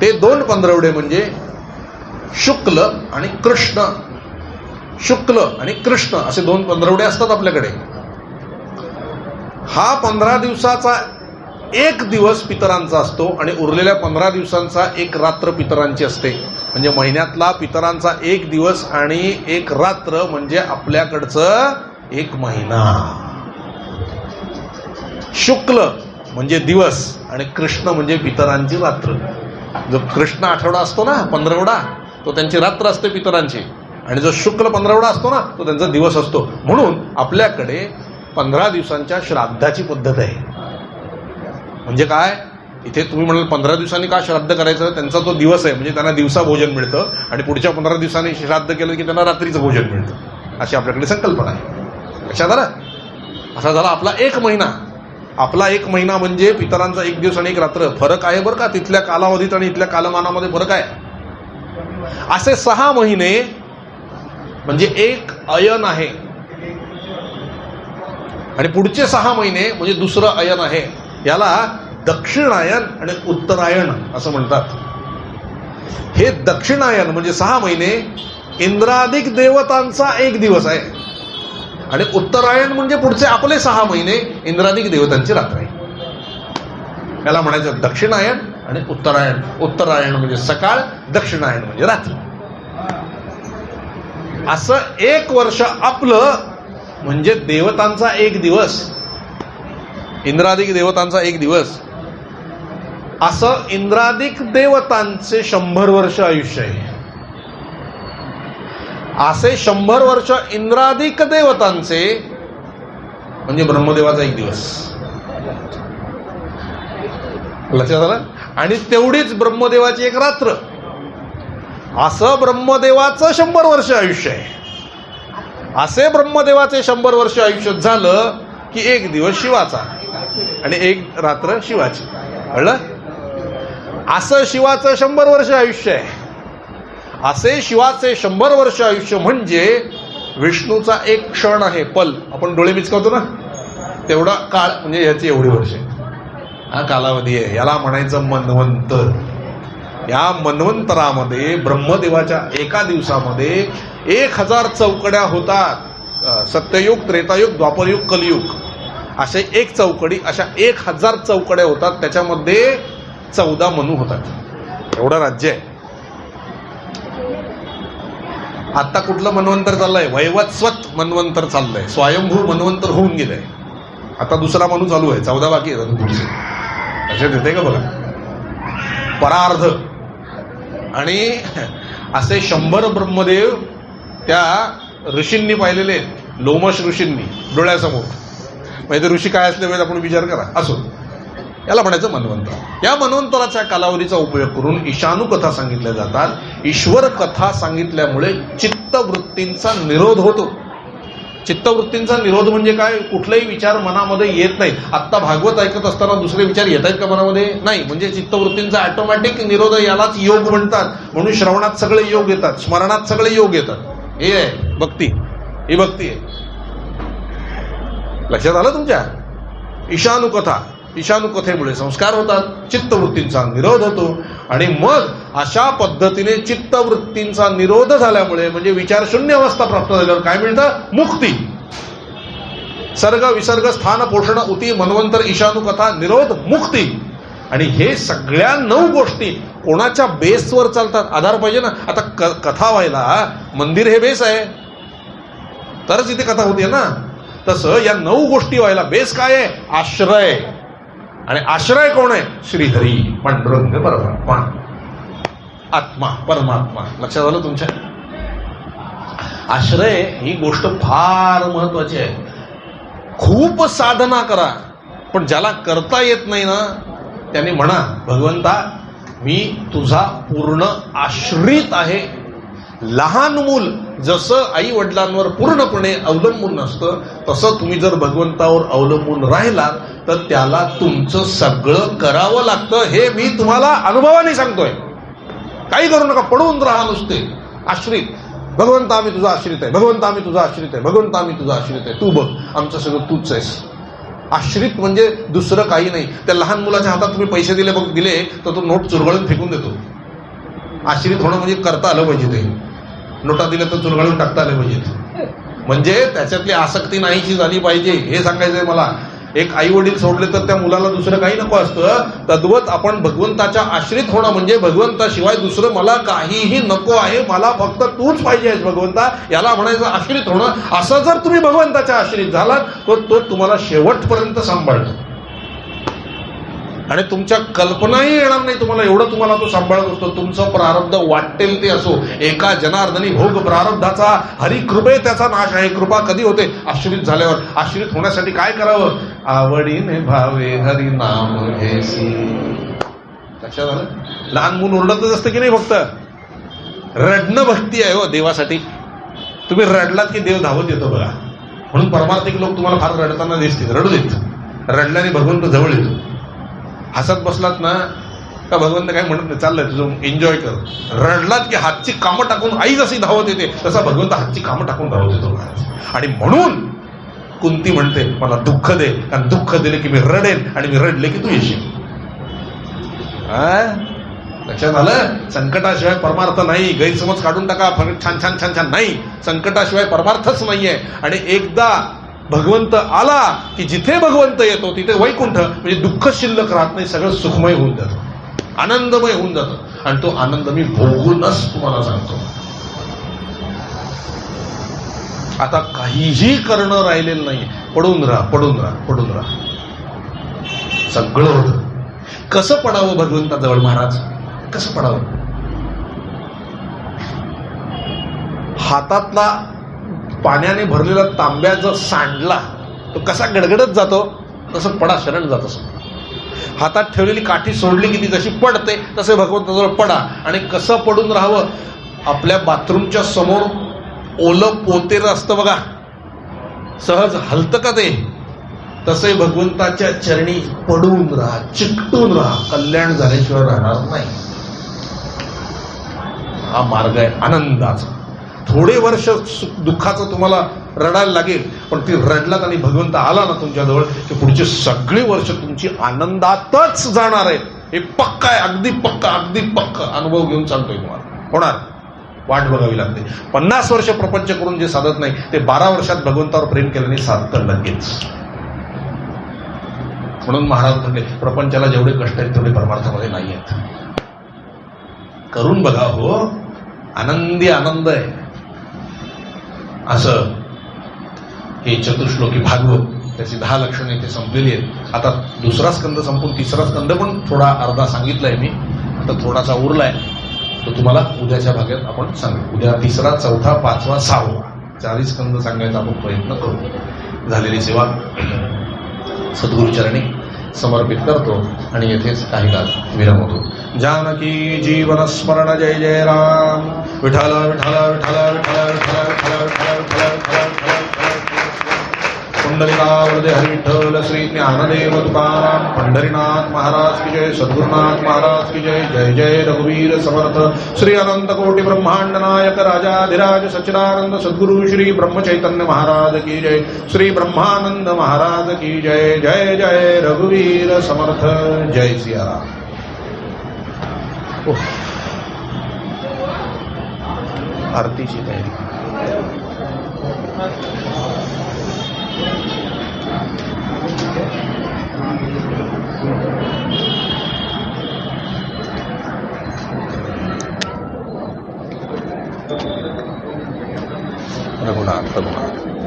ते 2 15वडे म्हणजे शुक्ल आणि कृष्ण. शुक्ल आणि कृष्ण असे 2 15वडे असतात आपल्याकडे. हा 15 दिवसाचा एक दिवस पितरांचा असतो आणि उरलेल्या 15 दिवसांचा एक रात्र पितरांची असते. म्हणजे महिन्यातला पितरांचा एक दिवस आणि एक रात्र म्हणजे आपल्याकडचं एक महिना. शुक्ल म्हणजे दिवस आणि कृष्ण म्हणजे पितरांची रात्र. जो कृष्ण आठवडा असतो ना, 15वडा, तो त्यांची रात्र असते पितरांची, आणि जो शुक्ल 15वडा असतो ना, तो त्यांचा दिवस असतो. म्हणून आपल्याकडे 15 दिवसांच्या श्राद्धाची पद्धत आहे. म्हणजे काय, इथे तुम्ही म्हणाल 15 दिवसांनी का श्राद्ध करायचं? त्यांचा तो दिवस आहे म्हणजे त्यांना दिवसा भोजन मिळतं आणि पुढच्या 15 दिवसांनी श्राद्ध केलं की त्यांना रात्रीचं भोजन मिळतं. अशी आपल्याकडे संकल्पना आहे. लक्षात आलं? असा झाला आपला एक महिना. आपला एक महिना म्हणजे पितरांचा एक दिवस आणि एक रात्र. फरक आहे बरं का, तिथल्या कालावधीत आणि इथल्या कालमानामध्ये फरक आहे. असे 6 महिने म्हणजे एक अयन आहे आणि पुढचे 6 महिने म्हणजे दुसरं अयन आहे. याला दक्षिणायन आणि उत्तरायण असं म्हणतात. हे दक्षिणायन म्हणजे 6 महिने इंद्रादिक देवतांचा एक दिवस आहे आणि उत्तरायण म्हणजे पुढचे आपले 6 महिने इंद्रादिक देवतांची रात्र आहे. याला म्हणायचं दक्षिणायन आणि उत्तरायण. उत्तरायण म्हणजे सकाळ, दक्षिणायन म्हणजे रात्र. असं एक वर्ष आपलं म्हणजे देवतांचा एक दिवस, इंद्रादिक देवतांचा एक दिवस. असं इंद्रादिक देवतांचे 100 वर्ष आयुष्य आहे. असे 100 वर्ष इंद्रादिक देवतांचे म्हणजे ब्रह्मदेवाचा एक दिवस. लक्षात आलं? आणि तेवढीच ब्रह्मदेवाची एक रात्र. असं ब्रह्मदेवाचं 100 वर्ष आयुष्य आहे. असे ब्रह्मदेवाचे 100 वर्ष आयुष्य झालं की एक दिवस शिवाचा आणि एक रात्र शिवाची. कळलं? असं शिवाचं 100 वर्ष आयुष्य आहे. असे शिवाचे 100 वर्ष आयुष्य म्हणजे विष्णूचा एक क्षण आहे, पल. आपण डोळे मिचकावतो ना, तेवढा काळ म्हणजे याची एवढी वर्ष. हा कालावधी आहे. याला म्हणायचं मन्वंतर. या मन्वंतरामध्ये ब्रह्मदेवाच्या एका दिवसामध्ये 1000 चौकड्या होतात. सत्ययुग, त्रेतायुग, द्वापरयुग, कलियुग असे एक चौकडी, अशा 1000 चौकड्या होतात. त्याच्यामध्ये 14 मनू होतात. एवढं राज्य आहे. आता कुठलं मन्वंतर चाललंय? वैवस्वत मन्वंतर चाललंय. स्वयंभू मन्वंतर होऊन गेलंय. आता दुसरा मनू चालू आहे. 14 बाकी आहे पुढचे. लक्षात येते का बघा? परार्ध. आणि असे 100 ब्रह्मदेव त्या ऋषींनी पाहिलेले आहेत. लोमश ऋषींनी डोळ्यासमोर. म्हणजे ऋषी काय असले पाहिजे आपण विचार करा. असो, याला म्हणायचं मनवंतर. या मनवंतराच्या कालावधीचा उपयोग करून ईशानू कथा सांगितल्या जातात. ईश्वर कथा सांगितल्यामुळे चित्तवृत्तींचा निरोध होतो. चित्तवृत्तींचा निरोध म्हणजे काय? कुठलेही विचार मनामध्ये येत नाहीत. आत्ता भागवत ऐकत असताना दुसरे विचार येत आहेत का मनामध्ये? नाही. म्हणजे चित्तवृत्तींचा ऑटोमॅटिक निरोध यालाच योग म्हणतात. म्हणून श्रवणात सगळे योग येतात, स्मरणात सगळे योग येतात. हे आहे भक्ती, ही भक्ती आहे. लक्षात आलं तुमच्या? ईशानू कथा, ईशानू कथेमुळे संस्कार होतात, चित्तवृत्तींचा निरोध होतो. आणि मग अशा पद्धतीने चित्तवृत्तींचा निरोध झाल्यामुळे म्हणजे विचार शून्य अवस्था प्राप्त झाल्यावर काय मिळतं? मुक्ती. सर्ग विसर्ग स्थान पोषण उती मनवंतर ईशानू कथा निरोध मुक्ती. आणि हे सगळ्या 9 गोष्टी कोणाच्या बेसवर चालतात? आधार पाहिजे ना. आता कथा व्हायला मंदिर हे बेस आहे, तरच इथे कथा होते ना. तसं या 9 गोष्टी व्हायला बेस काय आहे? आश्रय. आणि आश्रय कोण आहे? श्रीहरी, पांडुरंग, परमात्मा, आत्मा, परमात्मा. लक्षात आलं तुमच्या? आश्रय ही गोष्ट फार महत्वाची आहे. खूप साधना करा, पण ज्याला करता येत नाही ना त्याने म्हणा, भगवंता मी तुझा पूर्ण आश्रित आहे. लहान मूल जसं आई वडिलांवर पूर्णपणे अवलंबून असतं तसं तुम्ही जर भगवंतावर अवलंबून राहिलात तर त्याला तुमचं सगळं करावं लागतं. हे मी तुम्हाला अनुभवाने सांगतोय. काही करू नका, पडून राहा नुसते आश्रित. भगवंता आम्ही तुझा आश्रित आहे, भगवंता आम्ही तुझा आश्रित आहे, भगवंता आम्ही तुझा आश्रित आहे. तू बघ, आमचं सगळं तूच आहेस. आश्रित म्हणजे दुसरं काही नाही. त्या लहान मुलाच्या हातात तुम्ही पैसे दिले तर तो नोट चुरगळून फेकून देतो. आश्रित होणं म्हणजे करता आलं पाहिजे. ते नोटा दिल्या तर चुरगळून टाकता आले पाहिजेत. म्हणजे त्याच्यातली आसक्ती नाहीशी झाली पाहिजे हे सांगायचंय मला. एक आई वडील सोडले तर त्या मुलाला दुसरं काही नको असतं. तद्वत आपण भगवंताच्या आश्रित होणं म्हणजे भगवंताशिवाय दुसरं मला काहीही नको आहे, मला फक्त तूच पाहिजे आहेस भगवंता, याला म्हणायचं आश्रित होणं. असं जर तुम्ही भगवंताच्या आश्रित झालात तर तो तुम्हाला शेवटपर्यंत सांभाळतो. आणि तुमच्या कल्पनाही येणार नाही तुम्हाला, एवढं तुम्हाला तो सांभाळत असतो. तुमचं प्रारब्ध वाटेल ते असो. एका जनार्दनी भोग प्रारब्धाचा, हरिकृपे त्याचा नाश आहे. कृपा कधी होते? आश्रित झाल्यावर. आश्रित होण्यासाठी काय करावं? आवडीने भावे हरी नाम घेसी. लक्षात आलं? लहान मूल ओरडतच असतं की नाही? फक्त रडणं भक्ती आहे हो देवासाठी. तुम्ही रडलात की देव धावत येतो बघा. म्हणून परमार्थिक लोक तुम्हाला फार रडताना दिसतील. रडू देत. रडल्याने भगवंत जवळ येतो. हसत बसलात ना का भगवंत काय म्हणत नाही, चाललंय तुझं, एन्जॉय कर. रडलात की हातची कामं टाकून आई जशी धावत येते तसा भगवंत हातची कामं टाकून धावत येतो. आणि म्हणून कुंती म्हणते मला दुःख दे, कारण दुःख दिले की मी रडेन आणि मी रडले की तू येशील. लक्षात आलं? संकटाशिवाय परमार्थ नाही. गैरसमज काढून टाका. छान छान छान छान नाही. संकटाशिवाय परमार्थच नाहीये. आणि एकदा भगवंत आला की जिथे भगवंत येतो तिथे वैकुंठ म्हणजे दुःख शिल्लक राहत नाही. सगळं सुखमय होऊन जातं, आनंदमय होऊन जातं. आणि तो आनंद मी भोगूनच तुम्हाला सांगतो. आता काहीही करणं राहिलेलं नाही. पडून राहा, पडून राहा, पडून राहा. सगळं होतं. कसं पडावं भगवंताजवळ महाराज? कसं पडावं? हातातला पाण्याने भरलेला तांब्या जर सांडला तो कसा गडगडत जातो तसं पडा, शरण जात असं. हातात ठेवलेली काठी सोडली की ती जशी पडते तसे भगवंताजवळ पडा. आणि कसं पडून राहावं? आपल्या बाथरूमच्या समोर ओलं पोतेर असतं बघा, सहज हलतं का ते? तसे भगवंताच्या चरणी पडून राहा, चिकटून राहा. कल्याण झाल्याशिवाय राहणार नाही. हा मार्ग आहे आनंदाचा. थोडे वर्ष दुःखाचं तुम्हाला रडायला लागेल, पण ती रडलात आणि भगवंत आला ना तुमच्याजवळ की पुढची सगळी वर्ष तुमची आनंदातच जाणार आहेत. हे पक्का आहे, अगदी पक्का, अगदी पक्का अनुभव घेऊन चालतोय तुम्हाला. होणार. वाट बघावी लागते. 50 वर्ष प्रपंच करून जे साधत नाही ते 12 वर्षात भगवंतावर प्रेम केल्याने साधतं लगेच. म्हणून महाराज म्हणले प्रपंचाला जेवढे कष्ट आहेत तेवढे परमार्थामध्ये नाही आहेत. करून बघा हो, आनंदी आनंद आहे. असं हे चतुश्लोकी भागवत, त्याची 10 लक्षणं इथे संपलेली आहेत. आता दुसरा स्कंद संपून तिसरा स्कंद पण थोडा अर्धा सांगितलाय मी. आता थोडासा उरलाय तो तुम्हाला उद्याच्या भागात आपण सांगू. उद्या 3रा, 4था, 5वा, 6वा 4 स्कंद सांगायचा आपण प्रयत्न करू. झालेली सेवा सद्गुरुचरणी समर्पित करतो आणि येथेच काही काळ विराम होतो. जानकी जीवन स्मरण जय जय राम. विठाल विठाल विठाल विठाल विठाल विठाल विठाल विठाल विठाल पुंडलिकावरदे हरी विठ्ठल श्री ज्ञानदेव तुकाराम पंढरीनाथ महाराज की जय. सद्गुरुनाथ महाराज की जय. जय जय रघुवीर समर्थ श्री अनंत कोटि ब्रह्मांड नायक राजाधिराज सच्चिदानंद सद्गुरु श्री ब्रह्म चैतन्य महाराज की जय. श्री ब्रह्मानंद महाराज की जय. जय जय रघुवीर समर्थ. जय सियाराम. आरतीची तयारी. रघुनाथ रघुनाथ